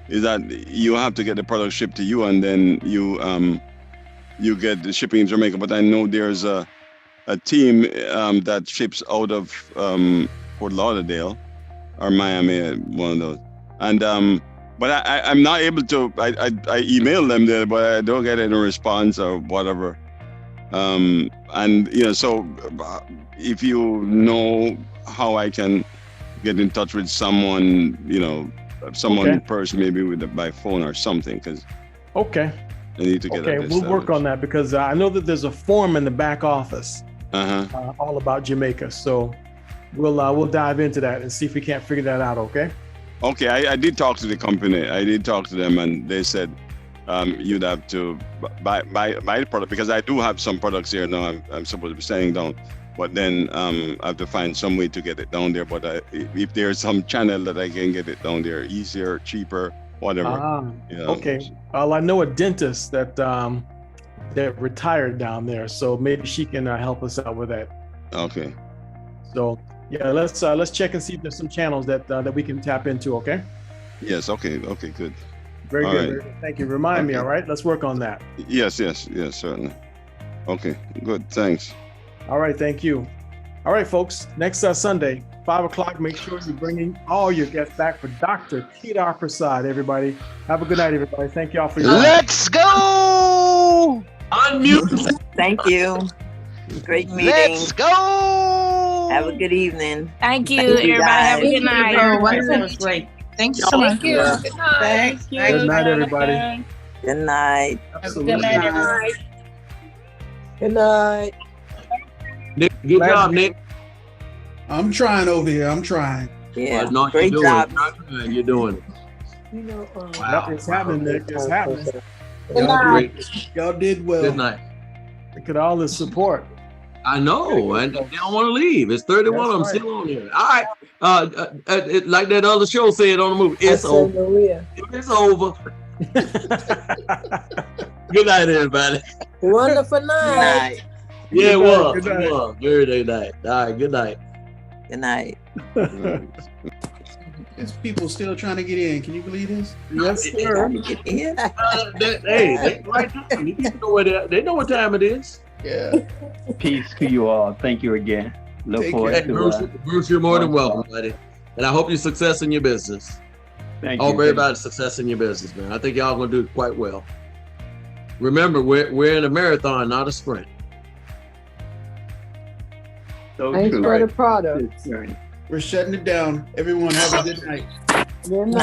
is that you have to get the product shipped to you, and then you get the shipping in Jamaica. But I know there's a team that ships out of Fort Lauderdale or Miami, one of those. And but I'm not able to. I email them there, but I don't get any response or whatever. And so if you know how I can get in touch with someone, someone person, maybe by phone or something, because
I
need to get
we'll work on that, because I know that there's a form in the back office all about Jamaica. So we'll dive into that and see if we can't figure that out. Okay,
I did talk to the company. I did talk to them, and they said you'd have to buy the product, because I do have some products here now. I'm supposed to be sending down, but then I have to find some way to get it down there. But if there's some channel that I can get it down there easier, cheaper, whatever.
Okay. Well, I know a dentist that retired down there, so maybe she can help us out with that.
Okay.
So yeah, let's check and see if there's some channels that we can tap into. Okay.
Yes. Okay. Good.
Very
all
good.
Right.
Very good. Thank you. Remind me. All right. Let's work on that.
Yes, certainly. Okay, good. Thanks.
All right. Thank you. All right, folks. Next Sunday, 5 o'clock. Make sure you're bringing all your guests back for Dr. Kedar Prasad. Everybody, have a good night, everybody. Thank you all for your
Let's go.
Unmute.
Thank you. Great meeting.
Let's go.
Have a good evening.
Thank you, everybody. Have a good night.
That was great. Thank you so much.
Thank you.
Good night.
Thanks.
Good night, everybody.
Good night.
Absolutely.
Good night, everybody.
Good night.
Nick, good job, Nick.
I'm trying over here. I'm trying.
Yeah.
No,
Great job.
You're doing it.
Wow. It's happening, Nick. It's happening.
Y'all did well.
Good night.
Look at all the support.
I know, and they don't want to leave. It's 31 of them still on here. All right, like that other show said on the movie, it's over. It's over. Good night, everybody.
Wonderful night.
Yeah, it was.
Good night.
It was. Very good night. All right, good night.
Good night.
There's people still trying to get in. Can you believe this?
Yes, sir.
They right there. You know where they know what time it is.
Yeah.
Peace to you all. Thank you again. Look forward to
Bruce, you're more than welcome, buddy. And I hope you success in your business.
Thank
I
you.
hope everybody's success in your business, man. I think y'all gonna do quite well. Remember, we're in a marathon, not a sprint.
Thanks
for the product.
We're shutting it down. Everyone have a good night.
Good night.